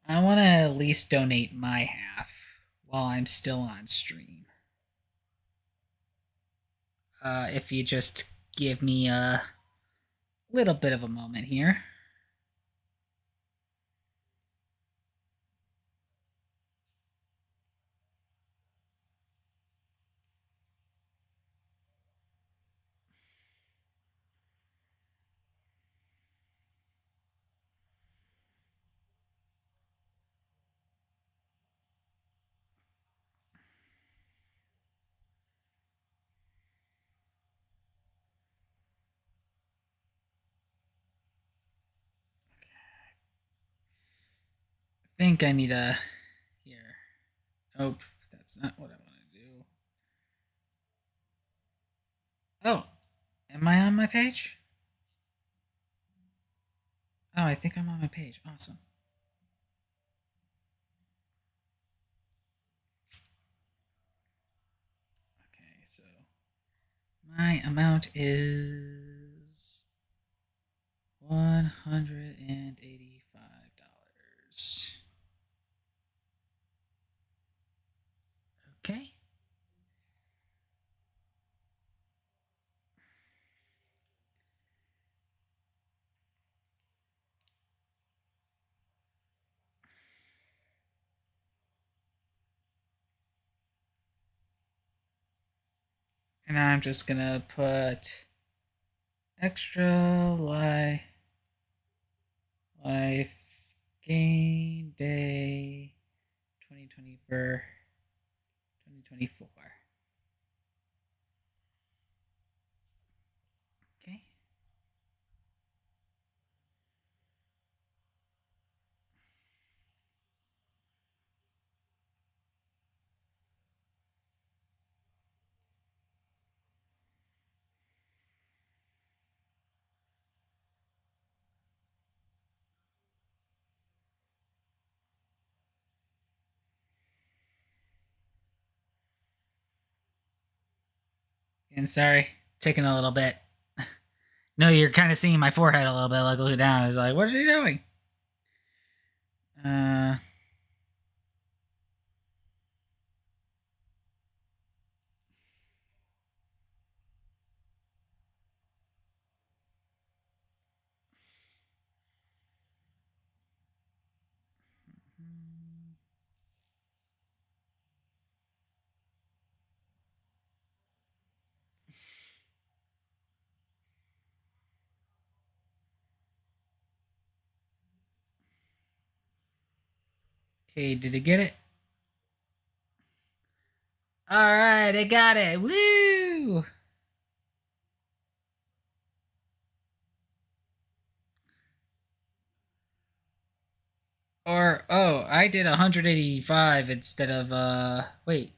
I want to at least donate my half while I'm still on stream. If you just give me a little bit of a moment here. I think I need a here. Oh, that's not what I want to do. Oh, am I on my page? Oh, I think I'm on my page. Awesome. Okay, so my amount is $185. Okay. And I'm just gonna put Extra Life Game Day 2024. Okay. And sorry, taking a little bit. No, you're kind of seeing my forehead a little bit, like looking down. I was like, what are you doing? Okay, did it get it? All right, I got it. Woo! Or I did 185 instead of wait,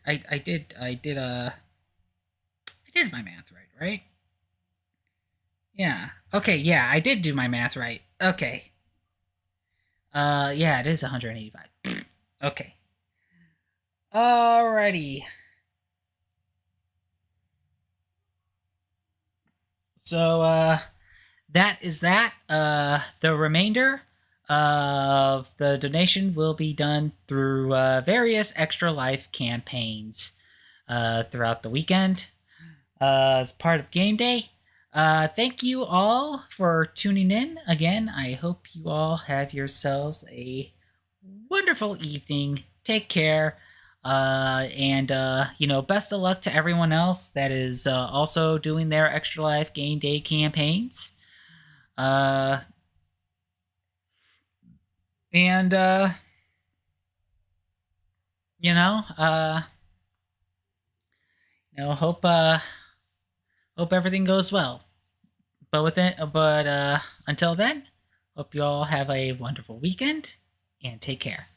I did my math right? Yeah. Okay, yeah, I did do my math right. Okay. Yeah, it is 185. Okay. Alrighty. So that is that. The remainder of the donation will be done through various Extra Life campaigns throughout the weekend as part of Game Day. Thank you all for tuning in. Again, I hope you all have yourselves a wonderful evening. Take care. And best of luck to everyone else that is also doing their Extra Life Game Day campaigns. And hope everything goes well. But until then, hope you all have a wonderful weekend and take care.